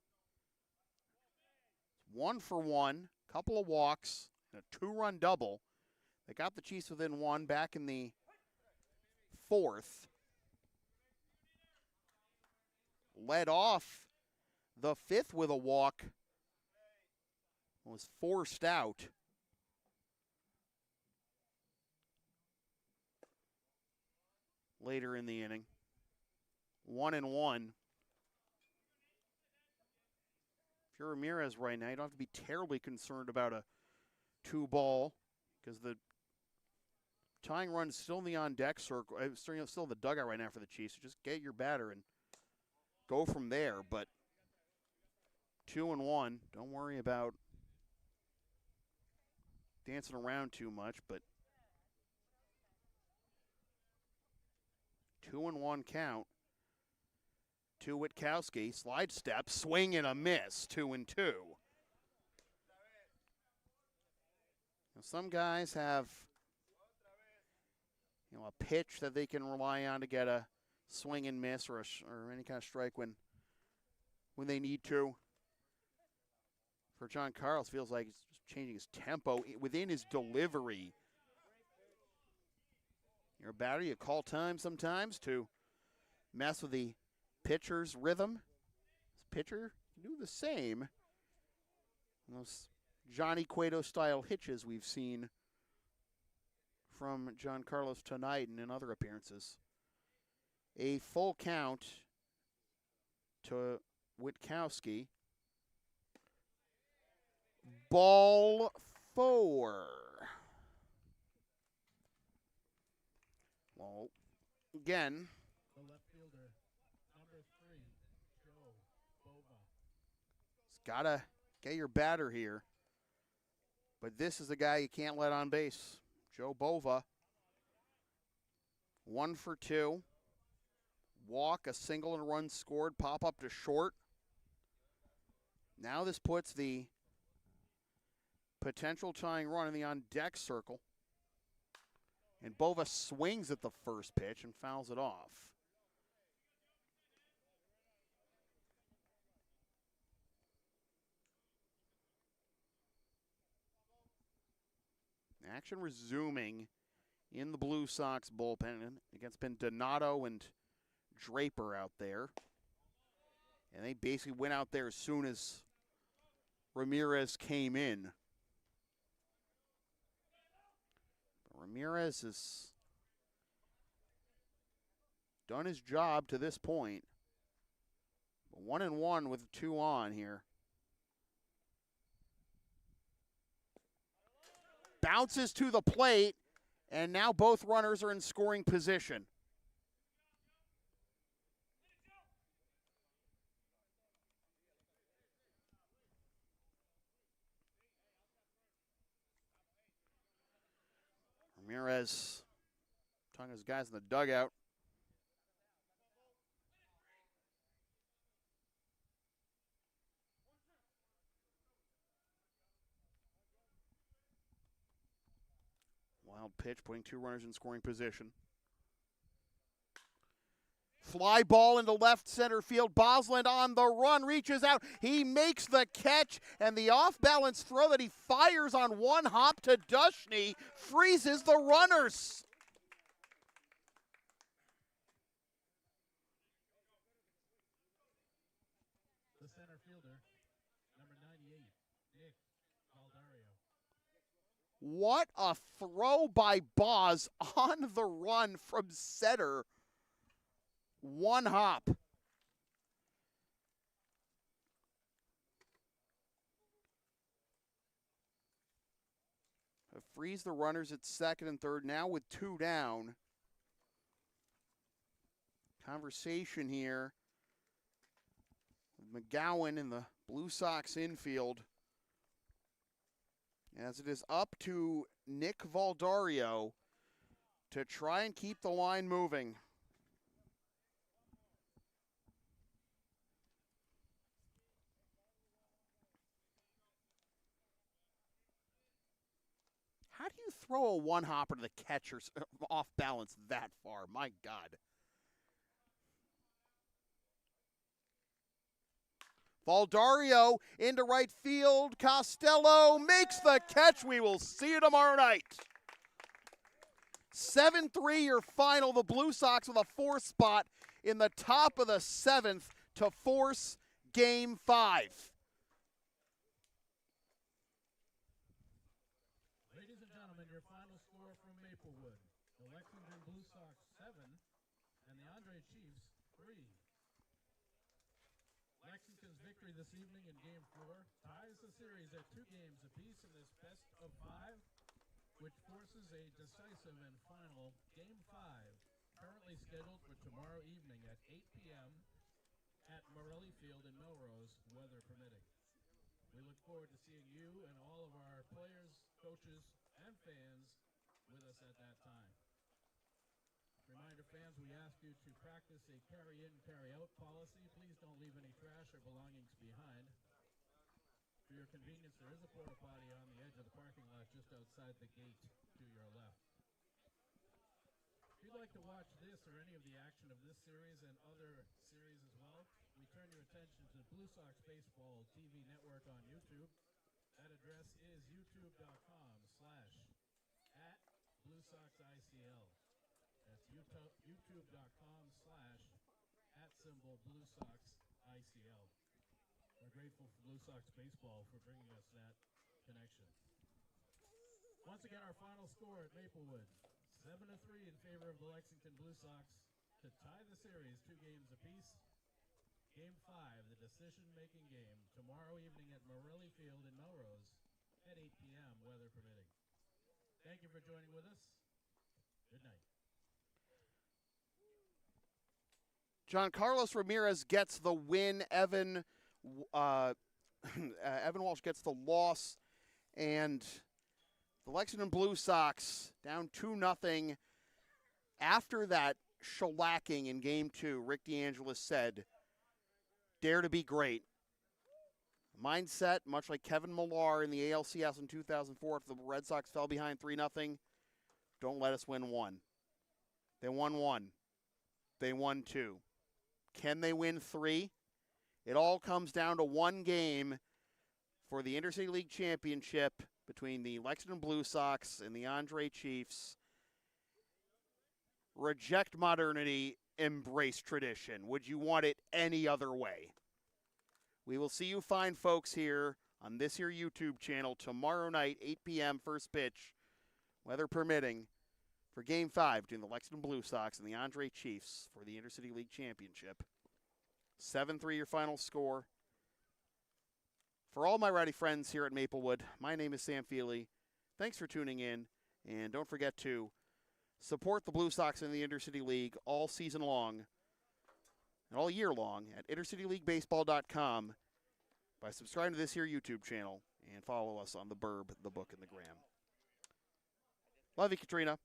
1 for 1, couple of walks, and a 2-run double. They got the Chiefs within 1 back in the 4th. Led off the 5th with a walk. Was forced out. Later in the inning. 1-1. If you're Ramirez right now, you don't have to be terribly concerned about a 2-ball because the tying run is still in the on-deck circle. Still in the dugout right now for the Chiefs. So just get your batter and go from there. But 2-1, don't worry about dancing around too much, but 2-1 count to Witkowski. Slide step, swing and a miss, 2-2. Now, some guys have, a pitch that they can rely on to get a swing and miss or any kind of strike when they need to. For John Carlos, feels like he's just changing his tempo within his delivery. You're a batter, you call time sometimes to mess with the pitcher's rhythm. This pitcher can do the same. Those Johnny Cueto-style hitches we've seen from John Carlos tonight and in other appearances. A full count to Witkowski. Ball 4. Well, again, the left fielder, number 3, Joe Bova. it's got to get your batter here. But this is the guy you can't let on base. Joe Bova. 1 for 2. Walk, a single and a run scored. Pop up to short. Now this puts the potential tying run in the on-deck circle. And Bova swings at the first pitch and fouls it off. Action resuming in the Blue Sox bullpen against Donato and Draper out there. And they basically went out there as soon as Ramirez came in. Ramirez has done his job to this point. 1-1 with 2 on here. Bounces to the plate, and now both runners are in scoring position. Ramirez talking to his guys in the dugout. Wild pitch, putting 2 runners in scoring position. Fly ball into left center field. Bosland on the run, reaches out. He makes the catch, and the off-balance throw that he fires on one hop to Dushny freezes the runners. The center fielder, number 98, Nick Valdario. What a throw by Boz on the run from center. One hop. Freeze the runners at second and third, now with 2 down. Conversation here with McGowan in the Blue Sox infield. As it is up to Nick Valdario to try and keep the line moving. How do you throw a one-hopper to the catcher off balance that far? My God. Valdario into right field. Costello makes the catch. We will see you tomorrow night. 7-3 your final. The Blue Sox with a 4th spot in the top of the 7th to force Game 5. Ladies and gentlemen, your final score from Maplewood. The Lexington Blue Sox 7 and the Andre Chiefs 3. Lexington's victory this evening in Game 4 ties the series at 2 games apiece in this best of 5, which forces a decisive and final Game 5, currently scheduled for tomorrow evening at 8 p.m. at Morelli Field in Melrose, weather permitting. We look forward to seeing you and all of our players, coaches, and fans with us at that time. Reminder, fans, we ask you to practice a carry-in, carry-out policy. Please don't leave any trash or belongings behind. For your convenience, there is a porta potty on the edge of the parking lot just outside the gate to your left. If you'd like to watch this or any of the action of this series and other series as well, we turn your attention to Blue Sox Baseball TV network on YouTube. That address is youtube.com/@BlueSoxICL. That's youtube.com/@BlueSoxICL. We're grateful for Blue Sox Baseball for bringing us that connection. Once again, our final score at Maplewood, 7-3 in favor of the Lexington Blue Sox to tie the series 2 games apiece. Game 5, the decision-making game, tomorrow evening at Morelli Field in Melrose at 8 p.m., weather permitting. Thank you for joining with us. Good night. John Carlos Ramirez gets the win. Evan Walsh gets the loss. And the Lexington Blue Sox down 2-0 after that shellacking in Game 2. Rick DeAngelis said, dare to be great. Mindset, much like Kevin Millar in the ALCS in 2004 after the Red Sox fell behind 3-0. Don't let us win 1. They won 1. They won 2. Can they win 3? It all comes down to 1 game for the Intercity League Championship between the Lexington Blue Sox and the Andre Chiefs. Reject modernity, embrace tradition. Would you want it any other way? We will see you fine folks here on this here YouTube channel tomorrow night, 8 p.m. first pitch, weather permitting, for Game 5 between the Lexington Blue Sox and the Andre Chiefs for the Intercity League Championship. 7-3 your final score. For all my righty friends here at Maplewood, my name is Sam Feely. Thanks for tuning in, and don't forget to support the Blue Sox in the Intercity League all season long and all year long at intercityleaguebaseball.com by subscribing to this here YouTube channel and follow us on the Burb, the Book, and the Gram. Love you, Katrina.